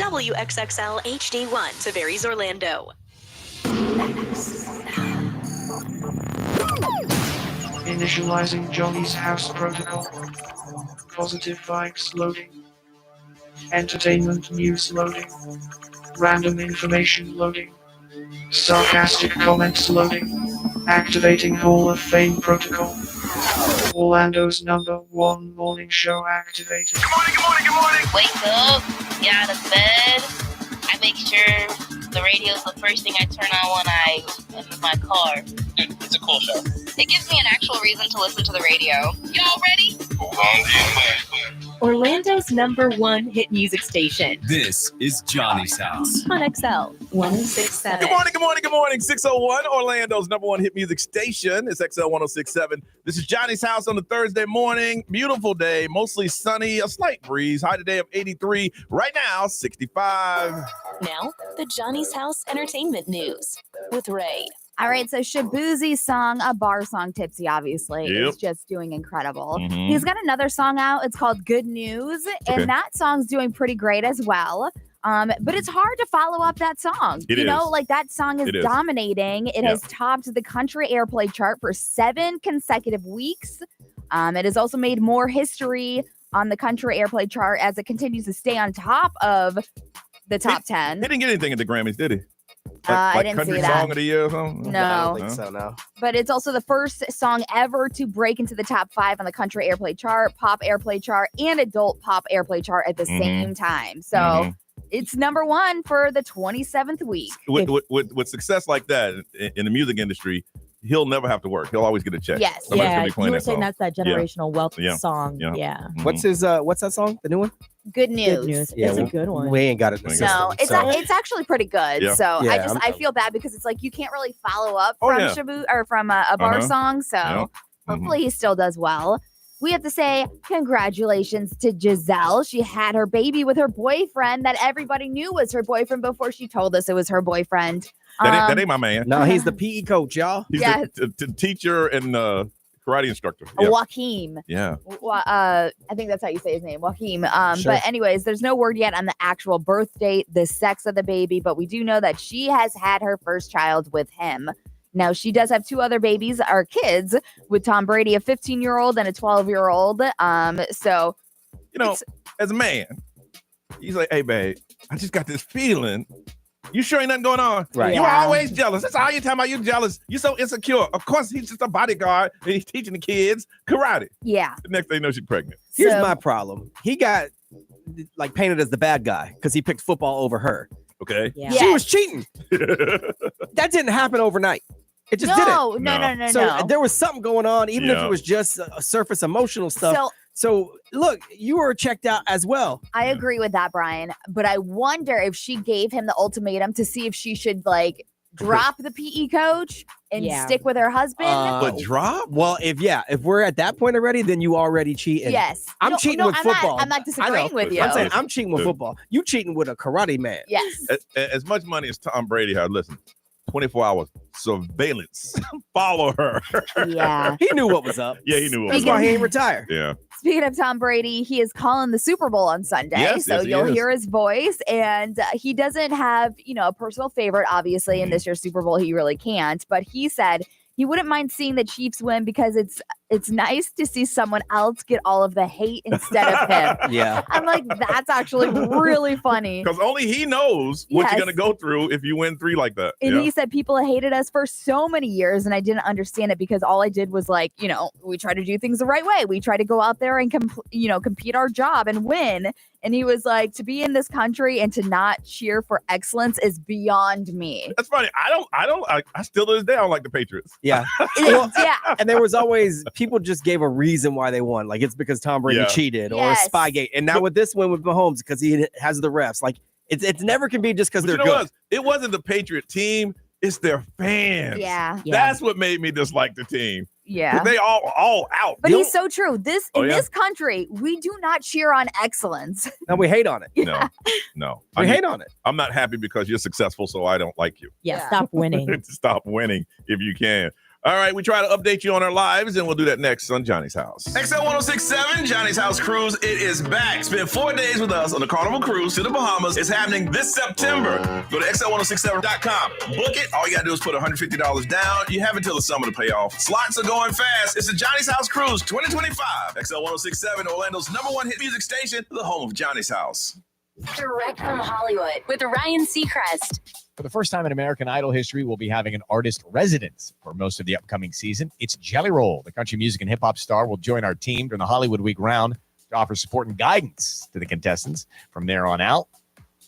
WXXL HD1, Tavares, Orlando. Initializing Johnny's house protocol. Positive vibes loading. Entertainment news loading. Random information loading. Sarcastic comments loading. Activating Hall of Fame protocol. Orlando's #1 morning show activated. Good morning, good morning, good morning. Wake up, get out of bed. I make sure the radio's the first thing I turn on when I enter my car. Dude, it's a cool show. It gives me an actual reason to listen to the radio. Y'all ready? Hold on to your butt. Orlando's #1 hit music station. This is Johnny's House on XL 1067. Good morning, good morning, good morning. 601, Orlando's #1 hit music station. It's XL 1067. This is Johnny's House on a Thursday morning. Beautiful day, mostly sunny, a slight breeze. High today of 83. Right now, 65. Now, the Johnny's House Entertainment News with Ray. All right, so Shabuzi's song, a bar song, Tipsy, obviously, Yep. is just doing incredible. Mhm. He's got another song out. It's called Good News, and that song's doing pretty great as well. But it's hard to follow up that song. It you know, is. like that song is dominating. It has topped the country airplay chart for 7 consecutive weeks. It has also made more history on the country airplay chart as it continues to stay on top of the top 10. He didn't get anything at the Grammys, did he? I didn't country see that. song of the year or something? No. I don't think so, no. But it's also the first song ever to break into the top 5 on the country airplay chart, pop airplay chart, and adult pop airplay chart at the same time. So it's #1 for the 27th week. With success like that in the music industry, he'll never have to work. He'll always get a check. Yes. Somebody's gonna Yeah, be playing you were that saying song. that's that generational wealth song. Yeah. Yeah. What's his? What's that song? The new one? Good News. Good News. Yeah, It's a good one. We ain't got it in the system. No, it's actually pretty good. Yeah. So Yeah, I feel bad because it's like you can't really follow up Oh, from yeah. Shabu or from a bar song. So Yeah. hopefully he still does well. We have to say congratulations to Giselle. She had her baby with her boyfriend that everybody knew was her boyfriend before she told us it was her boyfriend. That ain't my man. No, he's the PE coach, y'all. He's Yes. the teacher and karate instructor. Yeah. Joaquim. Yeah. I think that's how you say his name, Joaquim. Sure. But anyways, there's no word yet on the actual birth date, the sex of the baby, but we do know that she has had her first child with him. Now, she does have 2 other babies, or kids, with Tom Brady, a 15-year-old and a 12-year-old. So, You know, as a man, he's like, hey, babe, I just got this feeling. You sure ain't nothing going on? Right. You Yeah. always jealous. That's all you talking about. You jealous. You so insecure. Of course, he's just a bodyguard and he's teaching the kids karate. yeah. The next thing you know, she's pregnant. Here's So- my problem. He got like painted as the bad guy because he picked football over her. Okay. Yeah. She was cheating. That didn't happen overnight. It just didn't. No. So there was something going on, even if Yeah. it was just a surface emotional stuff. So So look, you were checked out as well. I agree with that, Brian. But I wonder if she gave him the ultimatum to see if she should like drop the PE coach and Yeah. stick with her husband. But drop? Well, if we're at that point already, then you already cheating. Yes. I'm cheating with football. I'm not I disagreeing know. with you. I'm saying I'm cheating with football. You cheating with a karate man. Yes. As much money as Tom Brady had, listen, 24 hours surveillance. Follow her. Yeah. He knew what was up. Yeah, he knew what That's was why up. he ain't retired. Yeah. Speaking of Tom Brady, he is calling the Super Bowl on Sunday. Yes, so yes, he you'll is. hear his voice. And he doesn't have, a personal favorite, obviously, in this year's Super Bowl. He really can't. But he said he wouldn't mind seeing the Chiefs win because it's nice to see someone else get all of the hate instead of him. Yeah. I'm like, that's actually really funny. Because only he knows what Yes. you're going to go through if you win 3 like that. And Yeah. he said people hated us for so many years, and I didn't understand it because all I did was we try to do things the right way. We try to go out there and compete our job and win. And he was like, to be in this country and to not cheer for excellence is beyond me. That's funny. I still to this day, I don't like the Patriots. Yeah. Yeah. And there was always people just gave a reason why they won. Like it's because Tom Brady Yeah. cheated or Yes. Spygate. And now with this one with Mahomes, because he has the refs. Like it's never can be just because But they're you know good. what? It wasn't the Patriot team. It's their fans. Yeah. That's what made me dislike the team. Yeah. They all out. But he's so true. In Oh, yeah? this country, we do not cheer on excellence. And we hate on it. No. We hate on it. I'm not happy because you're successful, so I don't like you. Yeah, stop winning. Stop winning if you can. All right, we try to update you on our lives, and we'll do that next on Johnny's House. XL 1067, Johnny's House Cruise, it is back. Spend 4 days with us on the Carnival Cruise to the Bahamas. It's happening this September. Go to XL1067.com. Book it. All you got to do is put $150 down. You have until the summer to pay off. Slots are going fast. It's the Johnny's House Cruise 2025. XL 1067, Orlando's #1 hit music station, the home of Johnny's House. Direct from Hollywood with Ryan Seacrest. For the first time in American Idol history, we'll be having an artist residence for most of the upcoming season. It's Jelly Roll. The country music and hip-hop star will join our team during the Hollywood Week round to offer support and guidance to the contestants from there on out.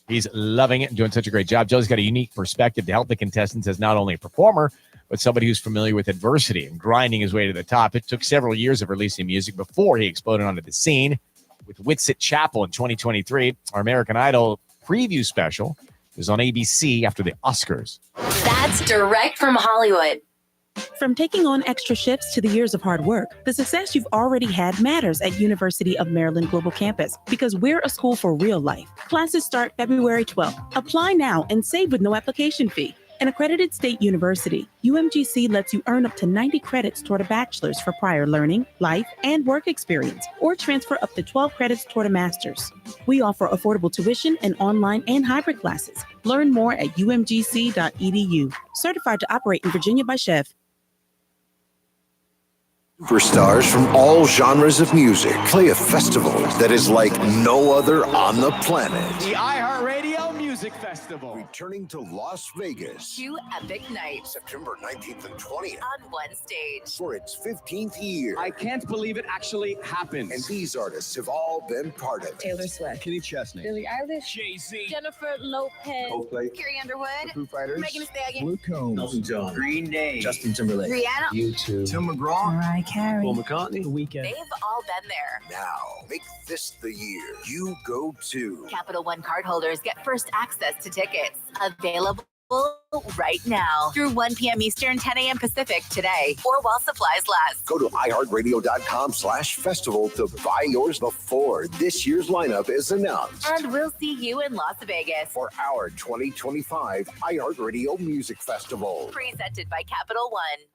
He's loving it and doing such a great job. Jelly's got a unique perspective to help the contestants as not only a performer, but somebody who's familiar with adversity and grinding his way to the top. It took several years of releasing music before he exploded onto the scene. With Whitsit Chapel in 2023, our American Idol preview special is on ABC after the Oscars. That's direct from Hollywood. From taking on extra shifts to the years of hard work, the success you've already had matters at University of Maryland Global Campus because we're a school for real life. Classes start February 12th. Apply now and save with no application fee. An accredited state university, UMGC lets you earn up to 90 credits toward a bachelor's for prior learning, life, and work experience, or transfer up to 12 credits toward a master's. We offer affordable tuition and online and hybrid classes. Learn more at umgc.edu. Certified to operate in Virginia by Chev. Superstars from all genres of music play a festival that is like no other on the planet. The iHeartRadio Music Festival. Returning to Las Vegas. 2 epic nights. September 19th and 20th. On one stage. For its 15th year. I can't believe it actually happened. And these artists have all been part of it. Taylor Swift. Kenny Chesney. Billie Eilish. Jay-Z. Jennifer Lopez. Coldplay. Carrie Underwood. The Foo Fighters. Megan Thee Stallion. Luke Combs. Elton John. Green Day. Justin Timberlake. Rihanna. U2. Tim McGraw. Mariah Carey. Paul McCartney. The Weeknd. They've all been there. Now, make this the year you go to. Capital One cardholders get first access to tickets. Available right now through 1 p.m. Eastern, 10 a.m. Pacific today, or while supplies last. Go to iHeartRadio.com/festival to buy yours before this year's lineup is announced. And we'll see you in Las Vegas. For our 2025 iHeartRadio Music Festival. Presented by Capital One.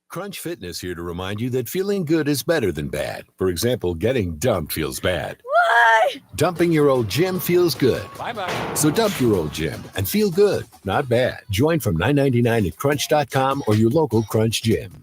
Crunch Fitness here to remind you that feeling good is better than bad. For example, getting dumped feels bad. What? Dumping your old gym feels good. Bye-bye. So dump your old gym and feel good, not bad. Join from $9.99 at crunch.com or your local Crunch gym.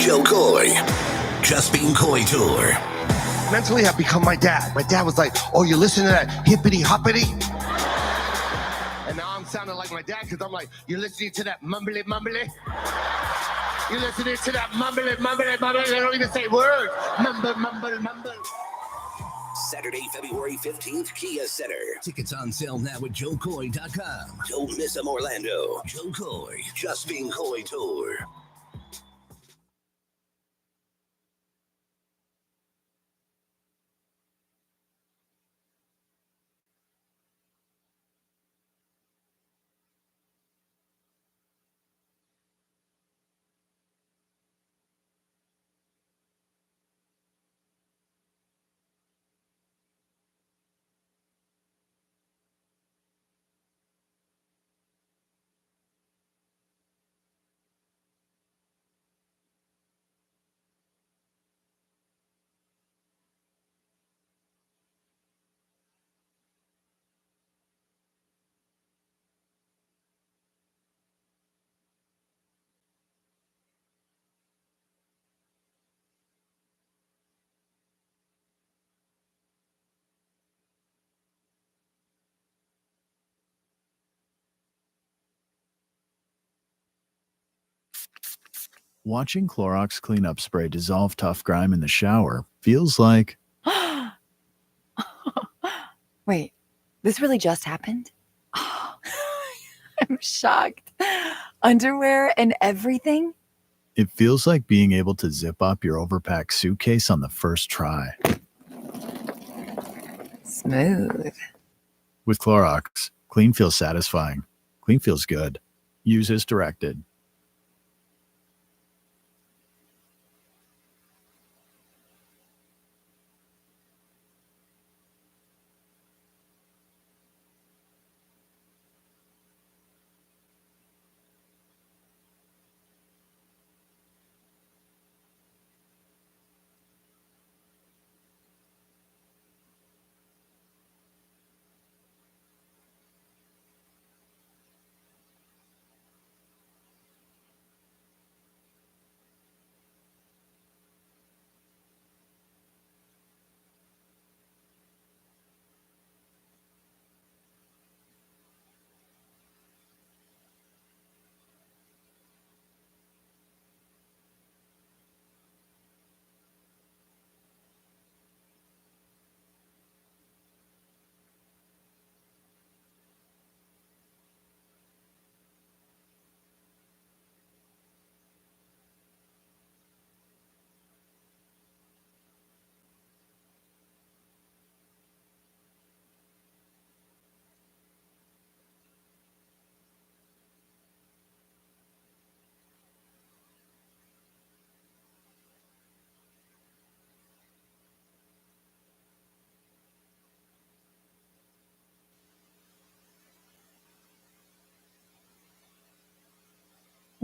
Joe Coy. Just Being Coy Tour. Mentally, I've become my dad. My dad was like, oh, you listen to that hippity hoppity? And now I'm sounding like my dad because I'm like, you're listening to that mumbly mumbly? You're listening to that mumbly mumbly mumbly? They don't even say words. Mumble, mumble, mumble. Saturday, February 15th, Kia Center. Tickets on sale now at joecoy.com. Don't miss them, Orlando. Joe Coy, Just Being Coy Tour. Watching Clorox cleanup spray dissolve tough grime in the shower feels like... Wait, this really just happened? I'm shocked. Underwear and everything? It feels like being able to zip up your overpacked suitcase on the first try. Smooth. With Clorox, clean feels satisfying. Clean feels good. Use as directed.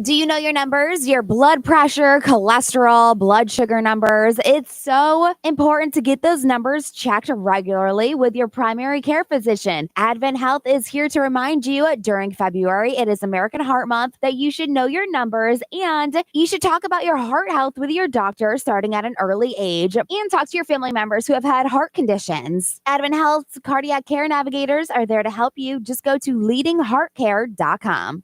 Do you know your numbers? Your blood pressure, cholesterol, blood sugar numbers. It's so important to get those numbers checked regularly with your primary care physician. Advent Health is here to remind you during February, it is American Heart Month, that you should know your numbers and you should talk about your heart health with your doctor starting at an early age and talk to your family members who have had heart conditions. Advent Health's cardiac care navigators are there to help you. Just go to leadingheartcare.com.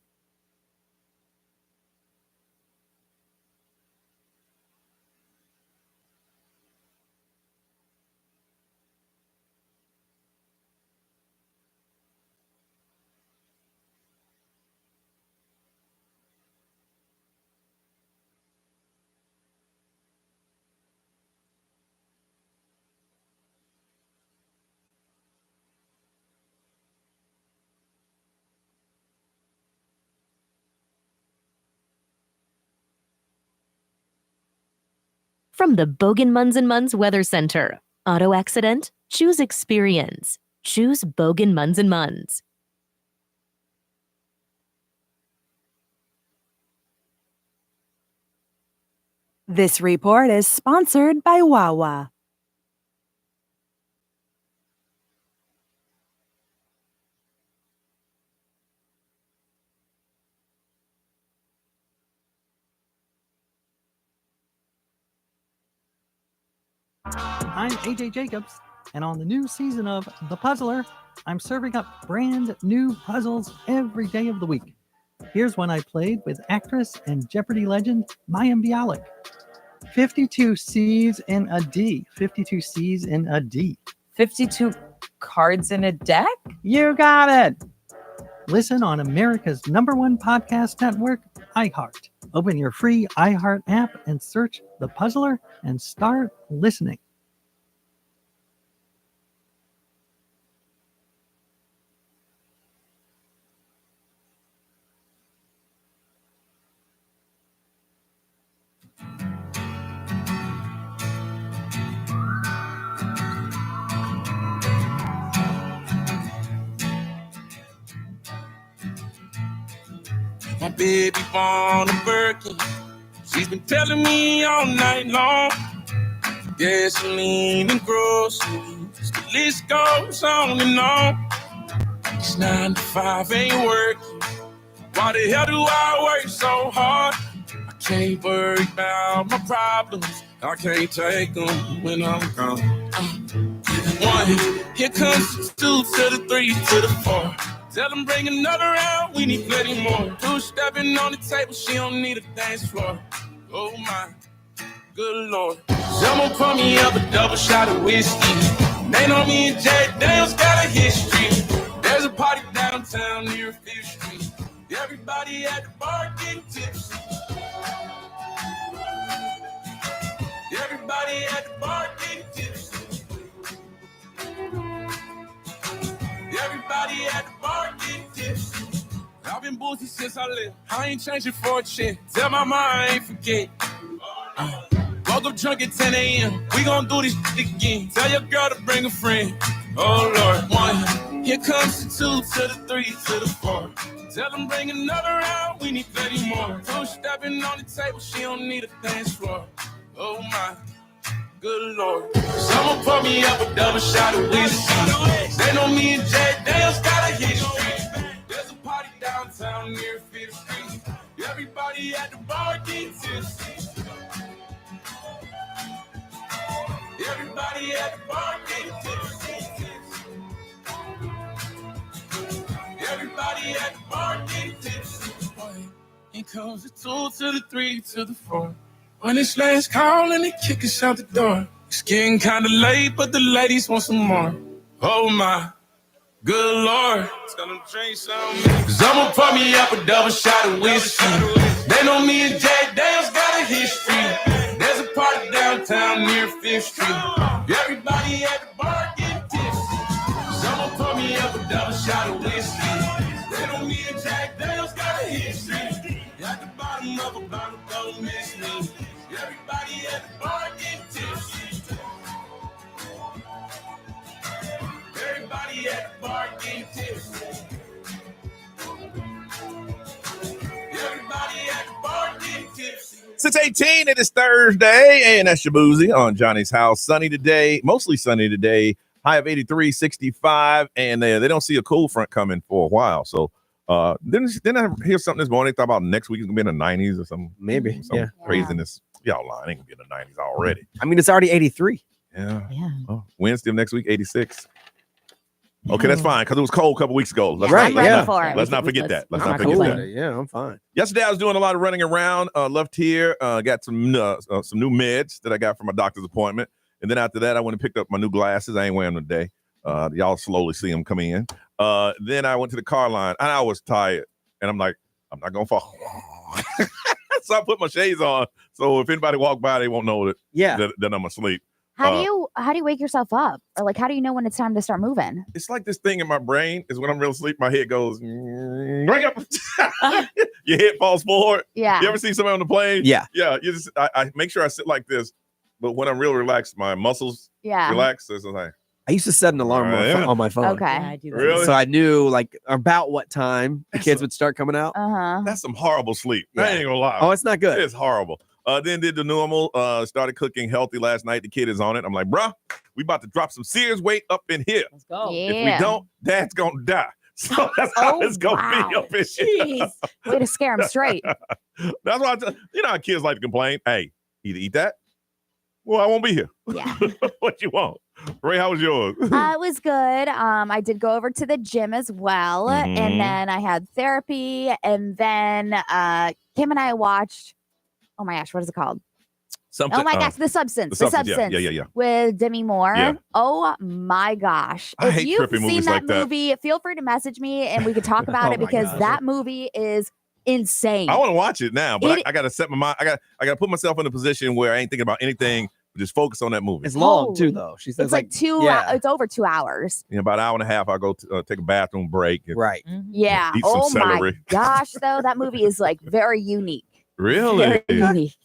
From the Bogen Munz and Munz Weather Center. Auto accident? Choose experience. Choose Bogen Munz and Munz. This report is sponsored by Wawa. I'm AJ Jacobs, and on the new season of The Puzzler, I'm serving up brand new puzzles every day of the week. Here's one I played with actress and Jeopardy legend Mayim Bialik. 52 C's in a D. 52 C's in a D. 52 cards in a deck? You got it. Listen on America's #1 podcast network, iHeart. Open your free iHeart app and search The Puzzler and start listening. My baby born a Birkin. She's been telling me all night long. Gasoline and groceries. The list goes on and on. It's 9 to 5, ain't working. Why the hell do I work so hard? I can't worry about my problems. I can't take them when I'm gone. 1, here comes the 2 to the 3 to the 4. Tell them bring another round, we need plenty more. 2 stepping on the table, she don't need a dance floor. Oh my, good Lord. Someone pour me up a double shot of whiskey. They know me and Jack Daniels got a history. There's a party downtown near 5th Street. Everybody at the bar getting tipsy. Everybody at the bar getting tipsy. Everybody at the bar getting tipsy. I've been boozy since I left. I ain't changing for a chick. Tell my mom I ain't forget. Woke up drunk at 10 a.m. We gon' do this again. Tell your girl to bring a friend. Oh Lord. 1, here comes the 2 to the 3 to the 4. Tell them bring another round. We need plenty more. 2 stepping on the table. She don't need a dance floor. Oh my. Good Lord. Someone pour me up a double shot of whiskey. They know me and Jack Daniels got a history. There's a party downtown near 5th Street. Everybody at the bar getting tipsy. Everybody at the bar getting tipsy. Everybody at the bar getting tipsy. Here comes the 2 to the 3 to the 4. When it's last call and they kick us out the door. It's getting kinda late, but the ladies want some more. Oh my, good Lord. Tell them drink some. Cause I'ma pour me up a double shot of whiskey. They know me and Jack Daniels got a history. There's a party downtown near 5th Street. Everybody at the bar getting tipsy. Cause I'ma pour me up a double shot of whiskey. They know me and Jack Daniels got a history. At the bottom of a bottle, don't miss me. Everybody at the bar getting tipsy. Everybody at the bar getting tipsy. Everybody at the bar getting tipsy. 6:18, it is Thursday, and that's your boozy on Johnny's house. Sunny today, mostly sunny today. High of 83, 65, and they don't see a cool front coming for a while. So then I hear something this morning. Thought about next week it's gonna be in the 90s or something. Maybe, some craziness. Y'all lying, ain't gonna be in the 90s already. I mean, it's already 83. Yeah. Oh, Wednesday of next week, 86. Okay, that's fine because it was cold a couple weeks ago. Let's not forget that. Let's not forget that. Yeah, I'm fine. Yesterday I was doing a lot of running around. Left here, got some new meds that I got from my doctor's appointment, and then after that I went and picked up my new glasses. I ain't wearing them today. Y'all slowly see them come in. Then I went to the car line and I was tired, and I'm like, I'm not gonna fall. So I put my shades on, so if anybody walk by, they won't know that I'm asleep. How do you wake yourself up, or like how do you know when it's time to start moving? It's like this thing in my brain is when I'm real asleep, my head goes, wake up. Your head falls forward. Yeah. You ever see somebody on the plane? Yeah. Yeah. I make sure I sit like this, but when I'm real relaxed, my muscles relax. So it's like, I used to set an alarm on my phone. Okay. Yeah, I do that. Really? So I knew like about what time the kids would start coming out. That's some horrible sleep. Yeah. I ain't gonna lie. Oh, it's not good. It's horrible. Then did the normal, started cooking healthy last night. The kid is on it. I'm like, bruh, we about to drop some serious weight up in here. Let's go. Yeah. If we don't, Dad's gonna die. So that's how it's gonna be up in here. Way to scare him straight. That's why how kids like to complain. Hey, either eat that Well, I won't be here. Yeah. What you want? Ray, how was yours? It was good. I did go over to the gym as well. Mhm. And then I had therapy. And then Kim and I watched, oh my gosh, what is it called? Something. Oh my gosh, The Substance. The Substance. Yeah. With Demi Moore. Yeah. Oh my gosh. I If hate you've trippy movies seen that like that. movie, feel free to message me and we could talk about Oh it my because gosh. that movie is insane. I want to watch it now, but It- I got to set my mind. I got to put myself in a position where I ain't thinking about anything. Just focus on that movie. It's long Holy- too, though. She says It's like it's over 2 hours. In about an hour and a half, I'll go take a bathroom break. And Right. Yeah. Eat some Oh my celery. gosh, though, that movie is like very unique. Really? Very unique.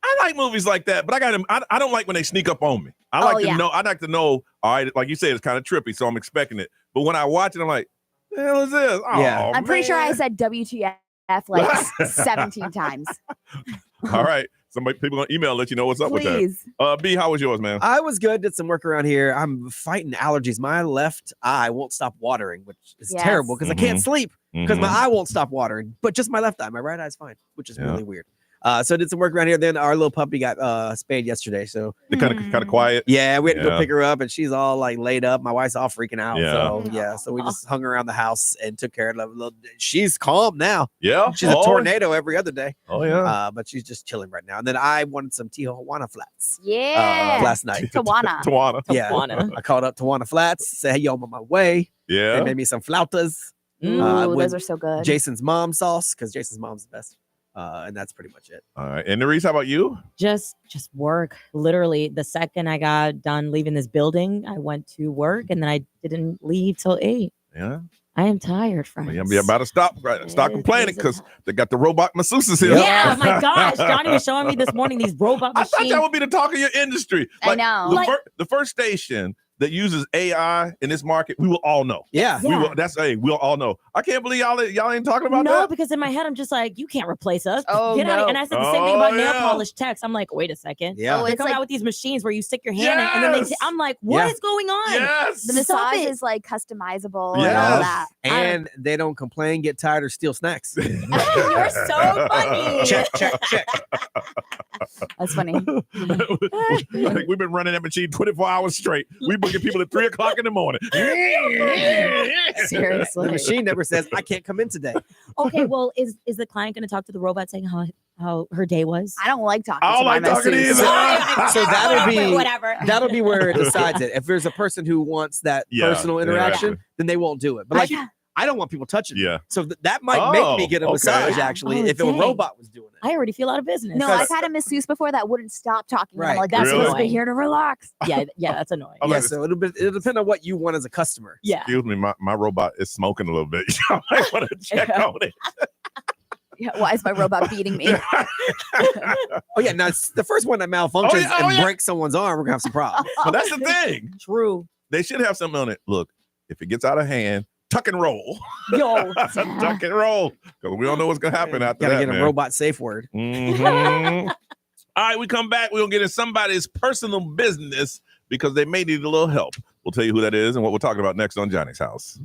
I like movies like that, but I don't like when they sneak up on me. I like to know. I like to know. All right, like you said, it's kind of trippy, so I'm expecting it. But when I watch it, I'm like, the hell is this? Oh, Yeah. I'm pretty sure I man. said WTF like 17 times. All right. People gonna email let you know what's up Please. with that. B, how was yours, man? I was good. Did some work around here. I'm fighting allergies. My left eye won't stop watering, which is Yes. terrible because I can't Mhm. sleep because my Mhm. eye won't stop watering. But just my left eye. My right eye's fine, which is Yeah. really weird. So I did some work around here. Then our little puppy got spayed yesterday. So They kind of quiet. yeah, we had to go Yeah. pick her up, and she's all like laid up. My wife's all freaking out. Yeah. So yeah, so we just hung around the house and took care of her. She's calm now. Yeah. She's a tornado every other day. Oh yeah. But she's just chilling right now. And then I wanted some Tijuana flats. Yeah. Last night. Tawana. Tawana. Yeah. Tawana. I called up Tawana Flats, said, hey, yo, I'm on my way. Yeah. They made me some flautas. Ooh, with those are so good. Jason's mom sauce, because Jason's mom's the best. And that's pretty much it. All right. And Nerese, how about you? Just work. Literally, the second I got done leaving this building, I went to work, and then I didn't leave till 8. Yeah. I am tired, friends. I'm about to stop complaining because they got the robot masseuses here. Yeah, oh my gosh. Johnny was showing me this morning these robot I machines. thought that would be the talk of your industry. I know. The first station that uses AI in this market, we will all know. Yeah. We'll all know. I can't believe y'all ain't talking about No, that. because in my head, I'm just like, you can't replace us. Oh, Get out of no. here. And I said the same thing about nail yeah. polish techs. I'm like, wait a second. Yeah. Oh, They're it's coming like out with these machines where you stick your hand in, and then Yes. I'm like, what is Yeah. going on? Yes. the Stop massage it. is like customizable and all Yes. that. And they don't complain, get tired, or steal snacks. You're so funny. check. That's funny. Like, we've been running that machine 24 hours straight. We booking people at 3:00 in the morning. The Seriously. machine never says, I can't come in today. Okay, well, is the client going to talk to the robot saying how her day was? I don't like talking I don't to my like talking masseuse. either. So Whatever. that'll be where it decides it. If there's a person who wants that Yeah, personal interaction, interaction. then they won't do it. But like, I don't want people touching me. Yeah. So that might make me get a okay. massage Yeah. actually Oh, if a dang. robot was doing it. I already feel out of business. No, I've had a masseuse before that wouldn't stop talking. And I'm Right. like, that's Really? supposed to be here to relax. Yeah, that's annoying. I'm Yeah, like, so it'll depend on what you want as a customer. Yeah. excuse me, my robot is smoking a little bit. I might want to check on it. Yeah, why is my robot beating me? Oh yeah, now the first one that malfunctions and breaks someone's arm, we're gonna have some problems. But that's the thing. True. They should have something on it. Look, if it gets out of hand, tuck and roll. Yo. Tuck and roll. Because we don't know what's going to happen after Gotta that, get man. a robot safe word. Mhm. All right, we come back. We're going to get in somebody's personal business because they may need a little help. We'll tell you who that is and what we're talking about next on Johnny's House.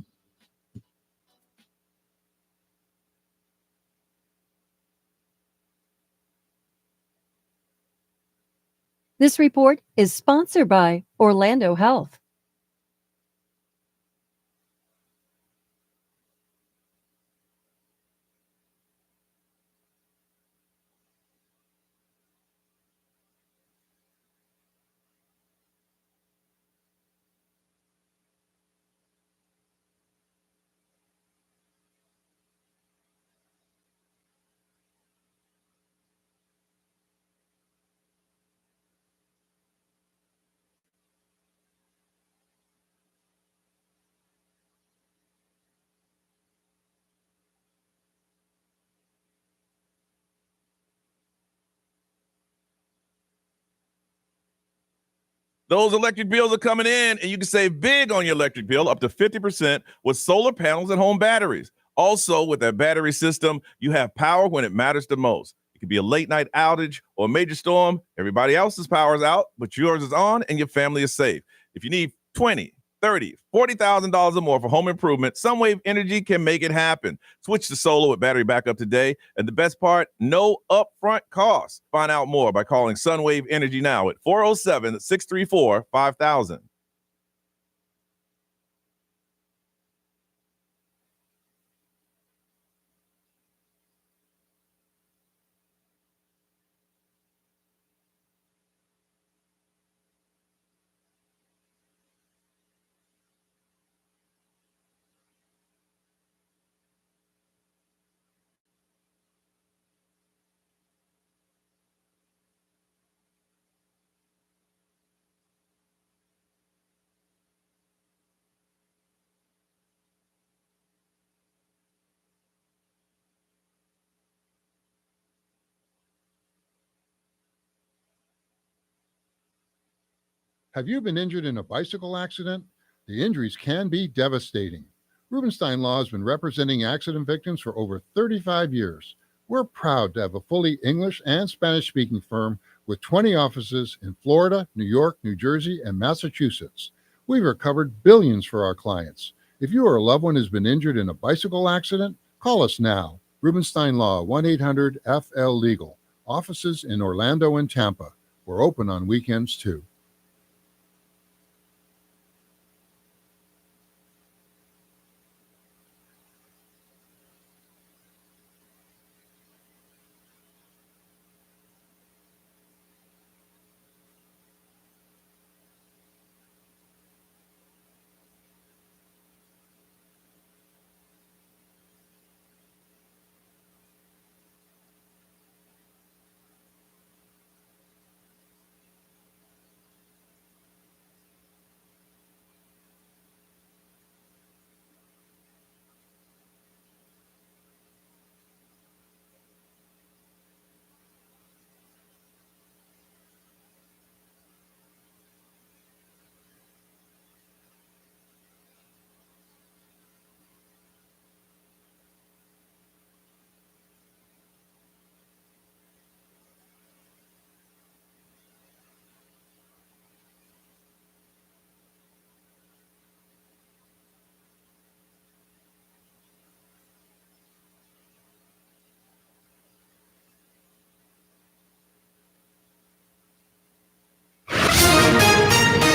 This report is sponsored by Orlando Health. Those electric bills are coming in, and you can save big on your electric bill, up to 50% with solar panels and home batteries. Also, with that battery system, you have power when it matters the most. It could be a late night outage or a major storm. Everybody else's power is out, but yours is on and your family is safe. If you need 20, $30,000, $40,000 or more for home improvement, Sunwave Energy can make it happen. Switch to solar with battery backup today. And the best part, no upfront cost. Find out more by calling Sunwave Energy now at 407-634-5000. Have you been injured in a bicycle accident? The injuries can be devastating. Rubenstein Law has been representing accident victims for over 35 years. We're proud to have a fully English and Spanish-speaking firm with 20 offices in Florida, New York, New Jersey, and Massachusetts. We've recovered billions for our clients. If you or a loved one has been injured in a bicycle accident, call us now. Rubenstein Law, 1-800-FL-LEGAL. Offices in Orlando and Tampa. We're open on weekends, too.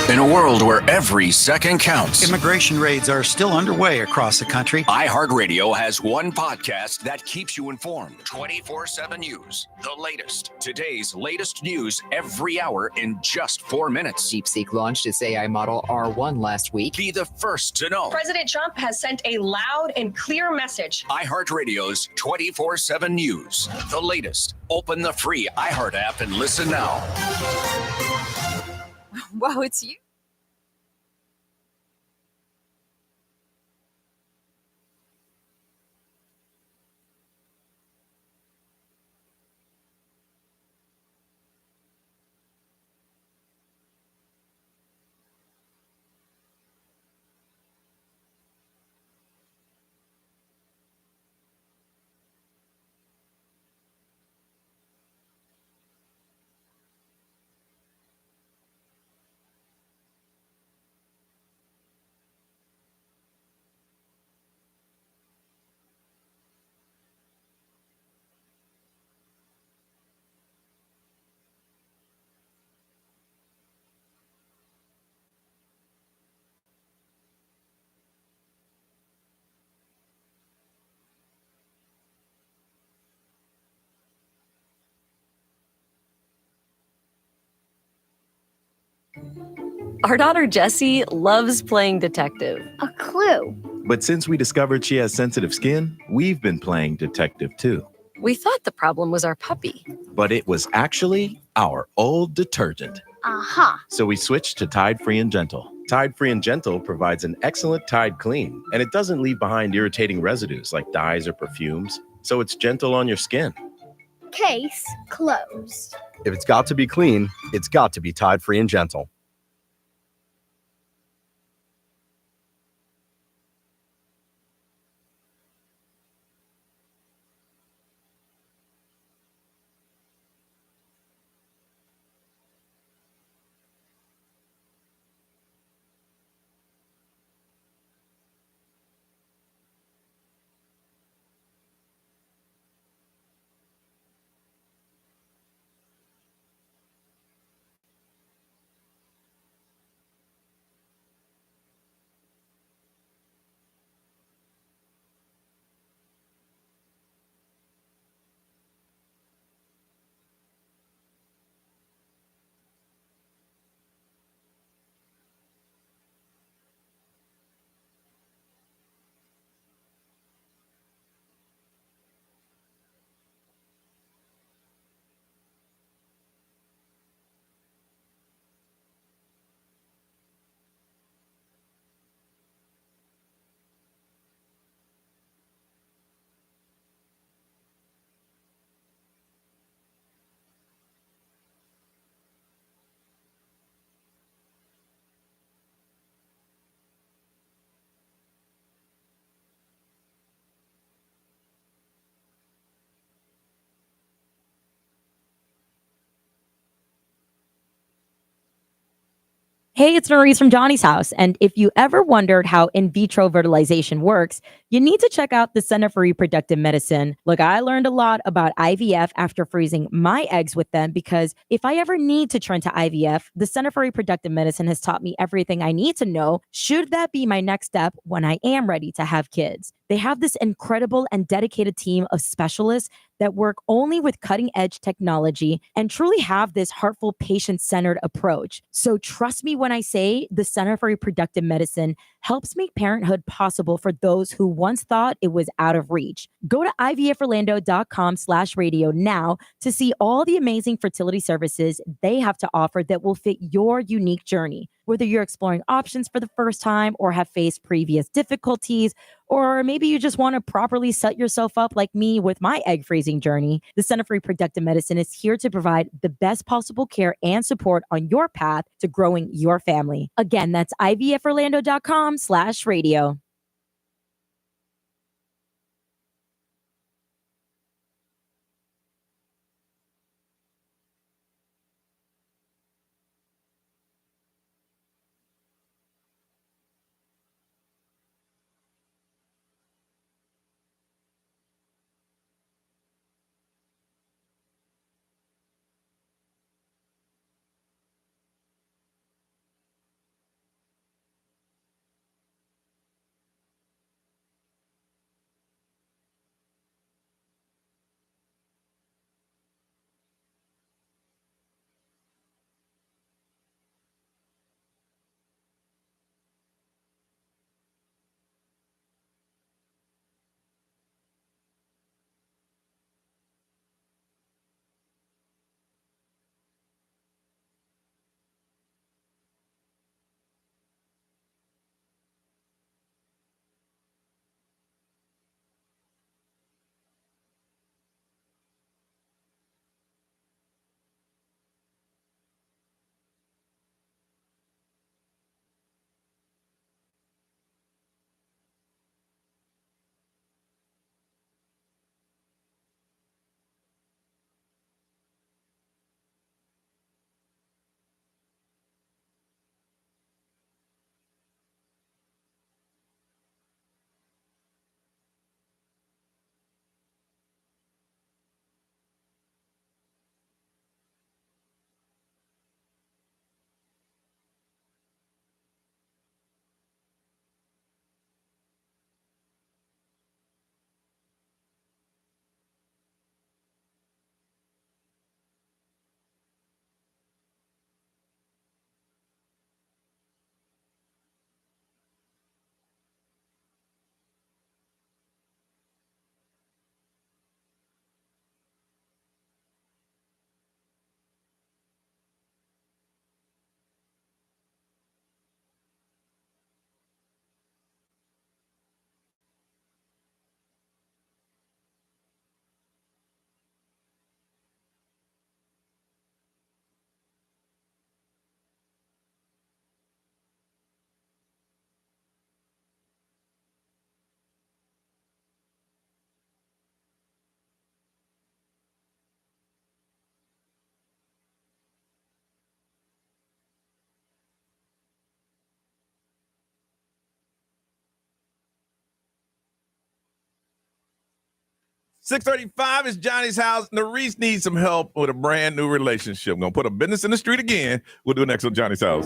In a world where every second counts, immigration raids are still underway across the country. iHeartRadio has one podcast that keeps you informed. 24/7 News, the latest. Today's latest news every hour in just 4 minutes. DeepSeek launched its AI model R1 last week. Be the first to know. President Trump has sent a loud and clear message. iHeartRadio's 24/7 News, the latest. Open the free iHeart app and listen now. Wow, it's you. Our daughter Jessie loves playing detective. A clue. But since we discovered she has sensitive skin, we've been playing detective too. We thought the problem was our puppy. But it was actually our old detergent. Aha. So we switched to Tide Free and Gentle. Tide Free and Gentle provides an excellent Tide clean, and it doesn't leave behind irritating residues like dyes or perfumes. So it's gentle on your skin. Case closed. If it's got to be clean, it's got to be Tide Free and Gentle. Hey, it's Norise from Johnny's House. And if you ever wondered how in vitro fertilization works, you need to check out the Center for Reproductive Medicine. Look, I learned a lot about IVF after freezing my eggs with them because if I ever need to turn to IVF, the Center for Reproductive Medicine has taught me everything I need to know should that be my next step when I am ready to have kids. They have this incredible and dedicated team of specialists that work only with cutting edge technology and truly have this heartful, patient centered approach. So trust me when I say the Center for Reproductive Medicine helps make parenthood possible for those who once thought it was out of reach. Go to ivforlando.com/radio now to see all the amazing fertility services they have to offer that will fit your unique journey. Whether you're exploring options for the first time or have faced previous difficulties, or maybe you just want to properly set yourself up like me with my egg freezing journey, the Center for Reproductive Medicine is here to provide the best possible care and support on your path to growing your family. Again, that's ivforlando.com/radio. .635 is Johnny's House. Norise needs some help with a brand new relationship. I'm going to put a business in the street again. We'll do it next on Johnny's House.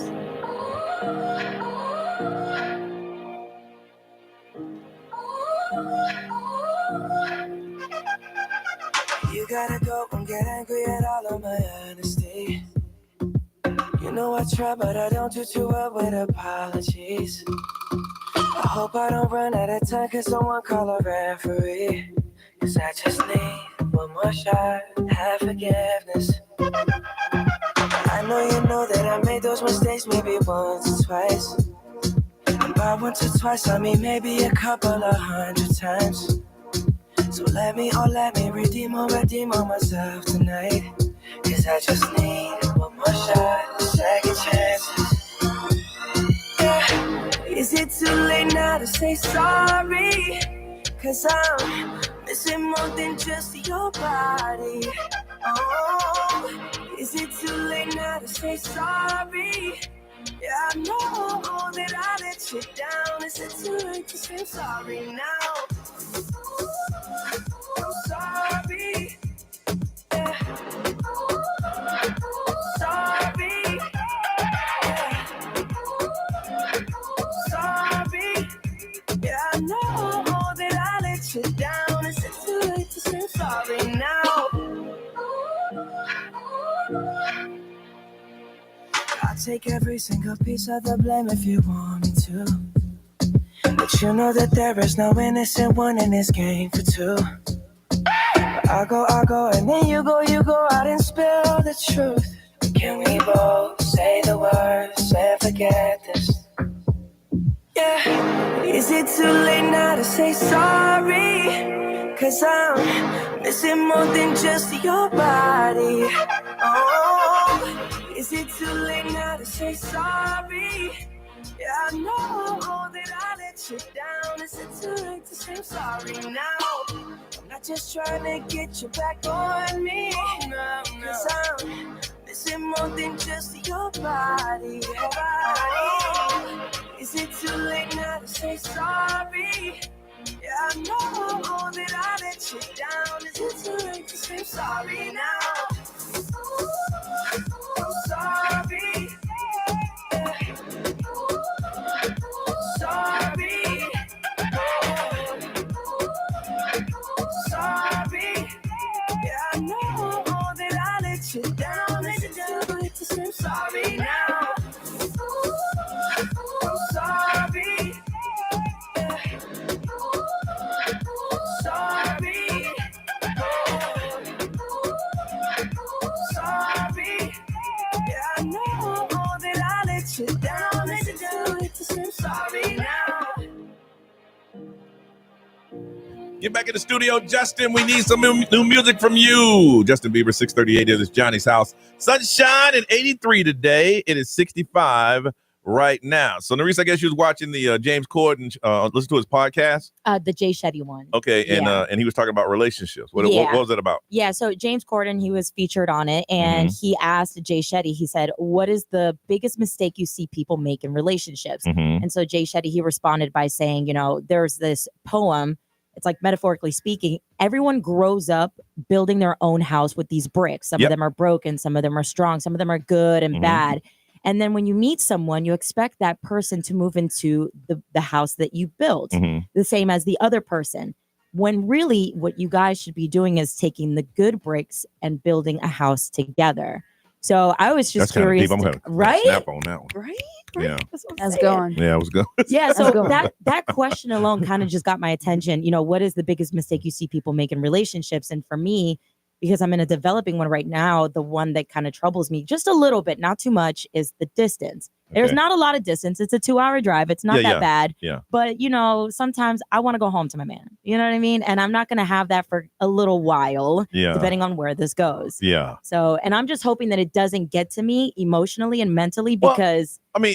You gotta go and get angry at all of my honesty. You know I try, but I don't do too well with apologies. I hope I don't run out of time, cause someone call a referee. Cause I just need one more shot, have forgiveness. I know you know that I made those mistakes maybe once or twice. And by once or twice, I mean maybe a couple of 100 times. So let me redeem on myself tonight. Cause I just need one more shot, second chances. Yeah. Is it too late now to say sorry? Cause I'm missing more than just your body. Oh, is it too late now to say sorry? Yeah, I know that I let you down. Is it too late to say I'm sorry now? I'm sorry. Yeah. Sorry. Yeah. Sorry. Yeah, I know that I let you down. Is it too late to say I'm sorry now? I'll take every single piece of the blame if you want me to. But you know that there is no innocent one in this game for two. But I go, and then you go out and spill the truth. Can we both say the words and forget this? Yeah. Is it too late now to say sorry? 'Cause I'm missing more than just your body. Oh, is it too late now to say sorry? Yeah, I know that I let you down. Is it too late to say I'm sorry now? I'm not just trying to get you back on me. No. 'Cause I'm missing more than just your body. Is it too late now to say sorry? Yeah, I know that I let you down. Is it too late to say sorry now? I'm sorry. Yeah. Sorry. Sorry. Yeah, I know that I let you down. Is it too late to say sorry now? I'm sorry. Yeah. Sorry. Sorry. Yeah, I know that I let you down. Is it too late to say I'm sorry now? Get back in the studio, Justin. We need some new music from you. Justin Bieber, 638. This is Johnny's house. Sunshine at 83 today. It is 65 right now. So, Nerissa, I guess you was watching the James Corden, listen to his podcast. The Jay Shetty one. Okay, and he was talking about relationships. What was it about? Yeah, so James Corden, he was featured on it, and he asked Jay Shetty, he said, what is the biggest mistake you see people make in relationships? And so Jay Shetty, he responded by saying, there's this poem. It's like, metaphorically speaking, everyone grows up building their own house with these bricks. Some of them are broken, some of them are strong, some of them are good and bad. And then when you meet someone, you expect that person to move into the house that you built, the same as the other person. When really what you guys should be doing is taking the good bricks and building a house together. So I was just curious, right? Snap on that one. Right? Yeah. That's going. Yeah, it was good. Yeah, so that question alone kind of just got my attention. What is the biggest mistake you see people make in relationships? And for me, because I'm in a developing one right now, the one that kind of troubles me just a little bit, not too much, is the distance. There's not a lot of distance. It's a 2-hour drive. It's not that bad. Yeah. But, sometimes I want to go home to my man. You know what I mean? And I'm not going to have that for a little while, depending on where this goes. Yeah. So, and I'm just hoping that it doesn't get to me emotionally and mentally because... look,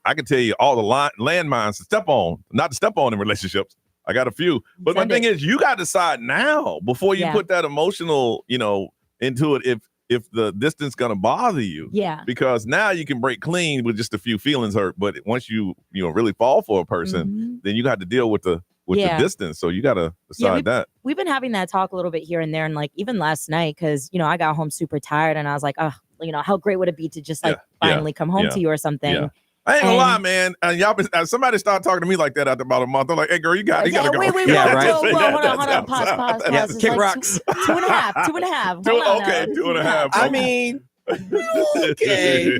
I can tell you all the landmines to step on, not to step on in relationships. I got a few. But my thing is, you got to decide now before you put that emotional, into it if the distance going to bother you. Yeah. Because now you can break clean with just a few feelings hurt. But once you really fall for a person, then you got to deal with the distance. So you got to decide that. We've been having that talk a little bit here and there. And like even last night, because, I got home super tired and I was like, oh, how great would it be to just finally come home to you or something. Yeah. I ain't gonna lie, man. And y'all somebody started talking to me like that after about a month. I'm like, hey, girl, you gotta go. Wait, right. Hold on. Pause. Yeah, kick rocks. 2.5. 2.5. Hold on. Okay, 2.5. I mean, okay.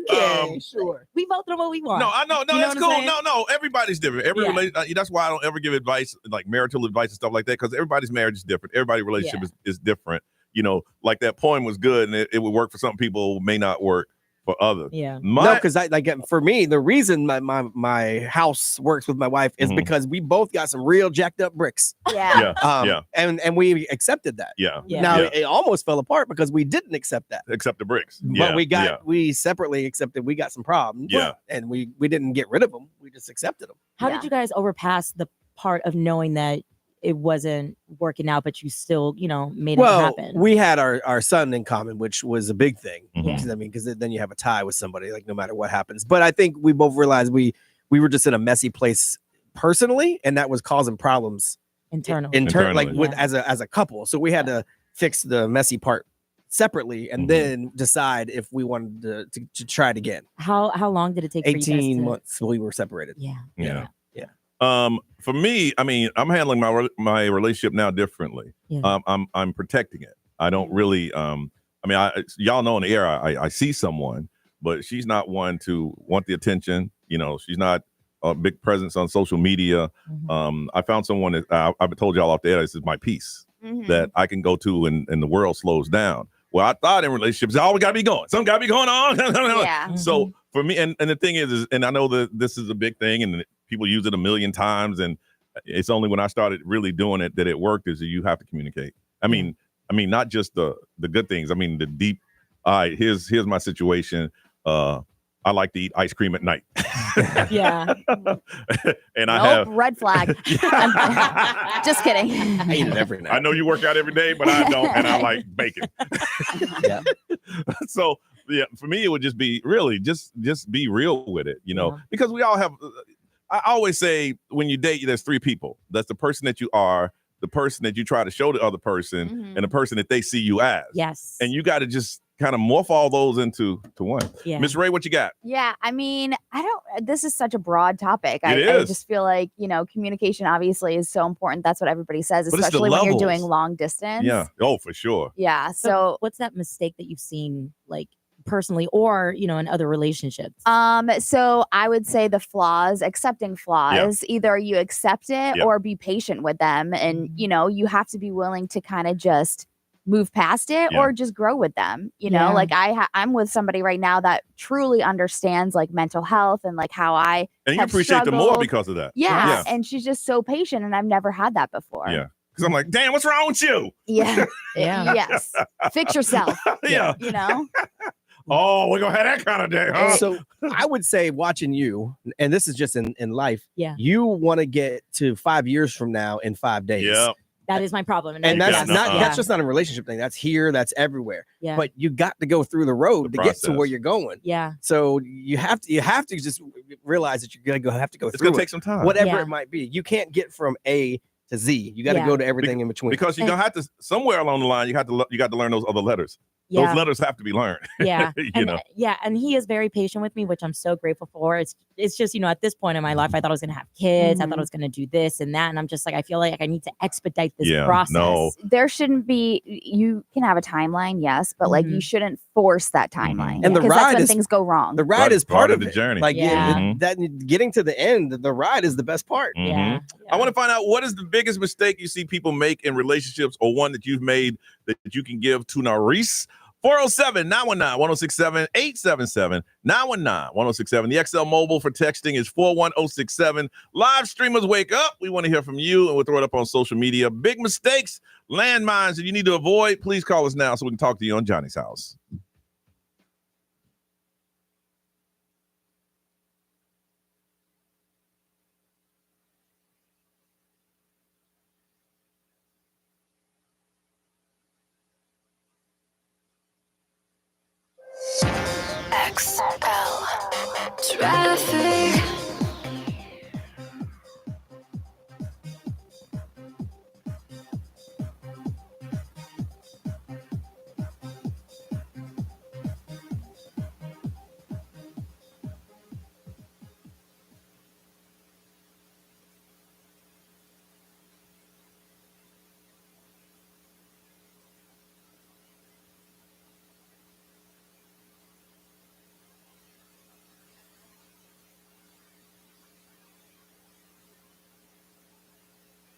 Okay, sure. We both know what we want. No, I know. No, that's cool. No. Everybody's different. That's why I don't ever give advice, like marital advice and stuff like that, because everybody's marriage is different. Everybody's relationship is different. Like that poem was good, and it would work for some people, may not work for others. Yeah. No, because for me, the reason my house works with my wife is because we both got some real jacked up bricks. Yeah. And we accepted that. Yeah. Now it almost fell apart because we didn't accept that. Accept the bricks. But we separately accepted we got some problems. Yeah. And we didn't get rid of them. We just accepted them. How did you guys overpass the part of knowing that it wasn't working out, but you still, made it happen? We had our son in common, which was a big thing. Mhm. I mean, because then you have a tie with somebody, like no matter what happens. But I think we both realized we were just in a messy place personally, and that was causing problems Internally. like with Yeah. as a couple. So we had to fix the messy part separately, and then decide if we wanted to try it again. How long did it take? 18 months we were separated. Yeah. For me, I mean, I'm handling my relationship now differently. Yeah. I'm protecting it. I don't really. Y'all know in the air, I see someone, but she's not one to want the attention. She's not a big presence on social media. I found someone that I've told y'all off the air. This is my peace that I can go to, and the world slows down. Well, I thought in relationships, we got to be going. Something got to be going on. Yeah. So for me, and the thing is, and I know that this is a big thing, and people use it a million times, and it's only when I started really doing it that it worked. Is that you have to communicate. I mean, not just the good things. I mean, the deep. All right, here's my situation. I like to eat ice cream at night. Yeah. And I have red flag. Just kidding. I eat it every night. I know you work out every day, but I don't, and I like bacon. Yeah. So for me, it would just be really just be real with it, because we all have. I always say when you date, there's three people. That's the person that you are, the person that you try to show the other person, and the person that they see you as. Yes. And you got to just kind of morph all those into one. Yeah. Miss Ray, what you got? Yeah, I mean, this is such a broad topic. I is. just feel like, communication obviously is so important. That's what everybody says, But it's the especially when you're levels. doing long distance. Yeah. Oh, for sure. Yeah. So So, what's that mistake that you've seen, like personally, or in other relationships? so I would say the flaws, accepting flaws. Either you accept it or be patient with them. And, you have to be willing to kind of just move past it or just grow with them. Like I'm with somebody right now that truly understands like mental health and like how I And you have appreciate them more struggled. because of that. Yeah. And she's just so patient, and I've never had that before. Yeah. Because I'm like, damn, what's wrong with you? Yeah. Yeah. Yes. Fix yourself. Yeah. Oh, we're going to have that kind of day, huh? So I would say watching you, and this is just in life, Yeah. you want to get to 5 years from now in 5 days. Yeah. That is my problem. And that's Yeah. that's just not a relationship thing. That's here, that's everywhere. Yeah. But you got to go through the road The to get to process. where you're going. Yeah. So you have to just realize that you're gonna have to go It's through going to it, take some time. whatever Yeah. it might be. You can't get from A to Z. You got to Yeah. go to everything in between. Because you're going to have to, somewhere along the line, you got to learn those other letters. Yeah. Those letters have to be learned. Yeah. You and, know. Yeah. And he is very patient with me, which I'm so grateful for. It's just, at this point in my life, I thought I was going to have kids. I thought I was going to do this and that. And I'm just like, I feel like I need to expedite this process. No. There shouldn't be, you can have a timeline, yes, but like you shouldn't force that timeline. And the because ride that's when is- things go wrong. the ride is part of the it. journey. Like Yeah. that getting to the end, the ride is the best part. Yeah. I want to find out, what is the biggest mistake you see people make in relationships, or one that you've made that you can give to Maurice? 407-919-1067, 877-919-1067. The XL mobile for texting is 41067. Live streamers, wake up. We want to hear from you, and we'll throw it up on social media. Big mistakes, landmines that you need to avoid. Please call us now so we can talk to you on Johnny's House. XL Traffic.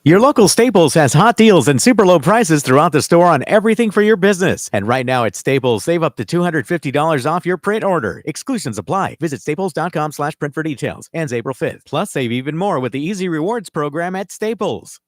Your local Staples has hot deals and super low prices throughout the store on everything for your business. And right now at Staples, save up to $250 off your print order. Exclusions apply. Visit staples.com/print for details. Ends April 5th. Plus, save even more with the Easy Rewards program at Staples.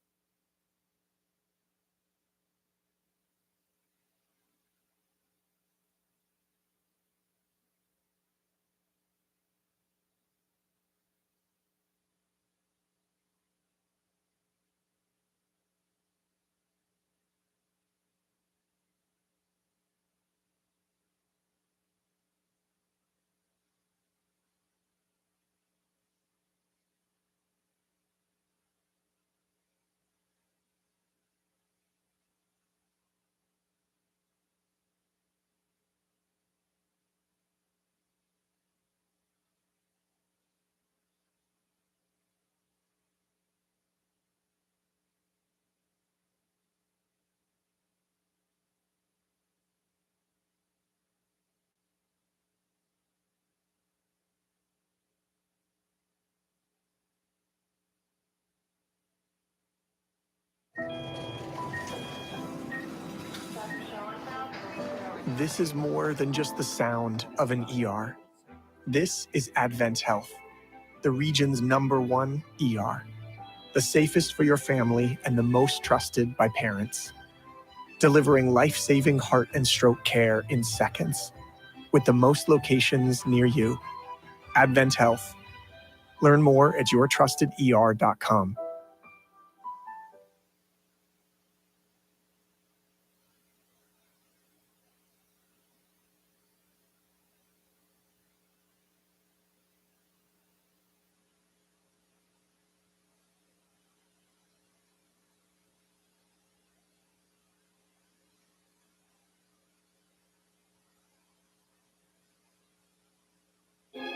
This is more than just the sound of an ER. This is Advent Health, the region's #1 ER. The safest for your family and the most trusted by parents. Delivering life-saving heart and stroke care in seconds, with the most locations near you. Advent Health. Learn more at yourtrusteder.com.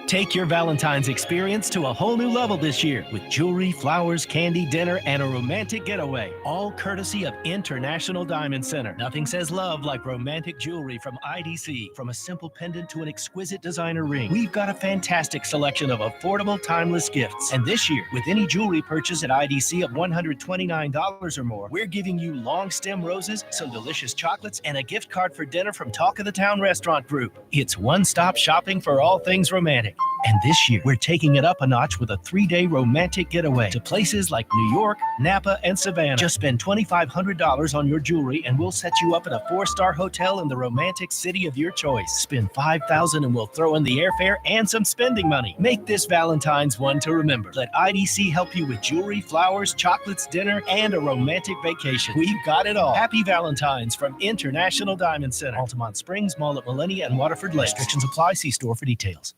Take your Valentine's experience to a whole new level this year with jewelry, flowers, candy, dinner, and a romantic getaway, all courtesy of International Diamond Center. Nothing says love like romantic jewelry from IDC. From a simple pendant to an exquisite designer ring, we've got a fantastic selection of affordable, timeless gifts. And this year, with any jewelry purchase at IDC of $129 or more, we're giving you long stem roses, some delicious chocolates, and a gift card for dinner from Talk of the Town Restaurant Group. It's one-stop shopping for all things romantic. And this year, we're taking it up a notch with a 3-day romantic getaway to places like New York, Napa, and Savannah. Just spend $2,500 on your jewelry and we'll set you up at a 4-star hotel in the romantic city of your choice. Spend $5,000 and we'll throw in the airfare and some spending money. Make this Valentine's one to remember. Let IDC help you with jewelry, flowers, chocolates, dinner, and a romantic vacation. We've got it all. Happy Valentine's from International Diamond Center. Altamont Springs, Mall at Millennia, and Waterford Lakes. Restrictions apply. See store for details.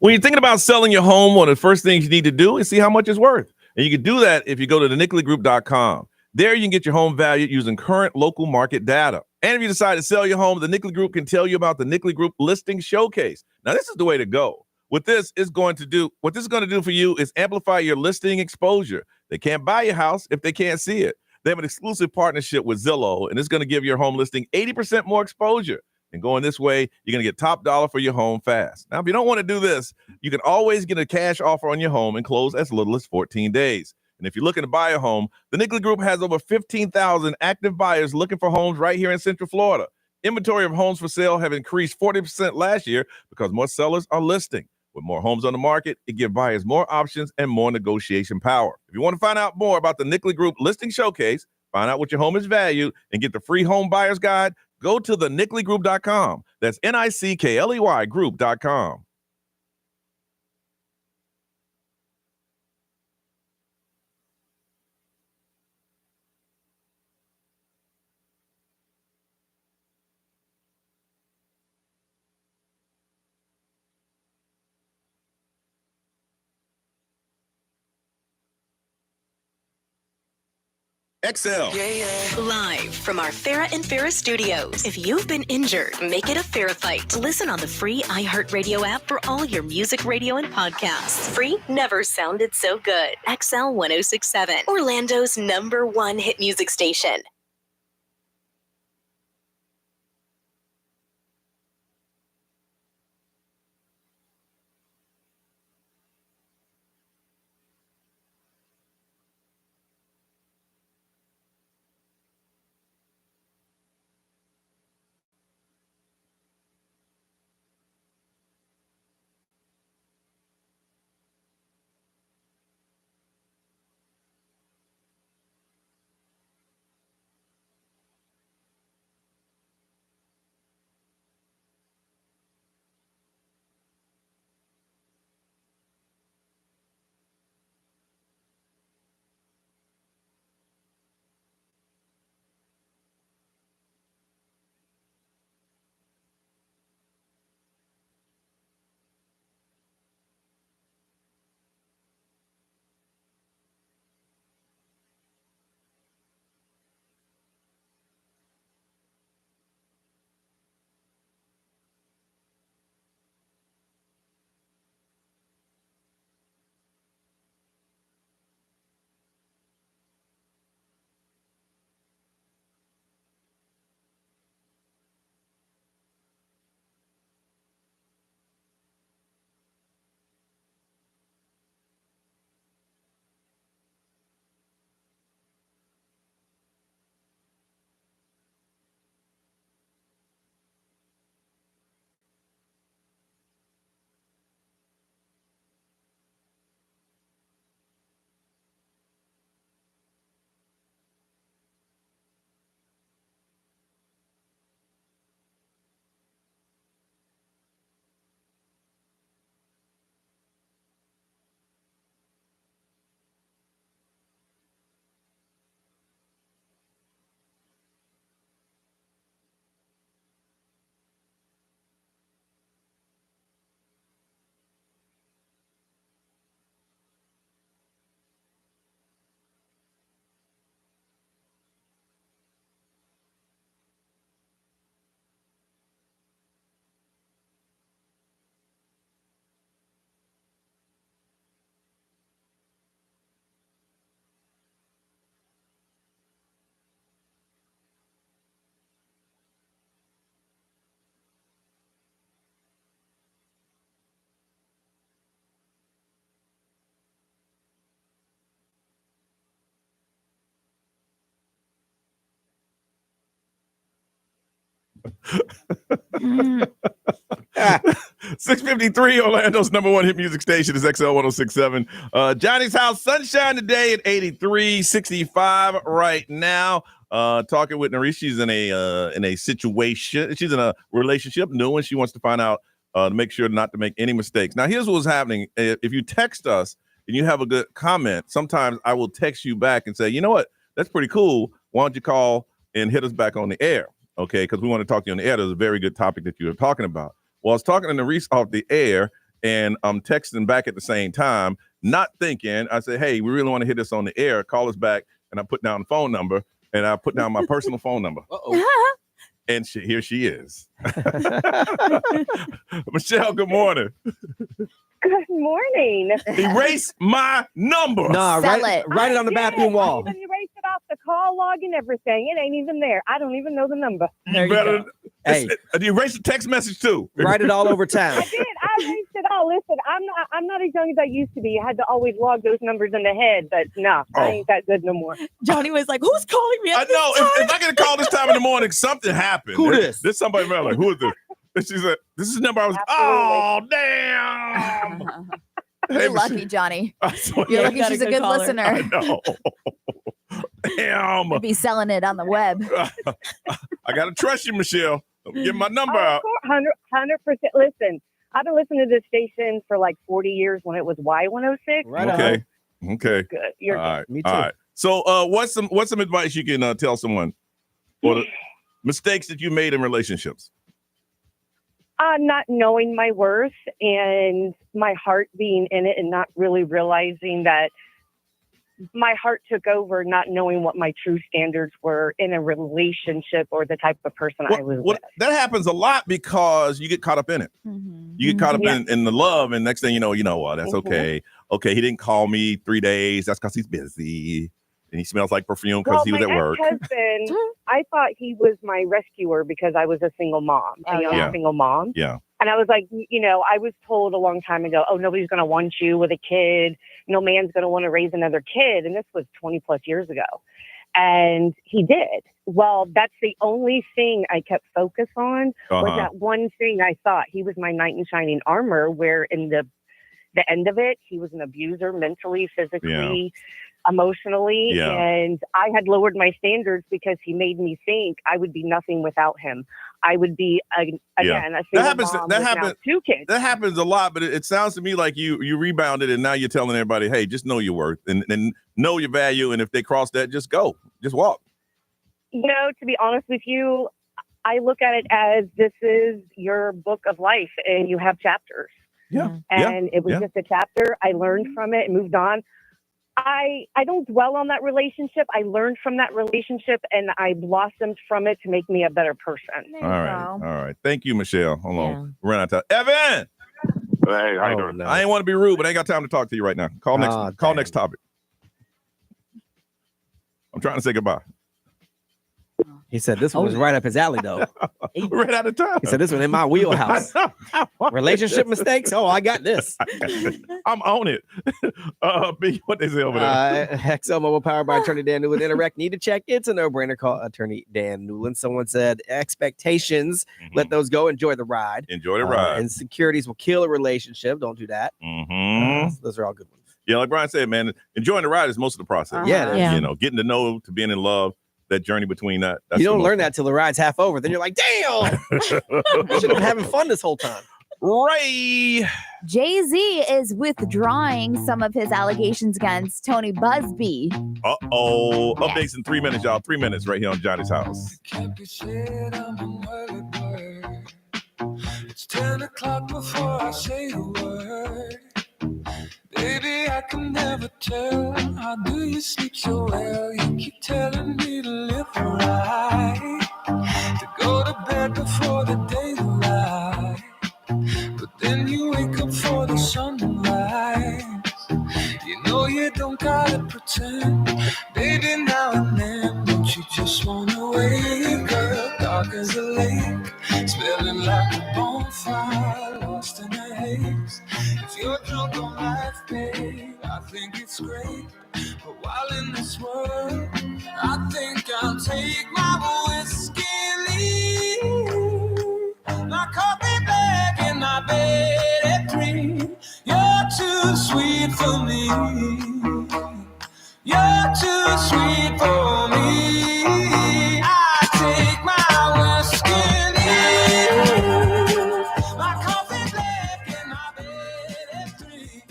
When you're thinking about selling your home, one of the first things you need to do is see how much it's worth. And you can do that if you go to thenicklygroup.com. There you can get your home valued using current local market data. And if you decide to sell your home, the Nickley Group can tell you about the Nickley Group Listing Showcase. Now, this is the way to go. What this is going to do for you is amplify your listing exposure. They can't buy your house if they can't see it. They have an exclusive partnership with Zillow, and it's going to give your home listing 80% more exposure. And going this way, you're going to get top dollar for your home fast. Now, if you don't want to do this, you can always get a cash offer on your home and close as little as 14 days. And if you're looking to buy a home, the Nickley Group has over 15,000 active buyers looking for homes right here in Central Florida. Inventory of homes for sale have increased 40% last year because more sellers are listing. With more homes on the market, it gives buyers more options and more negotiation power. If you want to find out more about the Nickley Group Listing Showcase, find out what your home is valued, and get the free home buyer's guide, go to thenicklygroup.com. That's NICKLEY group.com. XL. Live from our Farrah and Farrah studios. If you've been injured, make it a Farrah fight. Listen on the free iHeartRadio app for all your music, radio, and podcasts. Free never sounded so good. XL 1067, Orlando's #1 hit music station. 653 Orlando's number one hit music station is XL 1067. Johnny's house, sunshine today at 83, 65 right now. Talking with Nerese. She's in a situation. She's in a relationship, new one. She wants to find out to make sure not to make any mistakes. Now, here's what's happening. If you text us and you have a good comment, sometimes I will text you back and say, you know what? That's pretty cool. Why don't you call and hit us back on the air? Okay, because we want to talk to you on the air. There's a very good topic that you were talking about. Well, I was talking to Nerese off the air, and I'm texting back at the same time, not thinking. I said, hey, we really want to hit this on the air. Call us back. And I put down the phone number, and I put down my personal phone number. Uh-oh. And here she is. Michelle, good morning. Good morning. Erase my number. Nah, write it on the bathroom wall. I even erased it off the call log and everything. It ain't even there. I don't even know the number. You better. Hey, erase the text message too. Write it all over town. I did. I erased it all. Listen, I'm not as young as I used to be. I had to always log those numbers in the head, but no, I ain't that good no more. Johnny was like, "Who's calling me?" I know. If I get a call this time in the morning, something happened. Who this? This somebody like, who is this? And she said, "This is the number I was." Absolutely. Oh, damn. You're lucky, Johnny. You're lucky she's a good listener. I know. Damn. You'd be selling it on the web. I gotta trust you, Michelle. Get my number out. 100%. Listen, I've been listening to this station for like 40 years when it was Y106. Right. Okay. Okay. Good. You're all good. right. Me too. All right. So, what's some advice you can tell someone for the mistakes that you made in relationships? Not knowing my worth and my heart being in it and not really realizing that my heart took over, not knowing what my true standards were in a relationship or the type of person I was with. That happens a lot because you get caught up in it. Mm-hmm. You get caught up in the love, and next thing you know what? That's okay. Okay, he didn't call me 3 days. That's because he's busy. And he smells like perfume because he was at work. My ex-husband, I thought he was my rescuer because I was a single mom, a young single mom. Yeah. And I was like, I was told a long time ago, oh, nobody's going to want you with a kid. No man's going to want to raise another kid. And this was 20 plus years ago. And he did. Well, that's the only thing I kept focus on was that one thing I thought. He was my knight in shining armor, where in the end of it, he was an abuser mentally, physically, emotionally. Yeah. And I had lowered my standards because he made me think I would be nothing without him. I would be, again, a single mom with now 2 kids. That happens a lot, but it sounds to me like you rebounded and now you're telling everybody, hey, just know your worth and know your value. And if they cross that, just go. Just walk. To be honest with you, I look at it as this is your book of life and you have chapters. Yeah. And it was just a chapter. I learned from it and moved on. I don't dwell on that relationship. I learned from that relationship and I blossomed from it to make me a better person. All right. Thank you, Michelle. Hold on. Run out of time. Evan! Hey, how you doing? No. I ain't want to be rude, but I ain't got time to talk to you right now. Call next topic. I'm trying to say goodbye. He said this one was right up his alley, though. Right out of time. He said this one in my wheelhouse. Relationship mistakes? Oh, I got this. I'm on it. B, what they say over there? XL Mobile powered by Attorney Dan Newland. Interact. Need to check. It's a no-brainer. Call Attorney Dan Newland. Someone said expectations. Let those go. Enjoy the ride. Enjoy the ride. Insecurities will kill a relationship. Don't do that. Those are all good ones. Yeah, like Brian said, man, enjoying the ride is most of the process. Yeah. Getting to know, to being in love. That journey between that. You don't learn that till the ride's half over. Then you're like, damn, I should have been having fun this whole time. Ray. Jay-Z is withdrawing some of his allegations against Tony Busby. Uh-oh. Updates in 3 minutes, y'all. 3 minutes right here on Johnny's house. Can't be said I'm an early bird. It's 10 o'clock before I say a word. Baby, I can never tell. How do you sleep so well? You keep telling me to live right, to go to bed before the daylight. But then you wake up for the sunrise. You know you don't gotta pretend. Baby, now and then, don't you just wanna wake up dark as a lake, smelling like a bonfire, lost in a haze. If you're drunk on life, babe, I think it's great. But while in this world, I think I'll take my whiskey and leave. for me. You're too sweet for me. I take my whiskey and my coffee black and my bed at 3.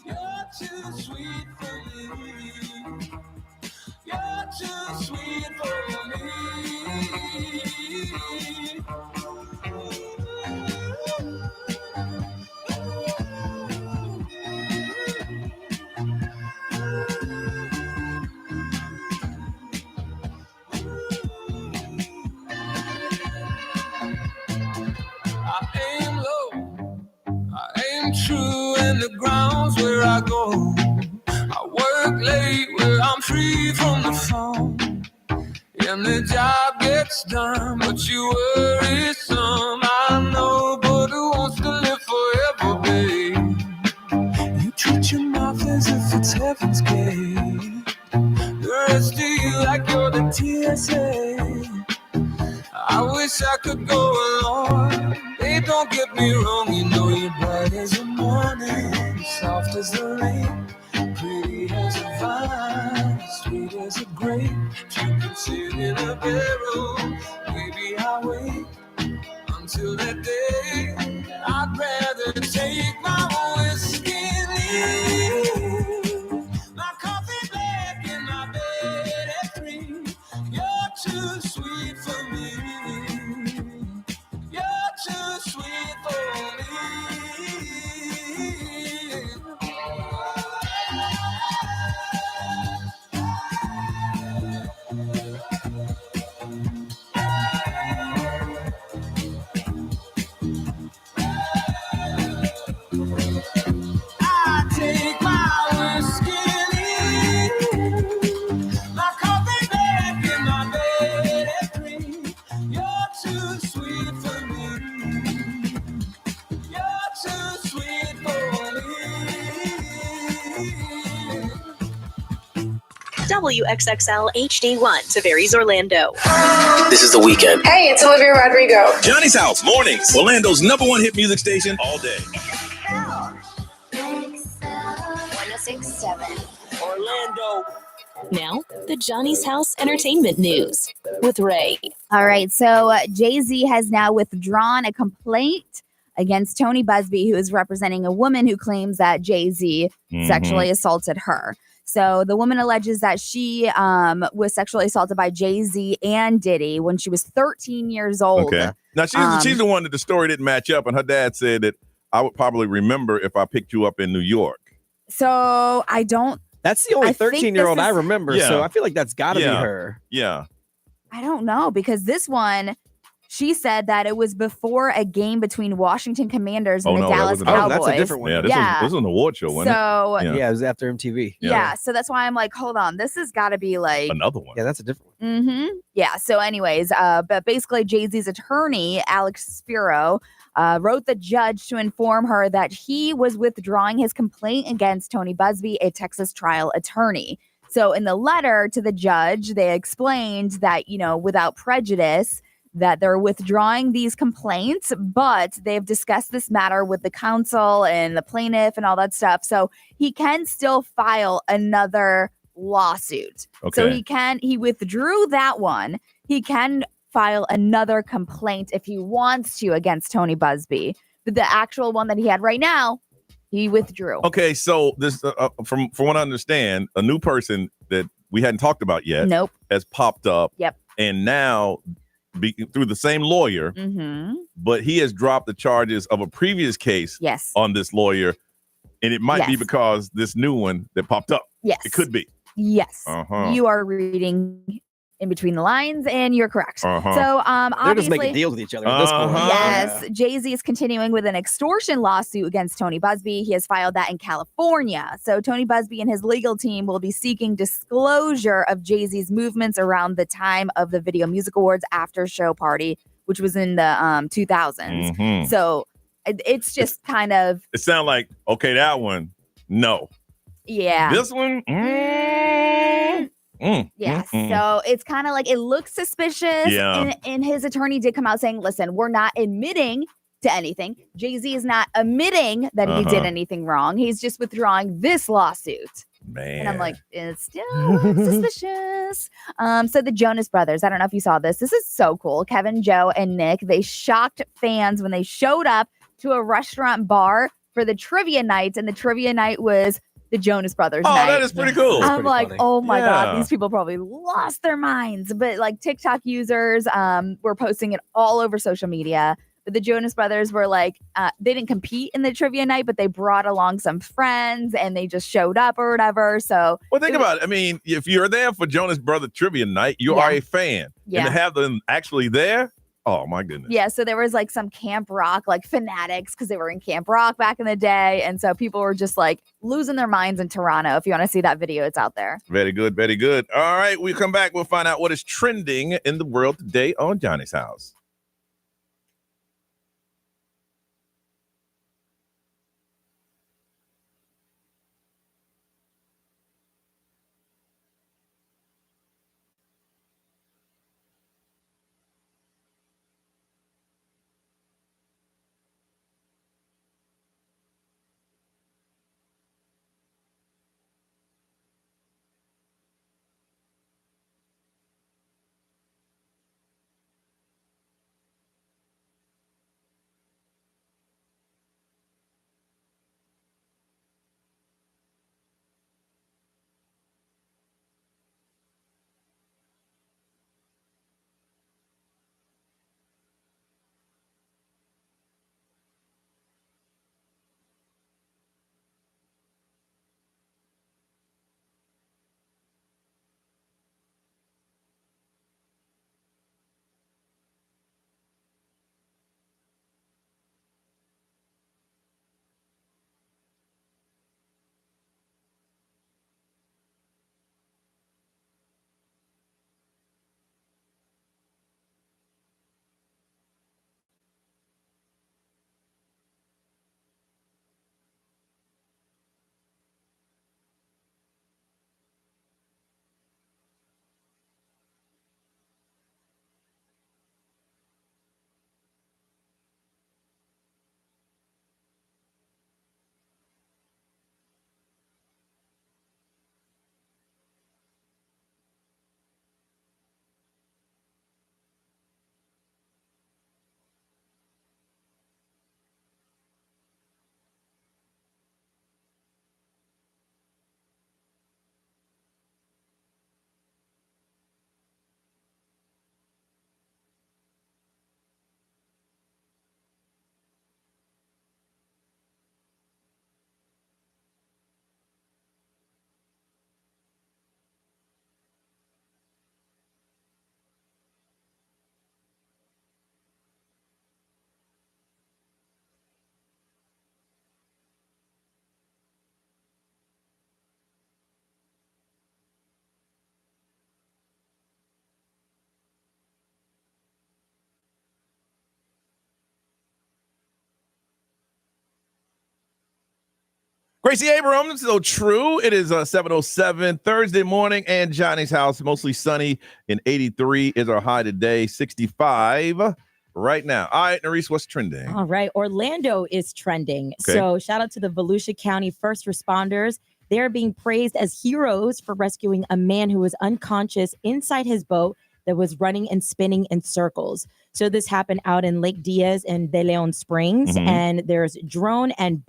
You're too sweet for me. You're too sweet for me. I aim low, I aim true, and the ground's where I go. I work late where I'm free from the phone, and the job gets done, but you worry some. I know, but who wants to live forever, babe? You treat your mouth as if it's heaven's gate. The rest of you like you're the TSA. I wish I could go along. Babe, don't get me wrong, you know you're bright as the morning, soft as the rain, pretty as a vine, sweet as a grape. You can sit in a barrel, maybe I'll wait until that day. I'd rather take my whiskey and leave my coffee black in my bed at 3. You're too sweet for me. You're too sweet for me. I take my whiskey and my coffee back in my bed at 3. You're too sweet for me. You're too sweet for me. WXXL HD1 Tavares, Orlando. This is The Weekend. Hey, it's Olivia Rodrigo. Johnny's House, mornings. Orlando's #1 hit music station all day. 1067. Orlando. Now, the Johnny's House Entertainment News with Ray. All right. So Jay-Z has now withdrawn a complaint against Tony Busby, who is representing a woman who claims that Jay-Z sexually assaulted her. So the woman alleges that she was sexually assaulted by Jay-Z and Diddy when she was 13 years old. Okay. Now, she's the one that the story didn't match up, and her dad said that I would probably remember if I picked you up in New York. So I don't. That's the only I think 13-year-old this I is- remember. Yeah. So I feel like that's got to be her. Yeah. I don't know, because this one, she said that it was before a game between Washington Commanders and the Dallas Cowboys. that's a different one. Yeah, this was an award show, wasn't So it? Yeah, it was after MTV. yeah, so that's why I'm like, hold on, this has got to be like another one. Yeah, that's a different one. Yeah. So, anyways, but basically, Jay-Z's attorney, Alex Spiro, wrote the judge to inform her that he was withdrawing his complaint against Tony Busby, a Texas trial attorney. So, in the letter to the judge, they explained that, without prejudice, that they're withdrawing these complaints, but they've discussed this matter with the counsel and the plaintiff and all that stuff. So he can still file another lawsuit. So he withdrew that one. He can file another complaint if he wants to against Tony Busby. But the actual one that he had right now, he withdrew. Okay, so this from what I understand, a new person that we hadn't talked about yet has popped up. Yep. And now through the same lawyer, but he has dropped the charges of a previous case on this lawyer. And it might be because this new one that popped up. Yes. It could be. Yes. Uh-huh. You are reading in between the lines and you're correct. Uh-huh. So They're obviously, just making deals with each other at this point. Yes. Jay-Z is continuing with an extortion lawsuit against Tony Busby. He has filed that in California. So Tony Busby and his legal team will be seeking disclosure of Jay-Z's movements around the time of the Video Music Awards after show party, which was in the 2000s. So it's just kind of. It sounds like, okay, that one, no. Yeah. This one, So it's kind of like it looks suspicious. Yeah. And his attorney did come out saying, listen, we're not admitting to anything. Jay-Z is not admitting that he did anything wrong. He's just withdrawing this lawsuit. Man. And I'm like, it's still suspicious. So the Jonas Brothers, I don't know if you saw this. This is so cool. Kevin, Joe, and Nick, they shocked fans when they showed up to a restaurant bar for the trivia night. And the trivia night was the Jonas Brothers night. that is pretty cool. I'm like, oh my God, Yeah. these people probably lost their minds. But like TikTok users were posting it all over social media. But the Jonas Brothers were like, they didn't compete in the trivia night, but they brought along some friends and they just showed up or whatever. So, Well, think about it. I mean, if you're there for Jonas Brother Trivia Night, you are a fan. Yeah. And to have them actually there, oh my goodness. yeah, so there was like some Camp Rock, like fanatics, because they were in Camp Rock back in the day. And so people were just like losing their minds in Toronto. If you want to see that video, it's out there. Very good, very good. All right, we come back. We'll find out what is trending in the world today on Johnny's House. Gracie Abrams, so true. It is 7:07 Thursday morning, and Johnny's House, mostly sunny in 83 is our high today, 65 right now. All right, Nerese, what's trending? All right, Orlando is trending. Okay. So shout out to the Volusia County first responders. They're being praised as heroes for rescuing a man who was unconscious inside his boat that was running and spinning in circles. So this happened out in Lake Diaz and De Leon Springs, and there's drone and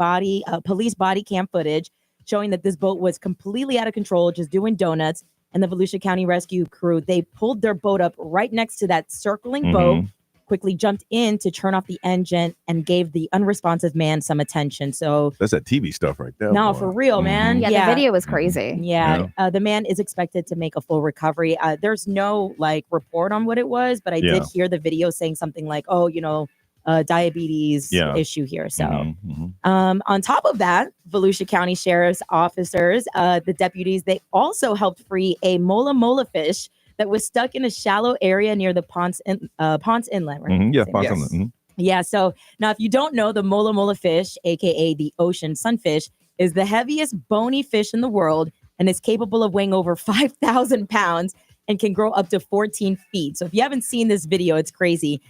police body cam footage showing that this boat was completely out of control, just doing donuts. And the Volusia County Rescue Crew, they pulled their boat up right next to that circling boat, quickly jumped in to turn off the engine and gave the unresponsive man some attention. So That's that TV stuff right there. no, boy. for real, man. Yeah, the video was crazy. Yeah, the man is expected to make a full recovery. There's no like report on what it was, but I did hear the video saying something like, "Oh, diabetes issue here." So, on top of that, Volusia County Sheriff's officers, the deputies, they also helped free a mola fish that was stuck in a shallow area near the Ponce Inlet. Right? Yeah, Ponce Inlet. Yeah. So now, if you don't know, the mola fish, aka the ocean sunfish, is the heaviest bony fish in the world and is capable of weighing over 5,000 pounds and can grow up to 14 feet. So if you haven't seen this video, it's crazy.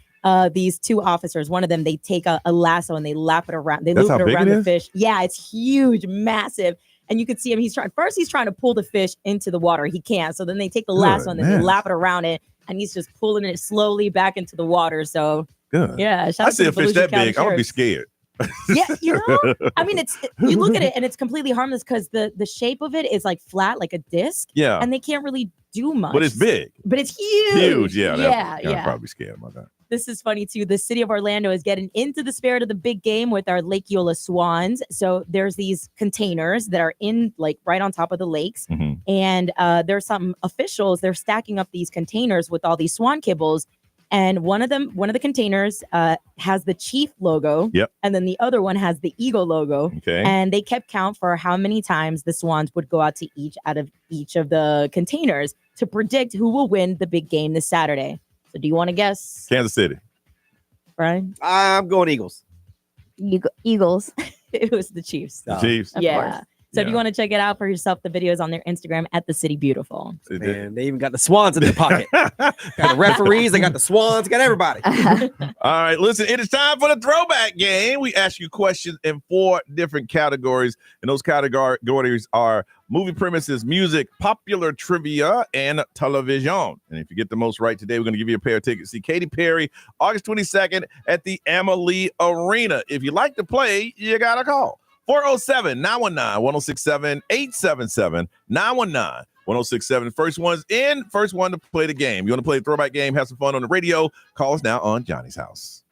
these two officers. One of them, they take a lasso and they lap it around. They That's loop how it big around it the is? fish. Yeah, it's huge, massive. And you can see him. He's trying to pull the fish into the water. He can't. So then they take the lasso and then they Goodness. lap it around it, and he's just pulling it slowly back into the water. So Good. yeah, shout I out to see the a fish Volusia that County big, I would be Sheriffs. scared. Yeah, you know, I mean, you look at it and it's completely harmless because the shape of it is like flat, like a disc. Yeah. And they can't really do much. But it's big. But it's huge. Huge. Yeah. Yeah. I'd probably be scared about that. This is funny too. The city of Orlando is getting into the spirit of the big game with our Lake Eola Swans. So there's these containers that are in like right on top of the lakes. Mhm. And there's some officials, they're stacking up these containers with all these swan kibbles. And one of the containers has the chief logo. Yep. And then the other one has the eagle logo. Okay. And they kept count for how many times the swans would go out to each of the containers to predict who will win the big game this Saturday. So do you want to guess, Kansas City. Brian? I'm going Eagles. Eagles. It was the Chiefs. The Chiefs. Yeah. course. So if you want to check it out for yourself, the video is on their Instagram at the City Beautiful. Man, they even got the Swans in their pocket. Got the referees, they got the Swans, got everybody. All right, listen, it is time for the throwback game. We ask you questions in 4 different categories, and those categories are movie premises, music, popular trivia, and television. And if you get the most right today, we're going to give you a pair of tickets to see Katy Perry August 22nd at the Amalie Arena. If you like to play, you got to call 407-919-1067, 877-919-1067. First one's in, first one to play the game. You want to play a throwback game, have some fun on the radio, call us now on Johnny's House.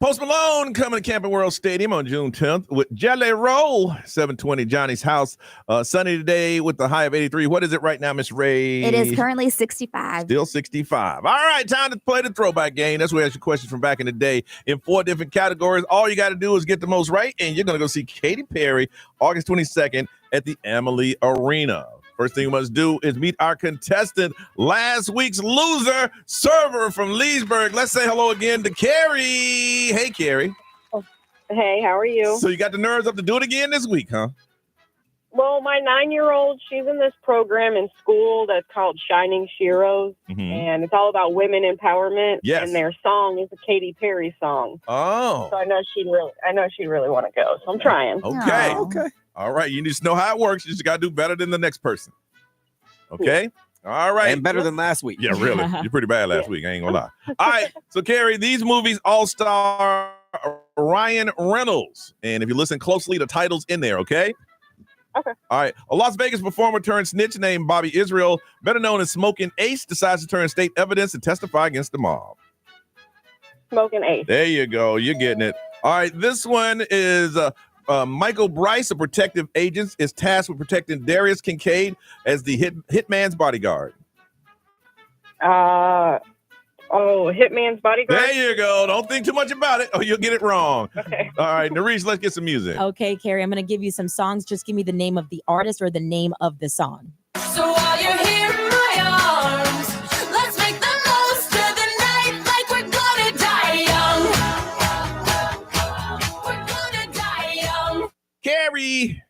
Post Malone coming to Camping World Stadium on June 10th with Jelly Roll, 720 Johnny's house. Sunny today with the high of 83. What is it right now, Miss Ray? It is currently 65. Still 65. All right, time to play the throwback game. That's where I ask you questions from back in the day in 4 different categories. All you got to do is get the most right, and you're going to go see Katy Perry August 22nd at the Amalie Arena. First thing you must do is meet our contestant, last week's loser, Server from Leesburg. Let's say hello again to Carrie. Hey, Carrie. Hey, how are you? So you got the nerves up to do it again this week, huh? Well, my 9-year-old, she's in this program in school that's called Shining Sheroes, and it's all about women empowerment. Yes. And their song is a Katy Perry song. Oh. So I know she'd really want to go. So I'm trying. Okay. Okay. All right. You just know how it works. You just got to do better than the next person. Okay. All right. And better than last week. Yeah, really. You're pretty bad last week. I ain't gonna lie. All right. So, Carrie, these movies all star Ryan Reynolds. And if you listen closely, the title's in there, okay? Okay. All right. A Las Vegas performer turned snitch named Bobby Israel, better known as Smoking Ace, decides to turn state evidence and testify against the mob. Smoking Ace. There you go. You're getting it. All right. This one is Michael Bryce, a protective agent, is tasked with protecting Darius Kincaid as the hitman's bodyguard. Hitman's Bodyguard. There you go. Don't think too much about it, or you'll get it wrong. Okay. All right, Narish, let's get some music. Okay, Carrie, I'm going to give you some songs. Just give me the name of the artist or the name of the song. So while you're here in my arms, let's make the most of the night like we're gonna die young. We're gonna die young. Carrie.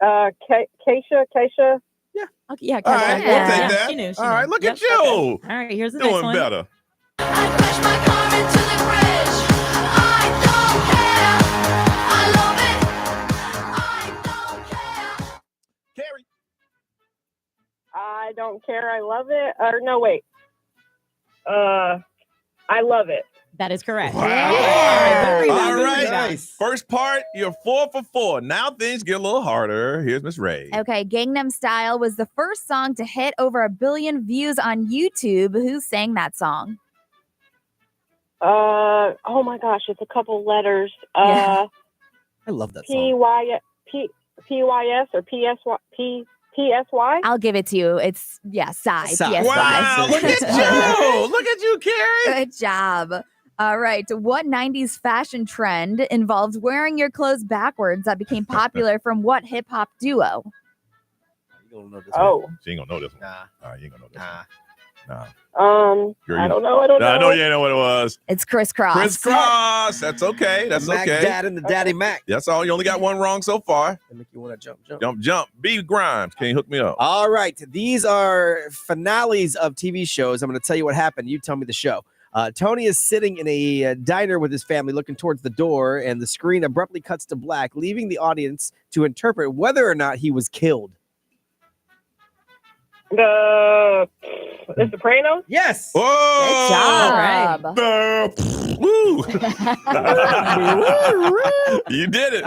Keisha. Yeah. Okay, yeah. All right, we'll take that. She knew. All right, look at you. Okay. All right, here's the next Doing one. better. Carrie. I don't care. I love it. Or no, wait. I love it. That is correct. Wow. Good rebound, All good right. rebound. First part, you're 4 for 4. Now things get a little harder. Here's Miss Ray. Okay, Gangnam Style was the first song to hit over 1 billion views on YouTube. Who sang that song? Oh my gosh, it's a couple letters. I love that song. PYS or PSY? I'll give it to you. It's, Psy. Psy. PSY. Wow, look at you. Look at you, Carrie. Good job. All right. What 90s fashion trend involved wearing your clothes backwards that became popular from what hip hop duo? You don't know this Oh. one. She ain't gonna know this one. Nah. You ain't gonna know this one. Nah. Girl, I don't know. I don't know. I know you ain't know what it was. It's crisscross. Crisscross. That's okay. That's Mac okay. Dad and the Daddy Mac. That's all. You only got one wrong so far. They make you want to jump. Jump. B Grimes. Can you hook me up? All right. These are finales of TV shows. I'm going to tell you what happened. You tell me the show. Tony is sitting in a diner with his family looking towards the door, and the screen abruptly cuts to black, leaving the audience to interpret whether or not he was killed. The Sopranos? Yes. Oh, Good job. Woo. You did it.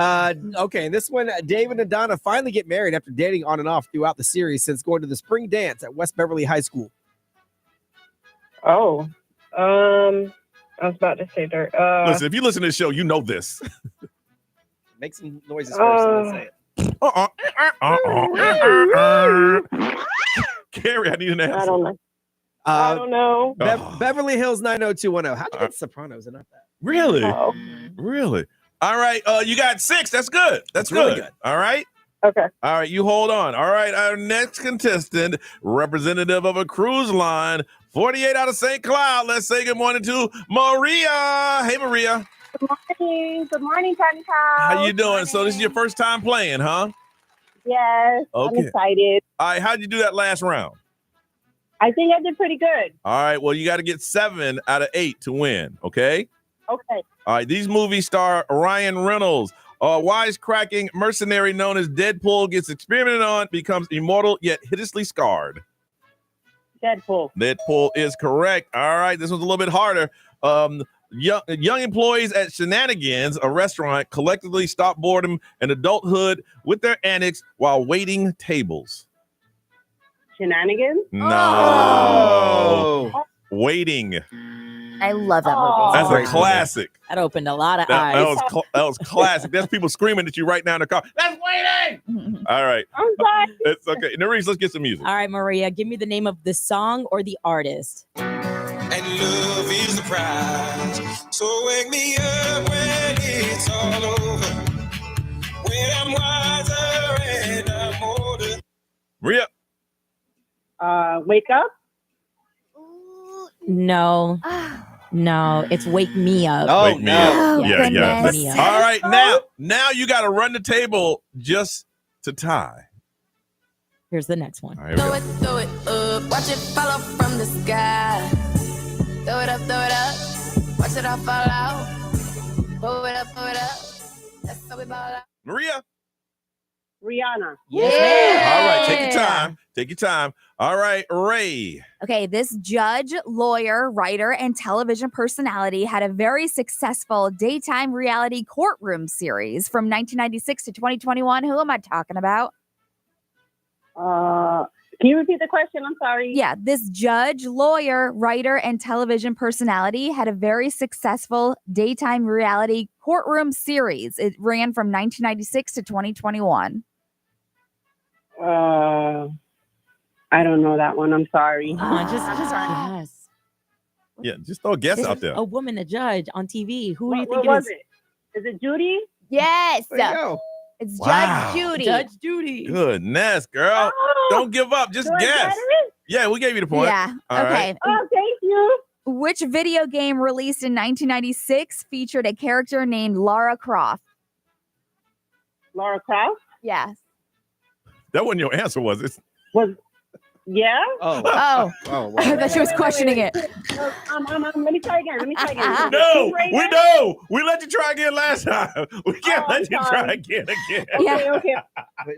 Okay, and this one, David and Donna finally get married after dating on and off throughout the series since going to the spring dance at West Beverly High School. Oh. I was about to say dirt. Listen, if you listen to this show, you know this. Make some noises first and then say it. Carrie, I need an answer. I don't know. I don't know. Beverly Hills 90210. How'd you get Sopranos and not that? Really? Oh. Really? All right. You got 6. That's good. That's really good. good. All right. Okay. All right. You hold on. All right. Our next contestant, representative of a cruise line, 48 out of St. Cloud. Let's say good morning to Maria. Hey, Maria. Good morning. Good morning, Johnny House. How you doing? So this is your first time playing, huh? Yes. Okay. I'm excited. All right. How'd you do that last round? I think I did pretty good. All right. Well, you got to get 7 out of 8 to win. Okay. Okay. All right. These movies star Ryan Reynolds. A wisecracking mercenary known as Deadpool gets experimented on, becomes immortal yet hideously scarred. Deadpool. Deadpool is correct. All right. This one's a little bit harder. Young employees at Shenanigans, a restaurant, collectively stop boredom and adulthood with their antics while waiting tables. Shenanigans? No. Waiting. I love that movie. That's a Great movie. classic. That opened a lot of That eyes. was classic. There's people screaming at you right now in the car. That's waiting. All right. I'm sorry. It's okay. Nerese, let's get some music. All right, Maria, give me the name of the song or the artist. And love is the prize. So wake me up when it's all over. When I'm wiser and I'm older. Maria. Wake up. No. No, it's Wake Me Up. Oh, Wake me no. up. Oh, Yeah. goodness. All right. Now you got to run the table just to tie. Here's the next one. All right, here we go. Throw it up. Watch it fall off from the sky. Throw it up, throw it up. Watch it all fall out. Throw it up, throw it up. That's how we ball out. Maria. Rihanna. All right. Take your time. Take your time. All right. Ray. Okay, this judge, lawyer, writer, and television personality had a very successful daytime reality courtroom series from 1996 to 2021. Who am I talking about? Can you repeat the question? I'm sorry. Yeah, this judge, lawyer, writer, and television personality had a very successful daytime reality courtroom series. It ran from 1996 to 2021. I don't know that one. I'm sorry. Just guess. Yeah, just throw a guess This out is there. a woman, a judge on TV. Who do you What think was it is? it? Is it Judy? Yes. There you go. It's Wow. Judge Judy. Judge Judy. Goodness, girl. Oh, Don't give up. Just do I guess. get it? Yeah, we gave you the point. Yeah. All okay. right. Oh, thank you. Which video game released in 1996 featured a character named Lara Croft? Laura Croft? Yes. That wasn't your answer, was it? Yeah? Oh. Oh. Oh, I wow. thought she was questioning it. Let me try again. No, we know. We let you try again last time. We can't Oh, let you I'm try sorry. again. Yeah. Okay.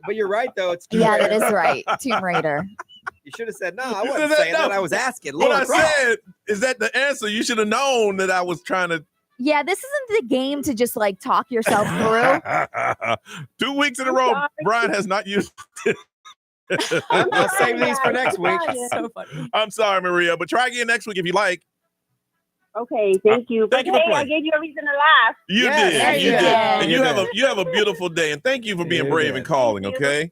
But you're right, though. It's Yeah, that is right. Tomb Raider. You should have said, no, I You wasn't said saying no. that. I was asking. What Laura I Croft. said is that the answer. You should have known that I was trying to. Yeah, this isn't the game to just like talk yourself through. 2 weeks in a I'm row, sorry. Brian has not used. I'll save these for next week. So funny. I'm sorry, Maria, but try again next week if you like. Okay, thank you. Thank you But for hey, I playing. gave you a reason to laugh. You Yes, did. there You you did. go. And You you have a beautiful day. And thank you for being You brave did. and calling. Thank you. Okay.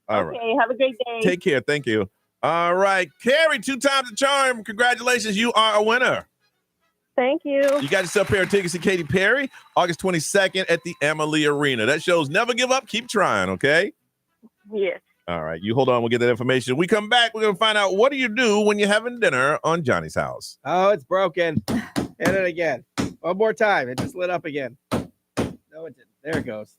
All right. Okay, have a great day. Take care. Thank you. All right, Carrie, 2 times the charm. Congratulations, you are a winner. Thank you. You got yourself a pair of tickets to Katy Perry, August 22nd at the Emily Arena. That shows never give up, keep trying, okay? Yes. All right, you hold on, we'll get that information. We come back, we're going to find out what do you do when you're having dinner on Johnny's house. Oh, it's broken. Hit it again. One more time. It just lit up again. No, it didn't. There it goes.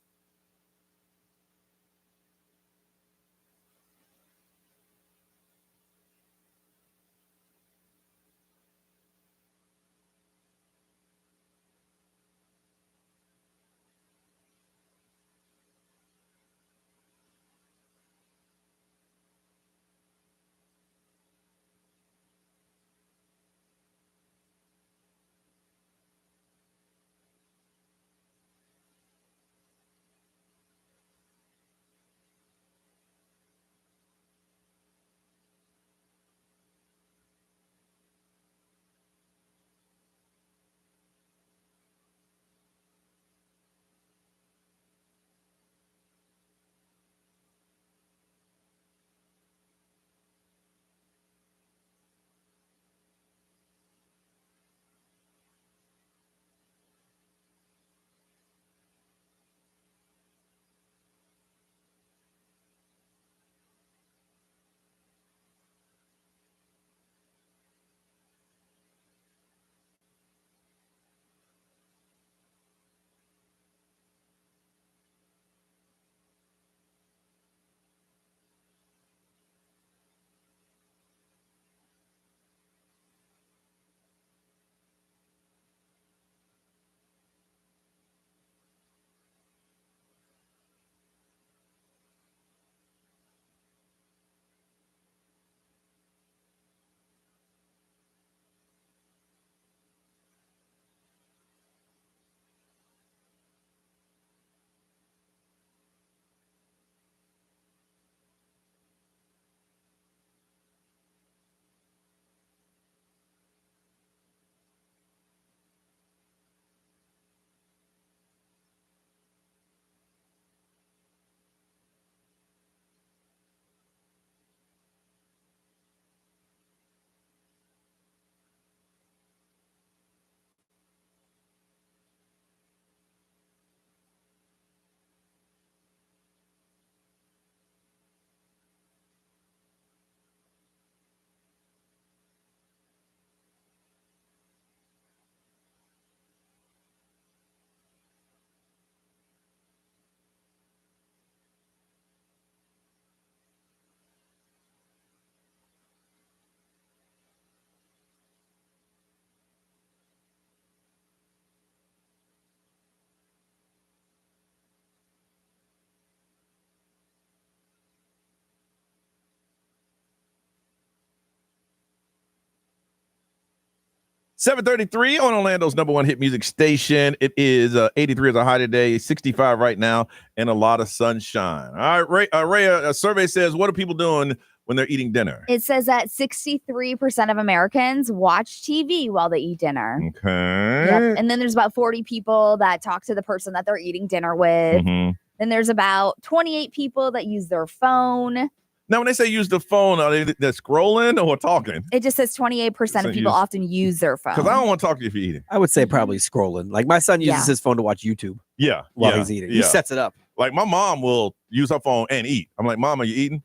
7:33 on Orlando's number one hit music station. It is 83 is a high today, 65 right now, and a lot of sunshine. All right, Ray, a survey says, what are people doing when they're eating dinner? It says that 63% of Americans watch TV while they eat dinner. Okay. Yep. And then there's about 40 people that talk to the person that they're eating dinner with. Mm-hmm. Then there's about 28 people that use their phone. Now, when they say use the phone, are they're scrolling or talking? It just says 28% of people often use their phone. Because I don't want to talk to you if you're eating. I would say probably scrolling. Like my son uses his phone to watch YouTube. Yeah. While he's eating. He sets it up. Like my mom will use her phone and eat. I'm like, Mom, are you eating?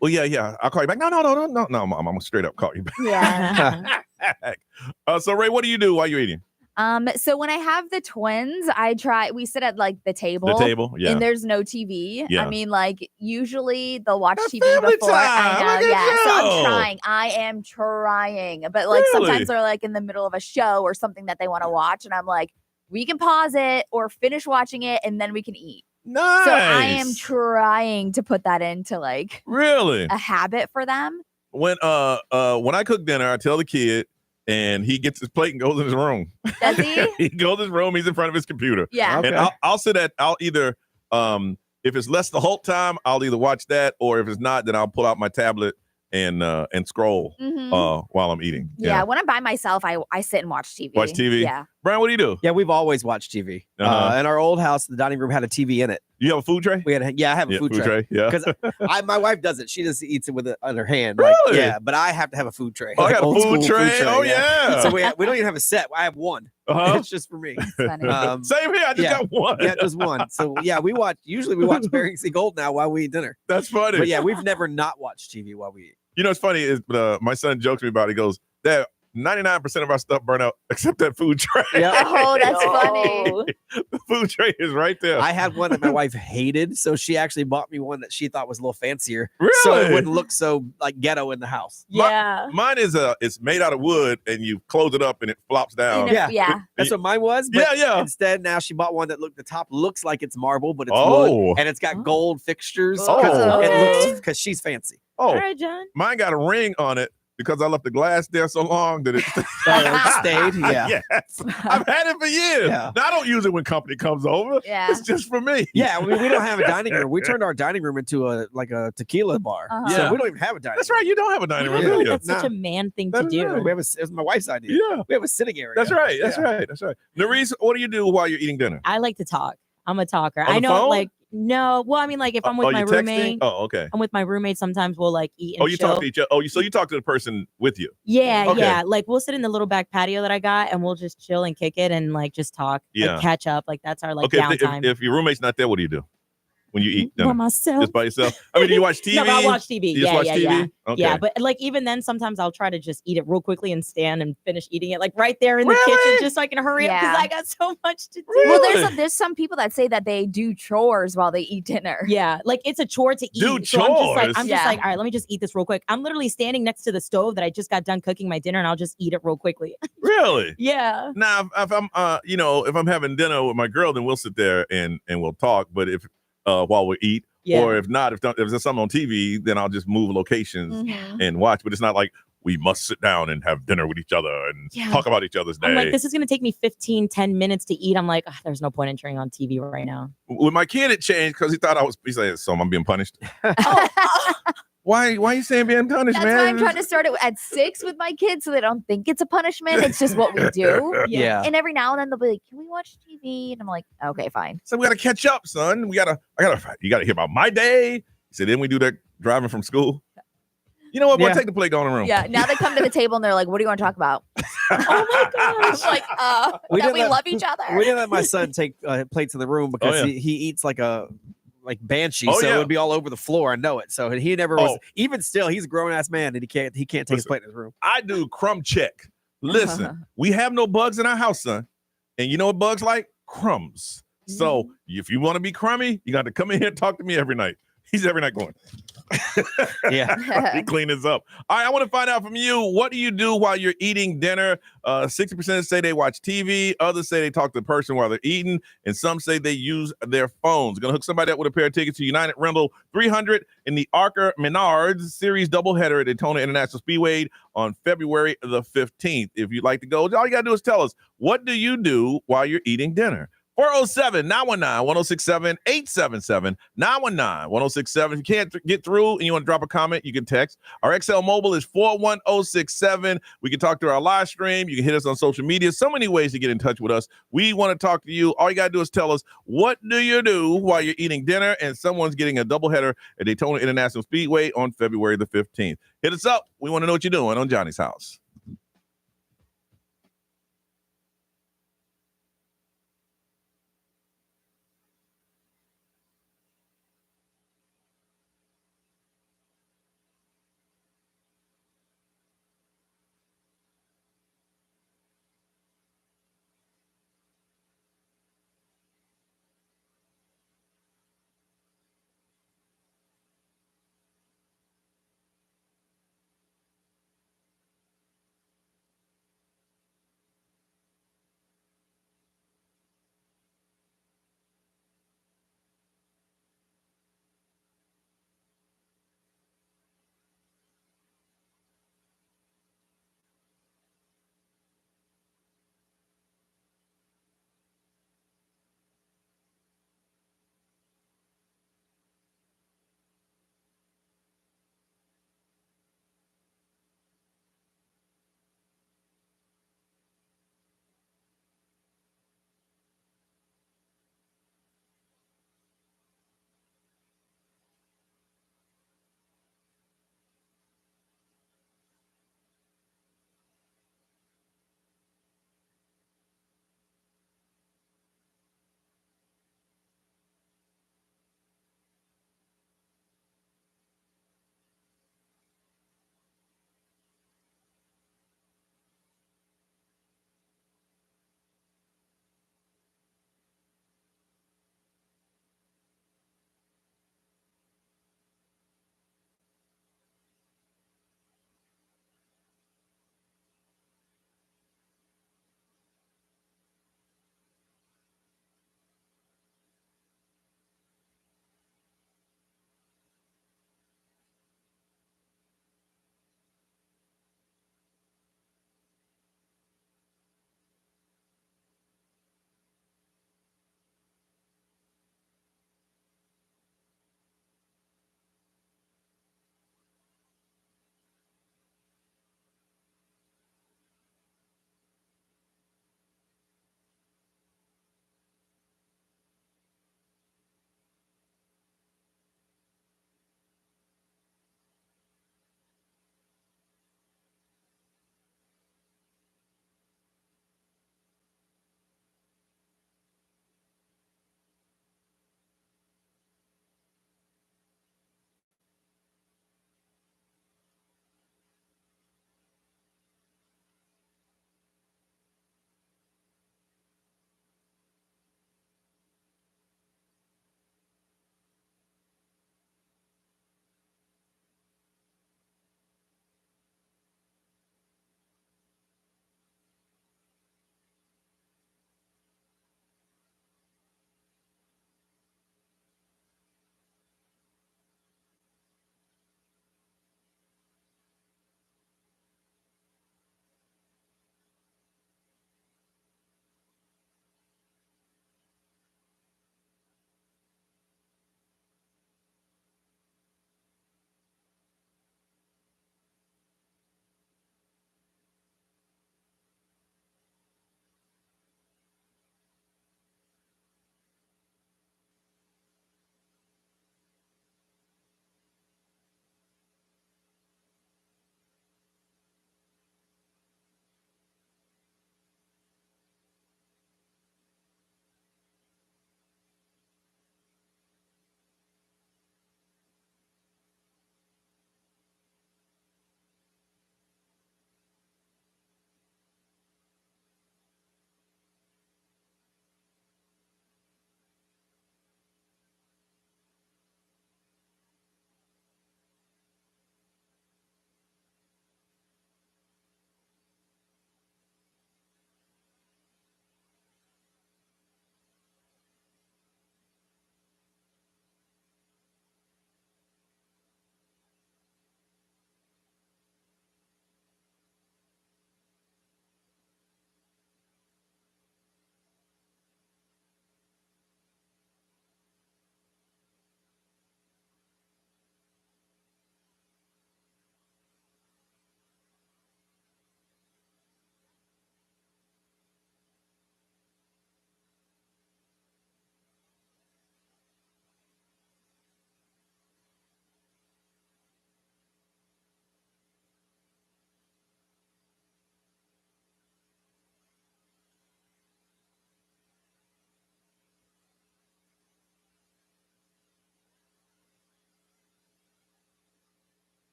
Well, yeah. I'll call you back. No, Mom, I'm gonna straight up call you back. Yeah. So Ray, what do you do while you're eating? So when I have the twins, we sit at like the table. The table, yeah. And there's no TV. Yeah. I mean, like usually they'll watch TV family before. time. I know, Look at yeah. So you. I'm trying. I am trying. But like sometimes they're like in the middle of a show or something that they want to watch, and I'm like, we can pause it or finish watching it, and then we can eat. Nice. So I am trying to put that into like really a habit for them. When I cook dinner, I tell the kid, and he gets his plate and goes in his room. Does he? He goes in his room. He's in front of his computer. Yeah. And Okay. I'll either if it's less the whole time, I'll either watch that, or if it's not, then I'll pull out my tablet and scroll while I'm eating. Yeah. When I'm by myself, I sit and watch TV. Watch TV. Yeah. Brian, what do you do? Yeah, we've always watched TV. In our old house, the dining room had a TV in it. You have a food tray? I have a food tray. Yeah. Because my wife does it. She just eats it with it on her hand. Really? Like, yeah, but I have to have a food tray. Oh, I Like got a old food school tray? Oh, yeah. So we don't even have a set. I have one. It's just for me. Same here. I just got one. Yeah, just one. So yeah, usually we watch Bering Sea Gold now while we eat dinner. That's funny. But yeah, we've never not watched TV while we eat. You know, what's funny is my son jokes me about it. He goes, Dad, 99% of our stuff burn out except that food tray. Yeah. Oh, that's funny. The food tray is right there. I had one that my wife hated, so she actually bought me one that she thought was a little fancier. Really? So it wouldn't look so like ghetto in the house. Mine is it's made out of wood, and you close it up and it flops down. Yeah. That's what mine was. But Yeah. Instead, now she bought one that the top looks like it's marble, but it's Oh. wood, and it's got gold fixtures. Oh. Because she's fancy. Oh, All right, John. mine got a ring on it because I left the glass there so long that it stayed. Yeah. Yes. I've had it for years. Yeah. Now, I don't use it when company comes over. Yeah. It's just for me. Yeah, we don't have a dining room. We turned our dining room into a tequila bar. Uh-huh. So we don't even have a dining That's room. right. You don't have a dining room, Yeah. do you? That's such a man thing to do. It was my wife's idea. Yeah. We have a sitting area. That's right. That's right. Nerese, what do you do while you're eating dinner? I like to talk. I'm a talker. On I the know, phone? like, no. Well, I mean, like, if I'm with my you're texting? roommate, Oh, okay. I'm with my roommate. Sometimes we'll like eat and Oh, you chill. talk to each other. Oh, so you talk to the person with you. Yeah, Okay. yeah. Like we'll sit in the little back patio that I got, and we'll just chill and kick it and like just talk, Yeah. like catch up. Like that's our like Okay, downtime. if your roommate's not there, what do you do when you eat dinner? By myself. Just by yourself? I mean, do you watch TV? No, but I'll watch TV. You just Yeah, watch yeah, TV? yeah. Okay. Yeah, but like even then, sometimes I'll try to just eat it real quickly and stand and finish eating it like right there in the kitchen, just so I can hurry up because Yeah. I got so much to do. Well, there's some people that say that they do chores while they eat dinner. Yeah, like it's a chore to eat. Do so I'm just chores? like, all right, let me just eat this real quick. I'm literally standing next to the stove that I just got done cooking my dinner, and I'll just eat it real quickly. Really? Yeah. Now, if I'm, if I'm having dinner with my girl, then we'll sit there and we'll talk. But if while we eat, Yeah. or if not, if there's something on TV, then I'll just move locations Mhm. and watch. But it's not like we must sit down and have dinner with each other and Yeah. talk about each other's day. I'm like, this is gonna take me 10 minutes to eat. I'm like, there's no point in turning on TV right now. With my kid, it changed because he said, so I'm being punished. Why are you saying being punished, That's man? why I'm trying to start it at 6 with my kids so they don't think it's a punishment. It's just what we do. Yeah. And every now and then they'll be like, "Can we watch TV?" And I'm like, "Okay, fine." So we got to catch up, son. You got to hear about my day. He said, then we do that driving from school. You know what? Boy, take the plate, go in the room. Yeah. Now they come to the table and they're like, "What do you want to talk about?" Oh my gosh! Like, that we love each other. We didn't let my son take plates in the room because Oh, yeah. he eats like banshee, Oh, so yeah. it would be all over the floor. I know it. So he never was. Oh. Even still, he's a grown ass man and he can't take his plate in his room. I do crumb check. Listen, we have no bugs in our house, son. And you know what bugs like? Crumbs. So if you want to be crummy, you got to come in here and talk to me every night. He's every night going, Yeah. We clean this up. All right, I want to find out from you, what do you do while you're eating dinner? 60% say they watch TV. Others say they talk to the person while they're eating. And some say they use their phones. Going to hook somebody up with a pair of tickets to United Rental 300 in the Archer Menards Series doubleheader at Daytona International Speedway on February the 15th. If you'd like to go, all you got to do is tell us, what do you do while you're eating dinner? 407-919-1067, 877-919-1067. If you can't get through and you want to drop a comment, you can text. Our XL Mobile is 41067. We can talk through our live stream. You can hit us on social media. So many ways to get in touch with us. We want to talk to you. All you got to do is tell us, what do you do while you're eating dinner and someone's getting a doubleheader at Daytona International Speedway on February the 15th. Hit us up. We want to know what you're doing on Johnny's House.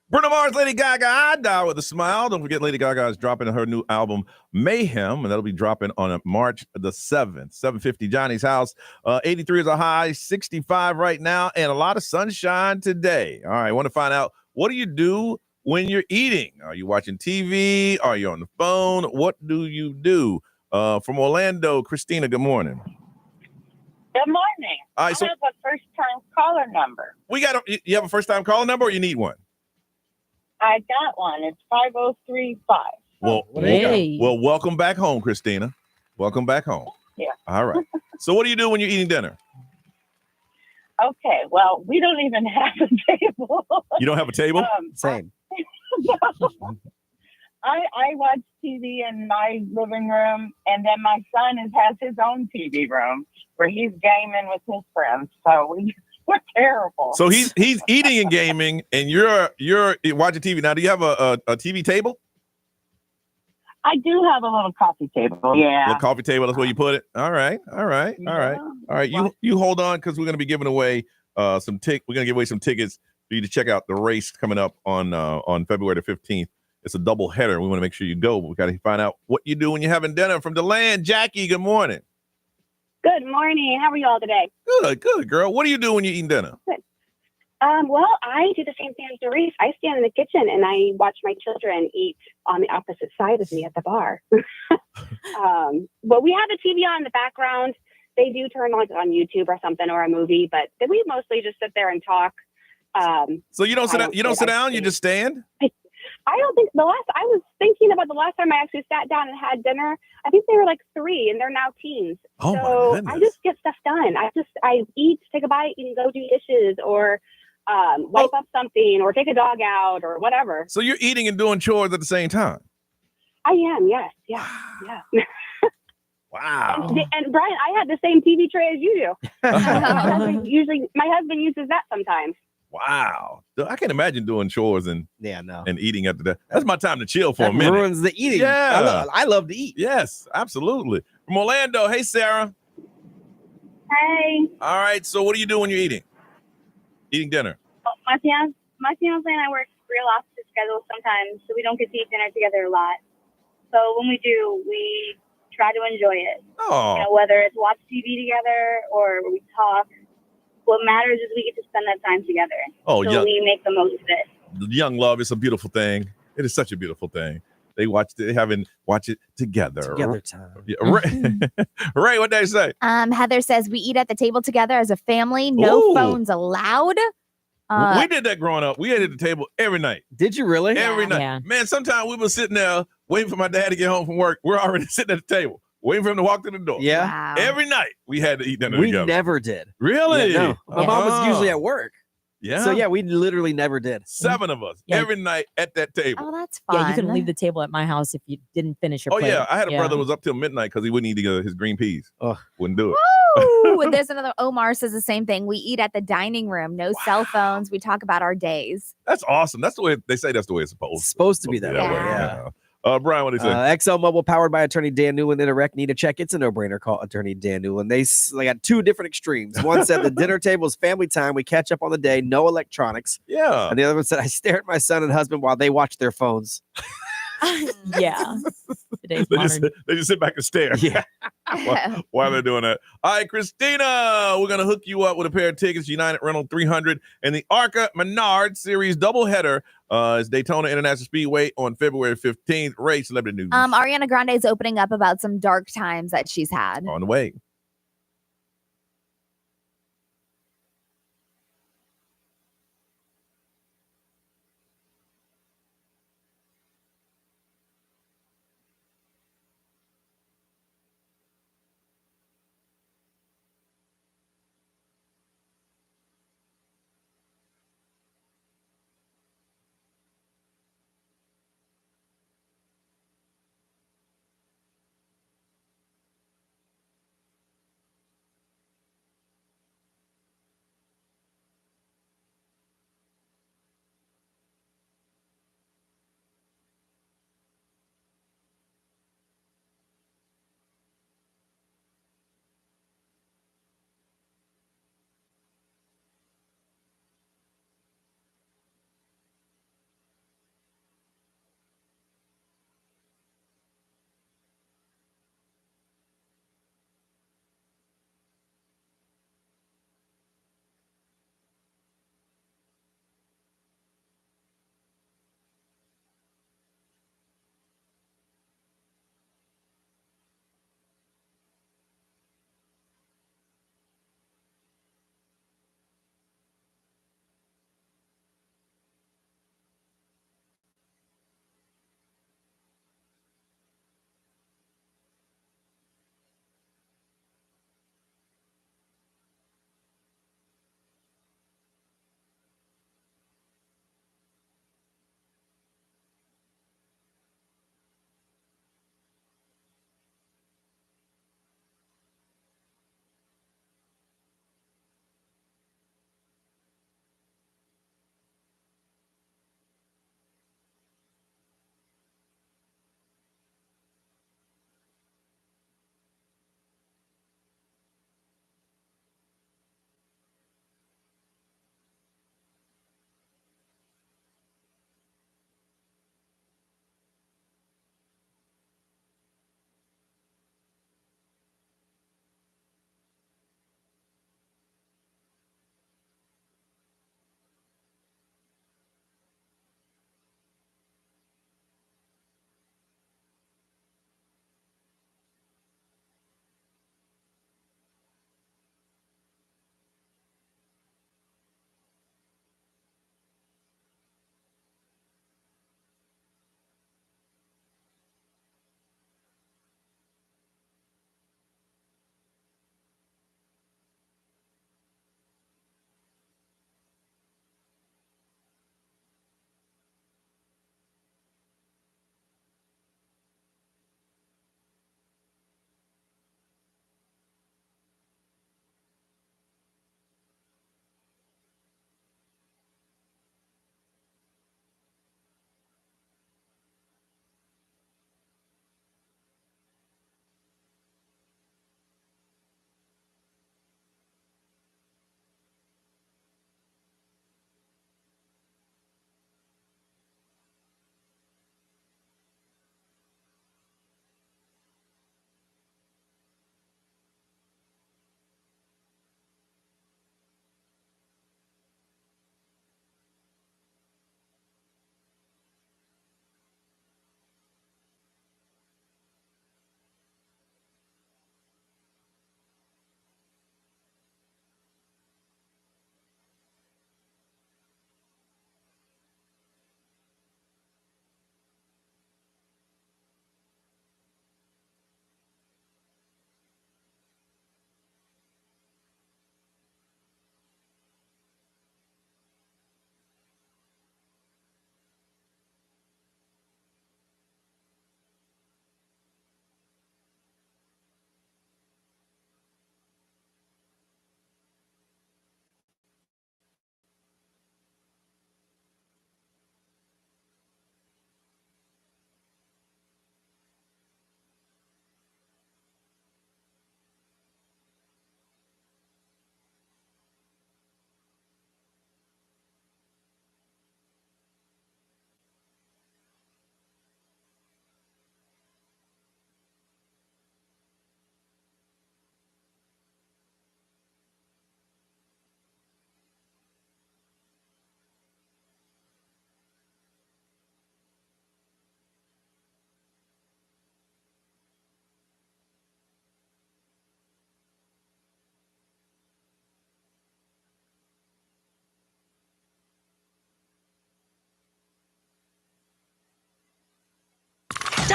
Bruno Mars, Lady Gaga, I Die With a Smile. Don't forget, Lady Gaga is dropping her new album, Mayhem, and that'll be dropping on March the 7th. 750 Johnny's house. 83 is a high, 65 right now, and a lot of sunshine today. All right, I want to find out, what do you do when you're eating? Are you watching TV? Are you on the phone? What do you do? From Orlando, Christina, good morning. Good morning. All right, so I have a first-time caller number. You have a first-time caller number, or you need one? I got one. It's 5035. Well, welcome back home, Christina. Welcome back home. Yeah. All right. So what do you do when you're eating dinner? Okay, well, we don't even have a table. You don't have a table? Same. I watch TV in my living room, and then my son has his own TV room where he's gaming with his friends. So we're terrible. So he's eating and gaming, and you're watching TV. Now, do you have a TV table? I do have a little coffee table. Yeah. The coffee table, that's where you put it. All right. You hold on, because we're going to be giving away We're going to give away some tickets for you to check out the race coming up on February the 15th. It's a double header. We want to make sure you go. We got to find out what you do when you're having dinner. From DeLand, Jackie, good morning. Good morning. How are you all today? Good, girl. What do you do when you're eating dinner? Good. Well, I do the same thing as Doris. I stand in the kitchen and I watch my children eat on the opposite side of me at the bar. But we have the TV on in the background. They do turn on YouTube or something, or a movie, but we mostly just sit there and talk. So you don't sit down? You don't sit down? You just stand? I don't think I was thinking about the last time I actually sat down and had dinner. I think they were like 3 and they're now teens. Oh, so my goodness. I just get stuff done. I eat, take a bite, and go do dishes, or wipe up something, or take a dog out, or whatever. So you're eating and doing chores at the same time? I am, yes. Yeah. Wow. And Brian, I have the same TV tray as you do. My husband uses that sometimes. Wow. I can't imagine doing chores and eating after that. That's my time to chill for That a minute. ruins the eating. Yeah. I love to eat. Yes, absolutely. From Orlando, hey, Sarah. Hey. All right, so what do you do when you're eating? Eating dinner? My fiance and I work real opposite schedules sometimes, so we don't get to eat dinner together a lot. So when we do, we try to enjoy it. Oh. Whether it's watch TV together or we talk. What matters is we get to spend that time together. Oh, so yeah. we make the most of it. Young love is a beautiful thing. It is such a beautiful thing. They watch it together. Together time. Yeah, Ray, what they say? Heather says we eat at the table together as a family. No Ooh. phones allowed. We did that growing up. We ate at the table every night. Did you really? Every night. Yeah. Man, sometimes we were sitting there waiting for my dad to get home from work. We're already sitting at the table, waiting for him to walk through the door. Yeah. Wow. Every night we had to eat dinner We together. never did. Really? Yeah, no. My mom was usually at work. Yeah. So yeah, we literally never did. 7 of us Yeah. every night at that table. Oh, that's fun. Yeah, you couldn't leave the table at my house if you didn't finish your Oh plate. yeah, I had a brother who was up till midnight because he wouldn't eat his green peas. Ugh. Wouldn't do it. Woo! And there's another. Omar says the same thing. We eat at the dining room. No cell phones. We talk about our days. That's awesome. That's the way they say. That's the way it's supposed. It's supposed to be that way. Yeah. Brian, what do you say? XL Mobile, powered by attorney Dan Newland. Interact, need a check. It's a no-brainer. Call attorney Dan Newland. They got 2 different extremes. One said the dinner table is family time. We catch up on the day. No electronics. Yeah. And the other one said I stare at my son and husband while they watch their phones. Yeah. Today's They just modern. sit back and stare. Yeah. While they're doing that. All right, Christina, we're going to hook you up with a pair of tickets, United Rental 300, and the ARCA Menard Series doubleheader is Daytona International Speedway on February 15th. Ray, celebrity news. Ariana Grande is opening up about some dark times that she's had. On the way.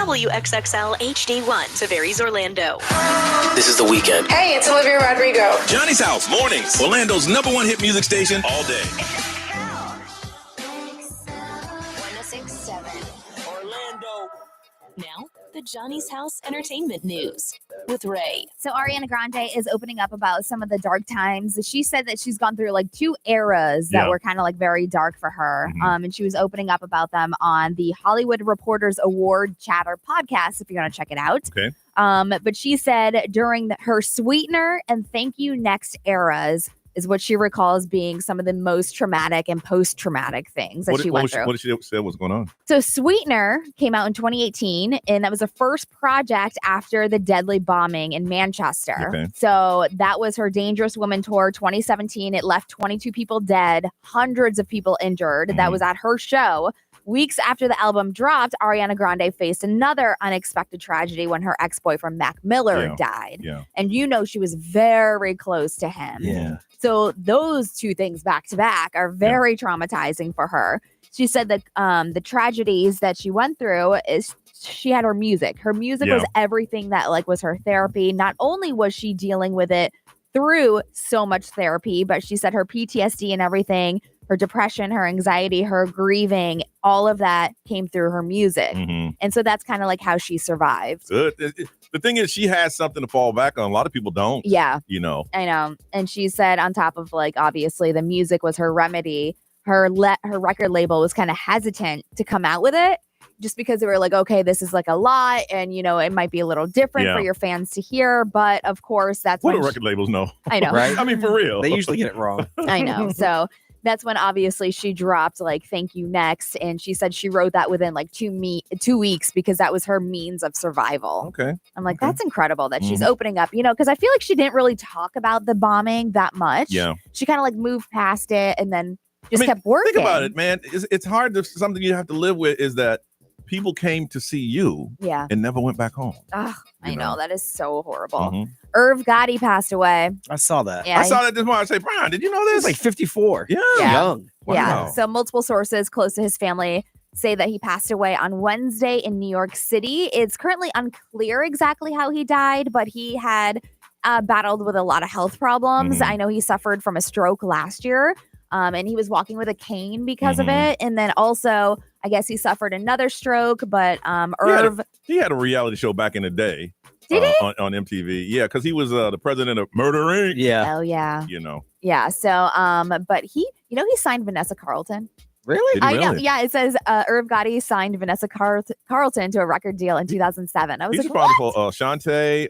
WXXL HD1, Tavares, Orlando. This is The Weekend. Hey, it's Olivia Rodrigo. Johnny's House, mornings. Orlando's #1 hit music station all day. 1067 Orlando. Now, the Johnny's House Entertainment News with Ray. So Ariana Grande is opening up about some of the dark times. She said that she's gone through like 2 eras that were kind of like very dark for her. And she was opening up about them on the Hollywood Reporters Award Chatter podcast, if you're going to check it out. Okay. But she said during her Sweetener and Thank You Next eras is what she recalls being some of the most traumatic and post-traumatic things that she went through. What did she say was going on? So Sweetener came out in 2018, and that was the first project after the deadly bombing in Manchester. Okay. So that was her Dangerous Woman tour 2017. It left 22 people dead, hundreds of people injured. That was at her show. Weeks after the album dropped, Ariana Grande faced another unexpected tragedy when her ex-boyfriend Mac Miller died. Yeah. And she was very close to him. Yeah. So those 2 things back to back are very traumatizing for her. She said that the tragedies that she went through is she had her music. Her music was everything that like was her therapy. Not only was she dealing with it through so much therapy, but she said her PTSD and everything, her depression, her anxiety, her grieving, all of that came through her music. And so that's kind of like how she survived. Good. The thing is, she has something to fall back on. A lot of people don't. Yeah. You know. I know. And she said on top of like, obviously the music was her remedy. Her record label was kind of hesitant to come out with it just because they were like, okay, this is like a lot. And, it might be a little different for your fans to hear. But of course, that's what when do record labels know? I know. Right? I mean, for real. They usually get it wrong. I know. So that's when obviously she dropped like Thank You Next. And she said she wrote that within like 2 weeks because that was her means of survival. Okay. I'm like, that's incredible that she's opening up, because I feel like she didn't really talk about the bombing that much. Yeah. She kind of like moved past it and then just kept working. Think about it, man. It's hard to something you have to live with is that people came to see you and never went back home. Ugh, I know. That is so horrible. Irv Gotti passed away. I saw that. Yeah, I saw that this morning. I say, Brian, did you know this? He's like 54. Yeah. Young. Wow. Yeah. So multiple sources close to his family say that he passed away on Wednesday in New York City. It's currently unclear exactly how he died, but he had battled with a lot of health problems. I know he suffered from a stroke last year. And he was walking with a cane because of it. And then also, I guess he suffered another stroke, but Irv... He had a reality show back in the day. Did he? On MTV. Yeah, because he was the president of Murder Inc. Yeah. Oh, yeah. Yeah, so, but he signed Vanessa Carlton. Really? Did he I know. really? Yeah, it says Irv Gotti signed Vanessa Carlton to a record deal in 2007. I was He's like, responsible for Shantae.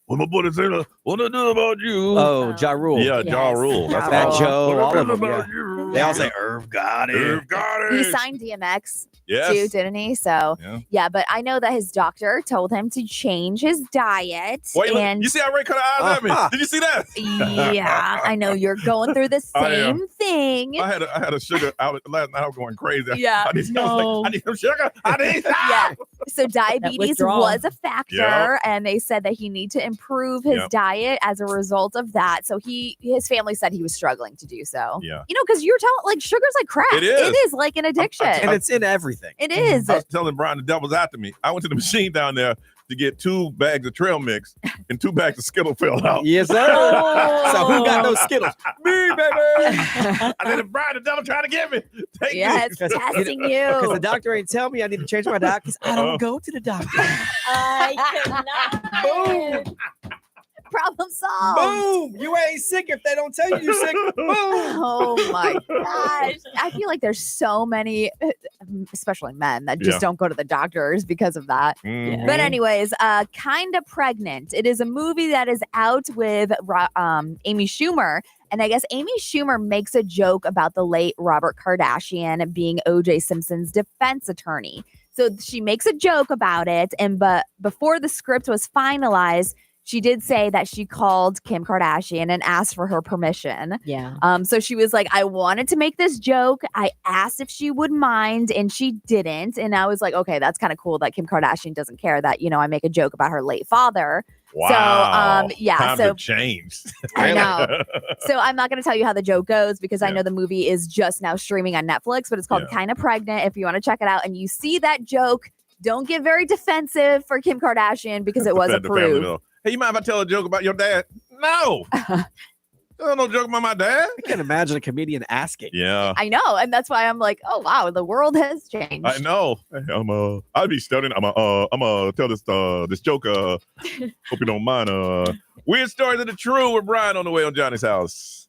When my buddy said, what I do about you? Oh, Ja Rule. Yeah, Ja Yes. Rule. Ja Fat Rule. Joe, all of them. about Yeah. you? They all say Irv Gotti. Irv Gotti. he signed DMX Yes. too, didn't he? So, Yeah. but I know that his doctor told him to change his diet. Wait, look, and you see how Ray cut her eyes at me? Did you see that? yeah, I know you're going through the I am. same thing. I had a sugar. Last night I was going crazy. Yeah. I was like, I need some sugar. I need that. Yeah. So diabetes withdrawal. was a factor, and they said that he needed to improve his diet as a result of that. So his family said he was struggling to do so. Yeah. Because you're telling like sugar's like crack. It is. It is like an addiction. And it's in everything. It is. I was telling Brian the devil's after me. I went to the machine down there to get 2 bags of trail mix and 2 bags of Skittles fell out. Yes, sir. So who got those Skittles? Me, baby. I said, Brian, the devil trying to get me. Take Yes, these. testing Because you. the doctor ain't tell me I need to change my diet because I don't go to the doctor. I cannot. Boom. Problem solved. Boom. You ain't sick if they don't tell you you're sick. Boom. Oh my gosh. I feel like there's so many, especially men, that just don't go to the doctors because of that. Mhm. But anyways, Kinda Pregnant. It is a movie that is out with Amy Schumer. And I guess Amy Schumer makes a joke about the late Robert Kardashian being O.J. Simpson's defense attorney. So she makes a joke about it. But before the script was finalized, she did say that she called Kim Kardashian and asked for her permission. Yeah. So she was like, I wanted to make this joke. I asked if she would mind, and she didn't. And I was like, okay, that's kind of cool that Kim Kardashian doesn't care that, I make a joke about her late father. Wow. So, yeah. Time So to change. I know. So I'm not going to tell you how the joke goes because I know the movie is just now streaming on Netflix, but it's called Kinda Pregnant if you want to check it out and you see that joke, don't get very defensive for Kim Kardashian because it was Defend the family, approved. though. Hey, you mind if I tell a joke about your dad? No. There's no joke about my dad. I can't imagine a comedian asking. Yeah. I know, and that's why I'm like, oh wow, the world has changed. I know. I'll be studying. I'm tell this joke. Hope you don't mind. Weird stories of the true with Brian on the way on Johnny's House.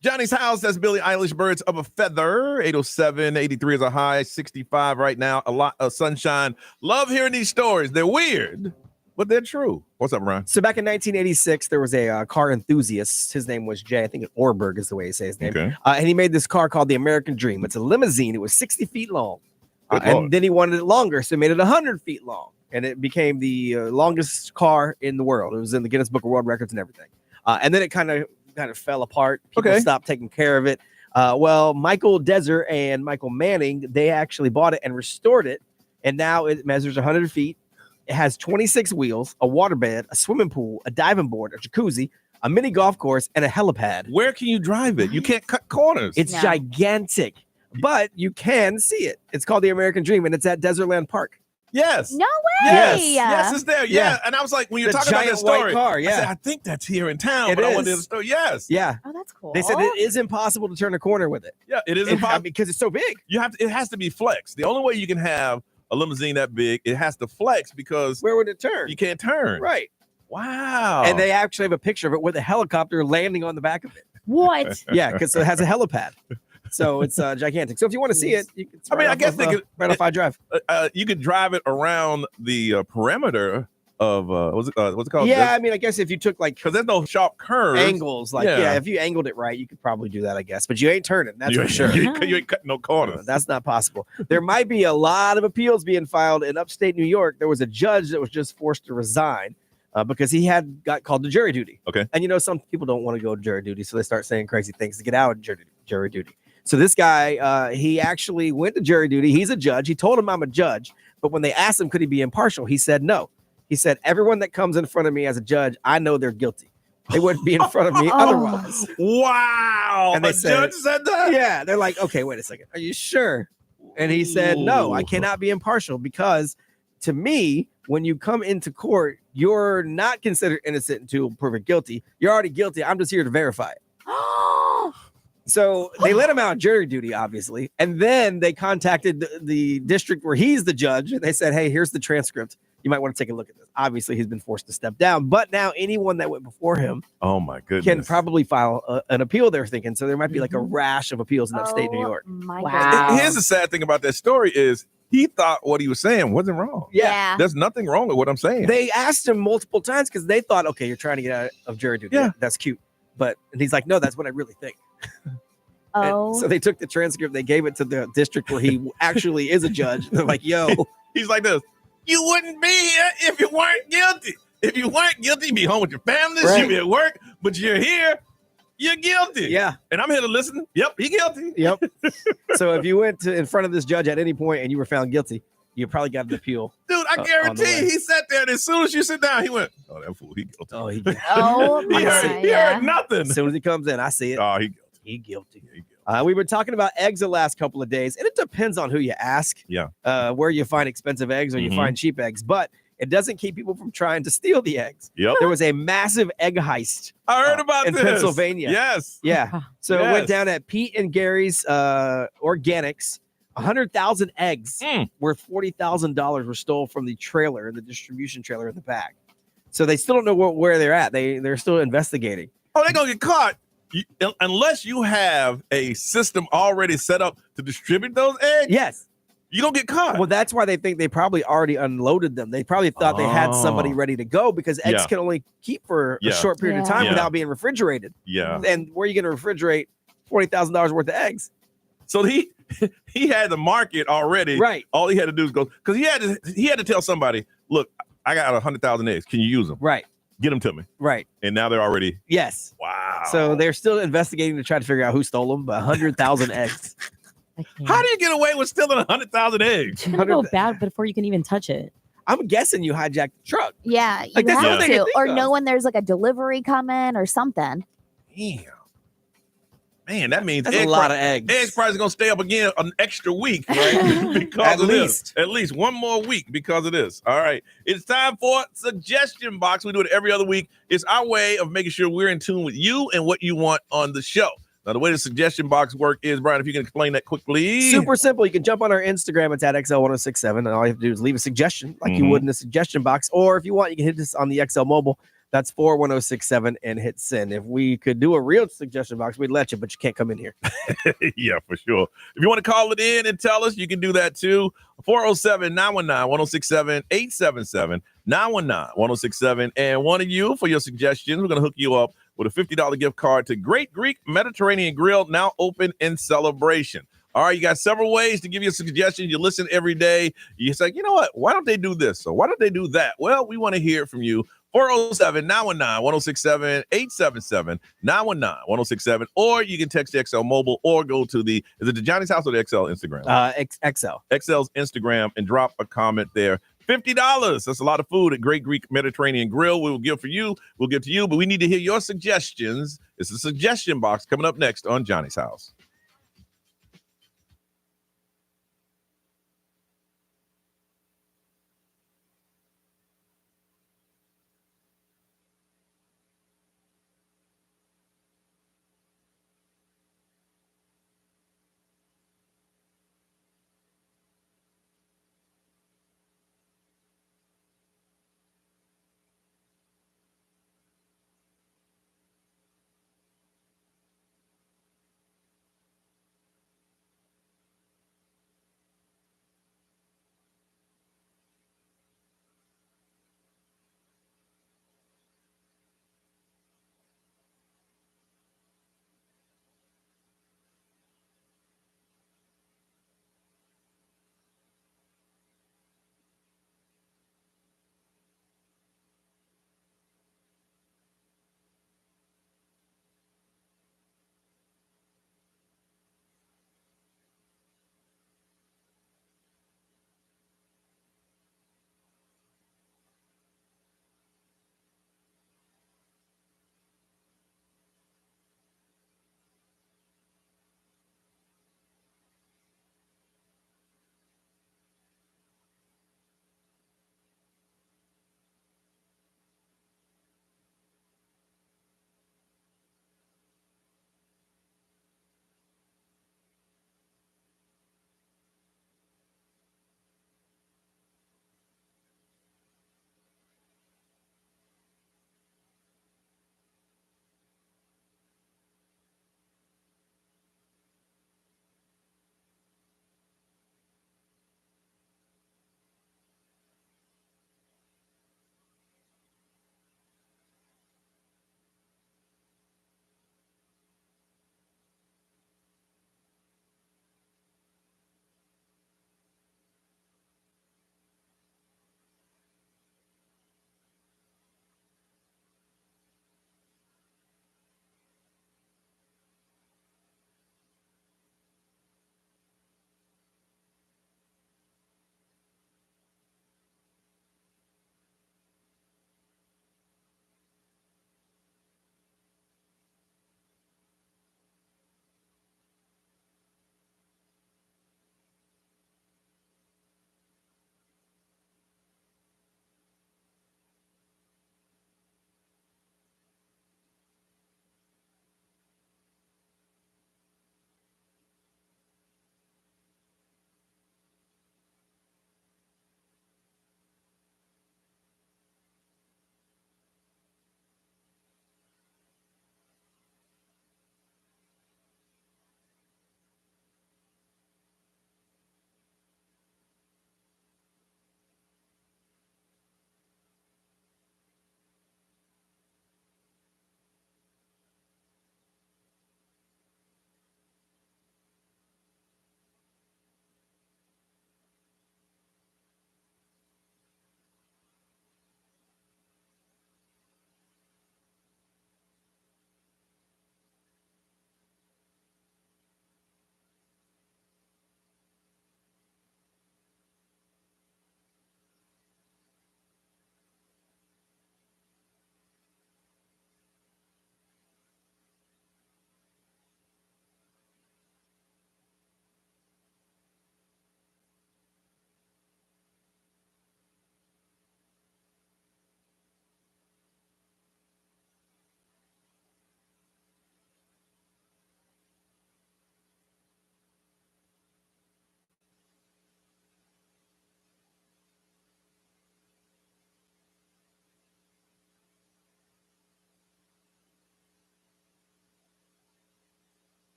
Johnny's House, that's Billie Eilish, Birds of a Feather. 807, 83 is a high, 65 right now, a lot of sunshine. Love hearing these stories. They're weird, but they're true. What's up, Ryan? So back in 1986, there was a car enthusiast. His name was Jay. I think Orberg is the way you say his name. Okay. And he made this car called the American Dream. It's a limousine. It was 60 feet long. And then he wanted it longer, so he made it 100 feet long. And it became the longest car in the world. It was in the Guinness Book of World Records and everything. And then it kind of fell apart. People stopped taking care of it. Well, Michael Deser and Michael Manning, they actually bought it and restored it. And now it measures 100 feet. It has 26 wheels, a waterbed, a swimming pool, a diving board, a jacuzzi, a mini golf course, and a helipad. Where can you drive it? You can't cut corners. It's gigantic, but you can see it. It's called the American Dream, and it's at Desertland Park. Yes. No way. Yes, it's there. Yeah. And I was like, when you're talking about that story, car, I said, I think that's here in town. It I went to is. the store. Yes. Yeah. Oh, that's cool. They said it is impossible to turn a corner with it. Yeah, it is impossible because it's so big. It has to be flexed. The only way you can have a limousine that big, it has to flex because where would it turn? You can't turn. Right. Wow. And they actually have a picture of it with a helicopter landing on the back of it. What? Yeah, because it has a helipad. So it's gigantic. So if you want to see it, it's I guess they could right off I Drive. You could drive it around the perimeter of what's it called? Yeah, I guess if you took because there's no sharp curves, angles, if you angled it right, you could probably do that, I guess. But you ain't turning, that's for sure. You ain't cutting no corners. That's not possible. There might be a lot of appeals being filed in upstate New York. There was a judge that was just forced to resign because he got called to jury duty. Okay, and some people don't want to go to jury duty, so they start saying crazy things to get out of jury duty. So this guy, he actually went to jury duty. He's a judge. He told him I'm a judge, but when they asked him could he be impartial, he said no. He said, everyone that comes in front of me as a judge, I know they're guilty. They wouldn't be in front of me otherwise. Wow. And they judge said that? Yeah. They're like, okay, wait a second. Are you sure? And he said, no, I cannot be impartial because to me, when you come into court, you're not considered innocent until proven guilty. You're already guilty. I'm just here to verify it. So they let him out of jury duty, obviously. And then they contacted the district where he's the judge. And they said, hey, here's the transcript. You might want to take a look at this. Obviously, he's been forced to step down. But now anyone that went before him oh my goodness, can probably file an appeal, they're thinking. So there might be like a rash of appeals in upstate New York. Wow. Here's the sad thing about that story is he thought what he was saying wasn't wrong. Yeah. There's nothing wrong with what I'm saying. They asked him multiple times because they thought, okay, you're trying to get out of jury duty. Yeah. That's cute. And he's like, no, that's what I really think. So they took the transcript, they gave it to the district where he actually is a judge. They're like, yo. He's like this. You wouldn't be here if you weren't guilty. If you weren't guilty, you'd be home with your families, Right. you'd be at work, but you're here, you're guilty. Yeah. And I'm here to listen. Yep, he guilty. Yep. So if you went in front of this judge at any point and you were found guilty, you probably got an appeal. Dude, I guarantee he sat there and as soon as you sit down, he went, oh, that fool, he guilty. Oh, he guilty. he heard nothing. As soon as he comes in, I see it. Oh, he guilty. He guilty. We've been talking about eggs the last couple of days, and it depends on who you ask. Yeah. Where you find expensive eggs or you find cheap eggs, but it doesn't keep people from trying to steal the eggs. Yep. There was a massive egg heist. I heard about in this. Pennsylvania. Yes. Yeah. So it went down at Pete and Gary's Organics. 100,000 eggs worth $40,000 were stolen from the trailer, the distribution trailer in the back. So they still don't know where they're at. They're still investigating. Oh, they're gonna get caught. Unless you have a system already set up to distribute those eggs. Yes. You don't get caught. Well, that's why they think they probably already unloaded them. They probably thought they had somebody ready to go because eggs can only keep for a short period of time without being refrigerated. Yeah. And where are you going to refrigerate $40,000 worth of eggs? So he had the market already. Right. All he had to do is go because he had to tell somebody, look, I got 100,000 eggs. Can you use them? Right. Get them to me. Right. And now they're already. Yes. Wow. So they're still investigating to try to figure out who stole them, but 100,000 eggs. How do you get away with stealing 100,000 eggs? It's gonna go bad before you can even touch it. I'm guessing you hijacked the truck. Yeah, you Like, that's have what they to, think or of. know when there's like a delivery coming or something. Damn. Man, that means That's a lot of eggs. Eggs price is gonna stay up again an extra week, right? Because of this. At least one more week because of this. All right. It's time for Suggestion Box. We do it every other week. It's our way of making sure we're in tune with you and what you want on the show. Now, the way the Suggestion Box work is, Brian, if you can explain that quickly. Super simple. You can jump on our Instagram. It's at XL1067. And all you have to do is leave a suggestion like you would in the suggestion box. Or if you want, you can hit this on the XL mobile. That's 41067 and hit send. If we could do a real suggestion box, we'd let you, but you can't come in here. Yeah, for sure. If you want to call it in and tell us, you can do that too. 407-919-1067, 877-919-1067. And one of you, for your suggestions, we're going to hook you up with a $50 gift card to Great Greek Mediterranean Grill, now open in celebration. All right, you got several ways to give you suggestions. You listen every day. You say, you know what? Why don't they do this? Or why don't they do that? Well, we want to hear from you. 407-919-1067, 877-919-1067. Or you can text XL Mobile or go to is it the Johnny's House or the XL Instagram? XL. XL's Instagram and drop a comment there. $50. That's a lot of food at Great Greek Mediterranean Grill. We will give for you. We'll give to you, but we need to hear your suggestions. It's a suggestion box coming up next on Johnny's House.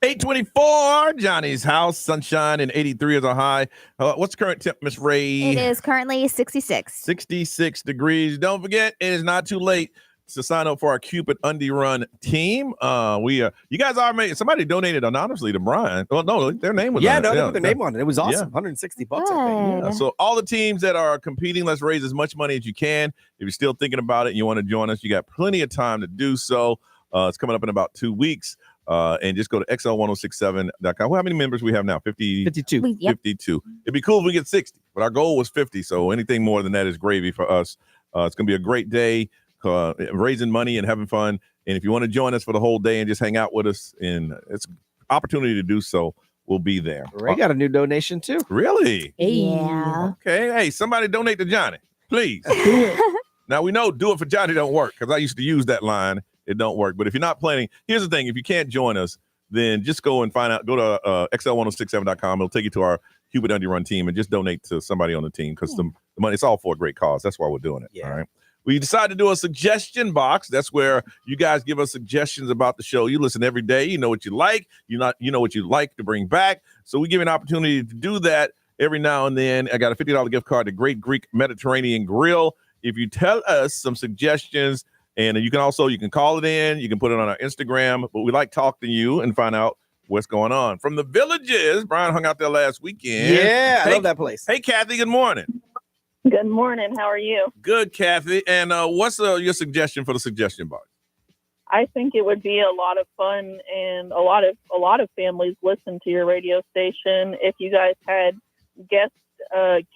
824, Johnny's house, sunshine, and 83 is our high. What's the current temp, Miss Ray? It is currently 66. 66 degrees. Don't forget, it is not too late to sign up for our Cupid Undie Run team. You guys are made. Somebody donated anonymously to Brian. Well, no, their name was they on it. put their name on it. It was awesome. $160, I think. Yeah. So all the teams that are competing, let's raise as much money as you can. If you're still thinking about it and you want to join us, you got plenty of time to do so. It's coming up in about 2 weeks. And just go to xl1067.com. Well, how many members we have now? 52. Yep. 52. It'd be cool if we get 60, but our goal was 50. So anything more than that is gravy for us. It's going to be a great day, raising money and having fun. And if you want to join us for the whole day and just hang out with us, and it's an opportunity to do so, we'll be there. Ray got a new donation too. Really? Yeah. Okay. Hey, somebody donate to Johnny, please. Now, we know do it for Johnny don't work because I used to use that line. It don't work. But if you're not planning, here's the thing. If you can't join us, then just go and find out. Go to xl1067.com. It'll take you to our Cupid Undie Run team and just donate to somebody on the team because the money, it's all for a great cause. That's why we're doing it. Yeah. All right. We decided to do a suggestion box. That's where you guys give us suggestions about the show. You listen every day. You know what you like. You know what you like to bring back. So we give you an opportunity to do that every now and then. I got a $50 gift card to Great Greek Mediterranean Grill. If you tell us some suggestions, and you can call it in, you can put it on our Instagram, but we like talking to you and find out what's going on. From the Villages, Brian hung out there last weekend. Yeah, I love that place. Hey, Kathy, good morning. Good morning. How are you? Good, Kathy. And what's your suggestion for the suggestion box? I think it would be a lot of fun, and a lot of families listen to your radio station. If you guys had guest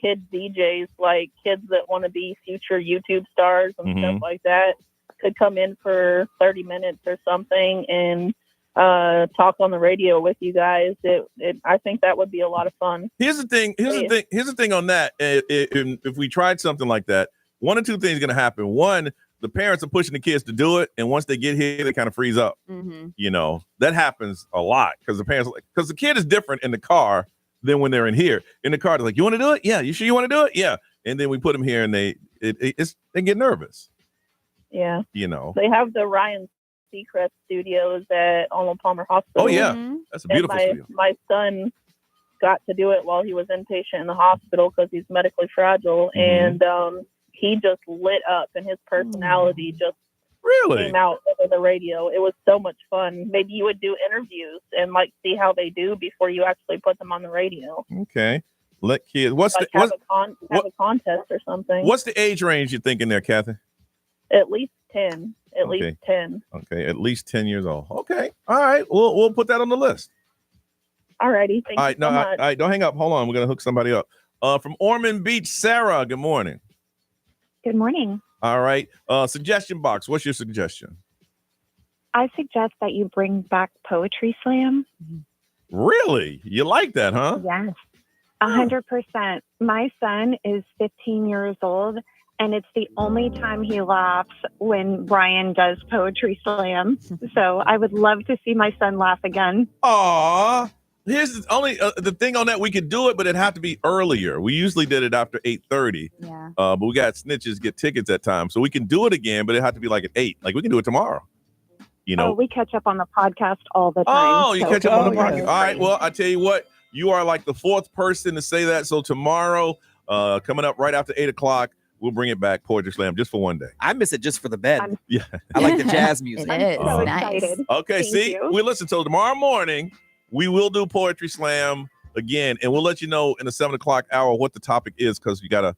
kid DJs, like kids that want to be future YouTube stars and stuff like that, could come in for 30 minutes or something and talk on the radio with you guys. I think that would be a lot of fun. Here's the thing on that. If we tried something like that, one or two things are going to happen. One, the parents are pushing the kids to do it, and once they get here, they kind of freeze up. You know, that happens a lot because the kid is different in the car than when they're in here. In the car, they're like, "You want to do it? Yeah. You sure you want to do it? Yeah." And then we put them here, and they get nervous. Yeah. You know, they have the Ryan Seacrest studios at Arnold Palmer Hospital. Oh yeah, that's a beautiful studio. My son got to do it while he was inpatient in the hospital because he's medically fragile, and he just lit up, and his personality just came out over the radio. It was so much fun. Maybe you would do interviews and like see how they do before you actually put them on the radio. Okay, let kids. Have a contest or something. What's the age range you're thinking there, Kathy? At least 10. At least 10. Okay, at least 10 years old. Okay, all right. We'll put that on the list. All righty. Thank you so much. All right, don't hang up. Hold on. We're gonna hook somebody up. From Ormond Beach, Sarah. Good morning. Good morning. All right. Suggestion box. What's your suggestion? I suggest that you bring back Poetry Slam. Really? You like that, huh? Yes. 100%. My son is 15 years old, and it's the only time he laughs when Brian does Poetry Slam. So I would love to see my son laugh again. Aw. Here's the thing on that. We could do it, but it'd have to be earlier. We usually did it after 8:30. Yeah. But we got snitches get tickets at times. So we can do it again, but it have to be like at 8. Like we can do it tomorrow. You know. Oh, we catch up on the podcast all the time. Oh, you catch up on the podcast. All right. Well, I tell you what, you are like the fourth person to say that. So tomorrow, coming up right after 8 o'clock, we'll bring it back, Poetry Slam, just for one day. I miss it just for the bed. Yeah. I like the jazz music. It is. So Nice. excited. Okay, Thank you. we listen. So tomorrow morning, we will do Poetry Slam again, and we'll let you know in the 7 o'clock hour what the topic is because you gotta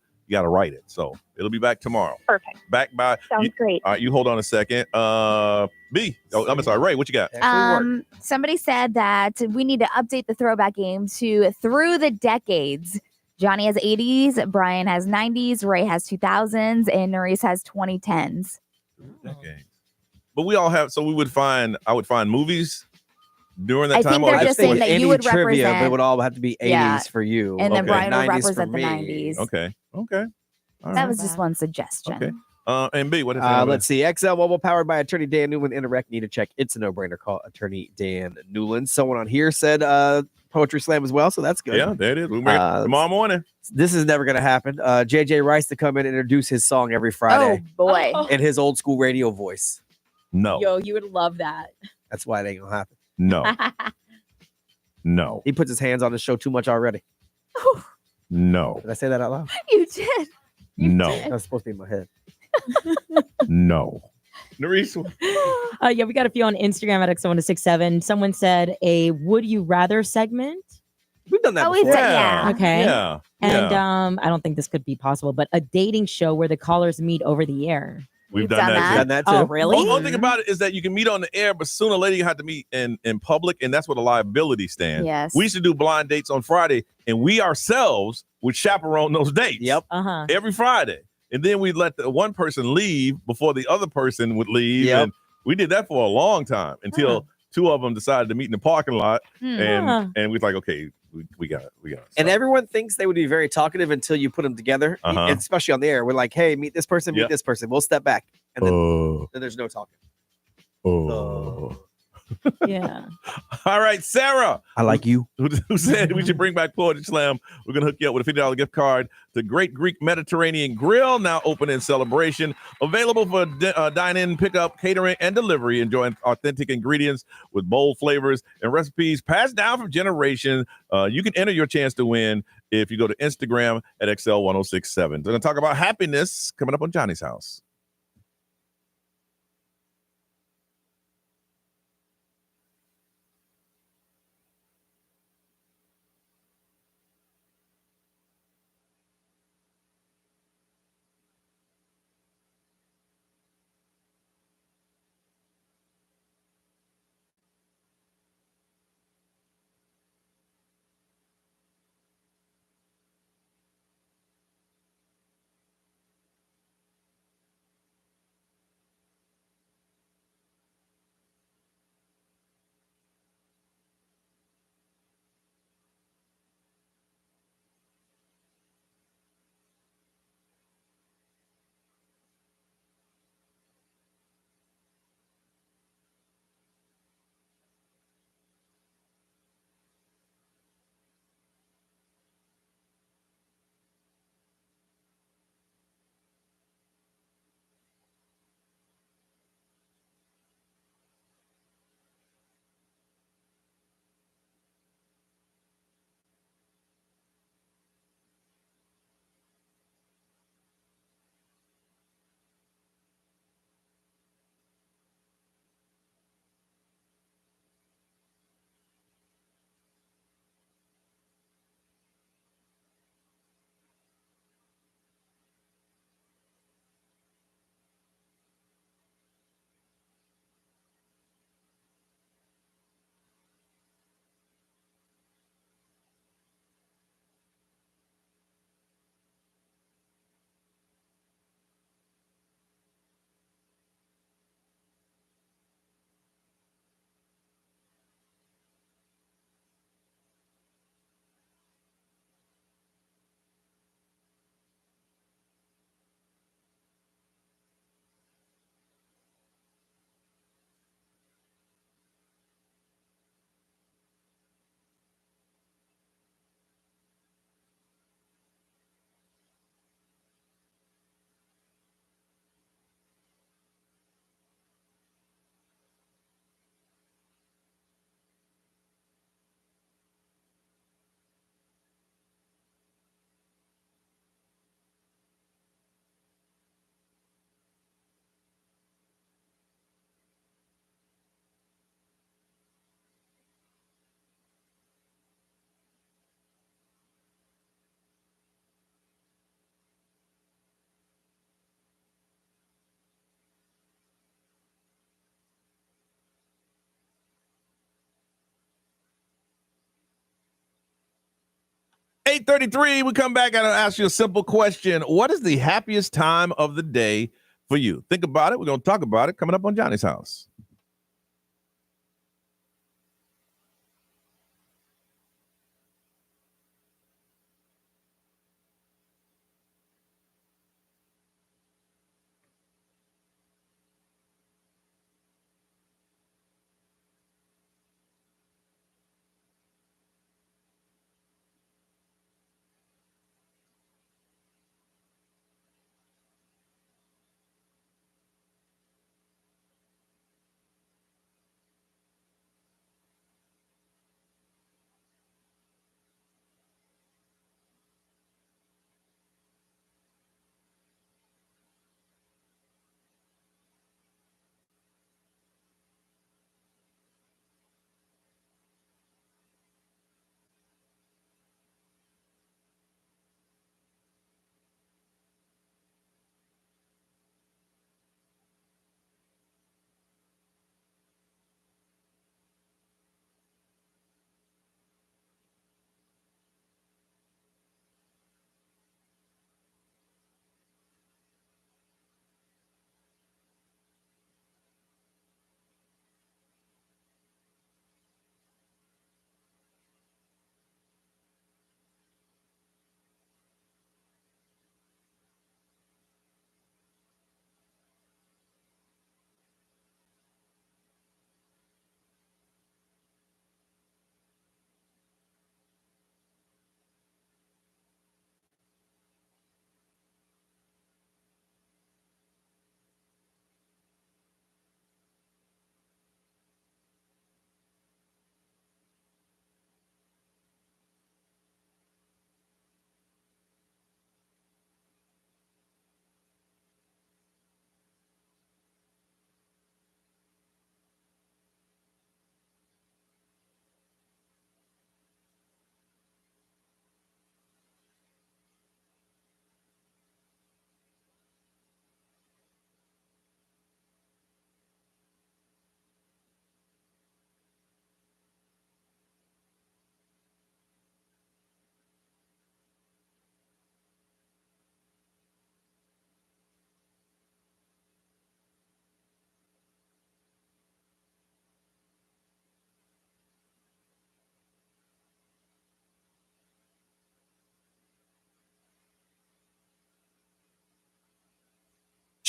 write it. So it'll be back tomorrow. Perfect. Back by. Sounds great. All right, you hold on a second. B. Oh, I'm sorry, Ray. What you got? Somebody said that we need to update the throwback game to through the decades. Johnny has 80s, Brian has 90s, Ray has 2000s, and Nerys has 2010s. Okay. But we all have. So I would find movies during that I time. think they're just saying that you would trivia, represent. but it would all have to be 80s Yeah. for you. And then Brian would 90s for represent the me. 90s. Okay. All That right. was just one suggestion. Okay. And B, what is Let's see. XL Mobile powered by Attorney Dan Newland. Interact. Need to check. It's a no-brainer. Call Attorney Dan Newland. Someone on here said Poetry Slam as well, so that's good. Yeah, there it is. We'll make it tomorrow morning. This is never going to happen. JJ Rice to come in and introduce his song every Friday. Oh, boy. In his old school radio voice. No. Yo, you would love that. That's why it ain't going to happen. No. No. He puts his hands on the show too much already. No. Did I say that out loud? You did. No. That was supposed to be in my head. No. Nerese? Yeah, we got a few on Instagram at X1067. Someone said a would you rather segment. We've done that Oh, we've before. done, yeah. Okay. Yeah. And yeah. I don't think this could be possible, but a dating show where the callers meet over the air. We've done that. Done that too. Oh, really? Only thing about it is that you can meet on the air, but sooner or later you have to meet in public, and that's what a liability stand. Yes. We used to do blind dates on Friday, and we ourselves would chaperone those dates. Yep. Uh-huh. Every Friday. And then we'd let the one person leave before the other person would leave. Yep. And we did that for a long time until two of them decided to meet in the parking lot. And we was like, okay, we got it. And everyone thinks they would be very talkative until you put them together, and especially on the air. We're like, hey, meet this person, meet this person. We'll step back. And then there's no talking. Yeah. All right, Sarah. I like you. Who said we should bring back Poetry Slam? We're going to hook you up with a $50 gift card to Great Greek Mediterranean Grill, now open in celebration. Available for dine-in, pickup, catering, and delivery. Enjoying authentic ingredients with bold flavors and recipes passed down from generations. You can enter your chance to win if you go to Instagram at XL1067. We're going to talk about happiness coming up on Johnny's House. $8:33, we come back and I'll ask you a simple question. What is the happiest time of the day for you? Think about it. We're going to talk about it coming up on Johnny's House.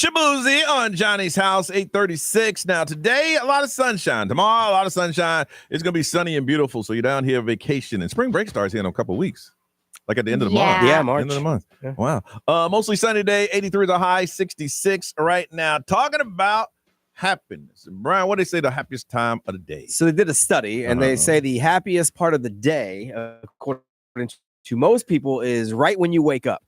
Shabuzi on Johnny's House, 836. Now, today, a lot of sunshine. Tomorrow, a lot of sunshine. It's going to be sunny and beautiful. So you're down here vacation. And spring break starts here in a couple of weeks. Like at the end of the month. Yeah, March. End of the month. Yeah. Wow. Mostly sunny day. 83 is a high. 66 right now. Talking about happiness. Brian, what do they say the happiest time of the day? So they did a study, and they say the happiest part of the day, according to most people, is right when you wake up.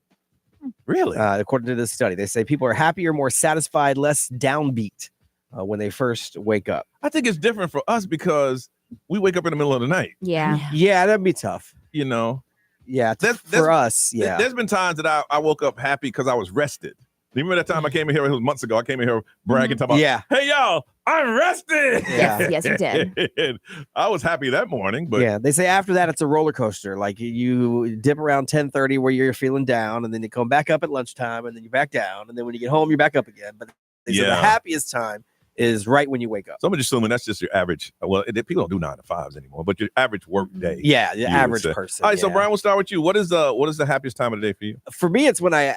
Really? According to this study, they say people are happier, more satisfied, less downbeat when they first wake up. I think it's different for us because we wake up in the middle of the night. Yeah. Yeah, that'd be tough. You know? Yeah, for us, yeah. There's been times that I woke up happy because I was rested. Remember that time I came in here, it was months ago, I came in here bragging, talking about, hey, y'all, I'm rested. Yeah. Yes, you did. I was happy that morning. But yeah, they say after that, it's a roller coaster. Like you dip around 10:30 where you're feeling down, and then you come back up at lunchtime, and then you're back down. And then when you get home, you're back up again. But they say the happiest time is right when you wake up. So I'm just assuming that's just your average. Well, people don't do 9 to 5s anymore, but your average work day. Yeah, the average person. All right, so Brian, we'll start with you. What is the happiest time of the day for you? For me, it's when I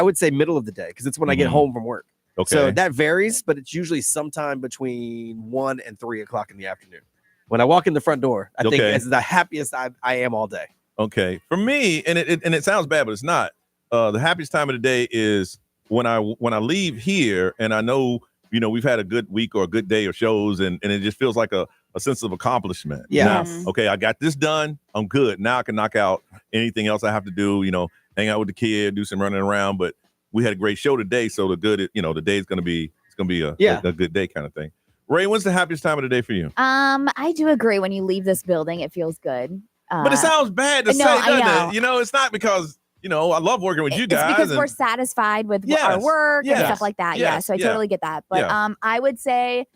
would say middle of the day because it's when I get home from work. Okay. So that varies, but it's usually sometime between 1 and 3 o'clock in the afternoon. When I walk in the front door, I think it's the happiest I am all day. Okay. For me, and it sounds bad, but it's not. The happiest time of the day is when I leave here and I know, we've had a good week or a good day of shows, and it just feels like a sense of accomplishment. Yeah. Now, okay, I got this done. I'm good. Now I can knock out anything else I have to do, hang out with the kid, do some running around. But we had a great show today, so the day is gonna be a good day kind of thing. Ray, when's the happiest time of the day for you? I do agree. When you leave this building, it feels good. But it sounds bad to say, doesn't it? It's not because I love working with you guys. It's because we're satisfied with our work and stuff like that. Yeah, so I totally get that. But I would say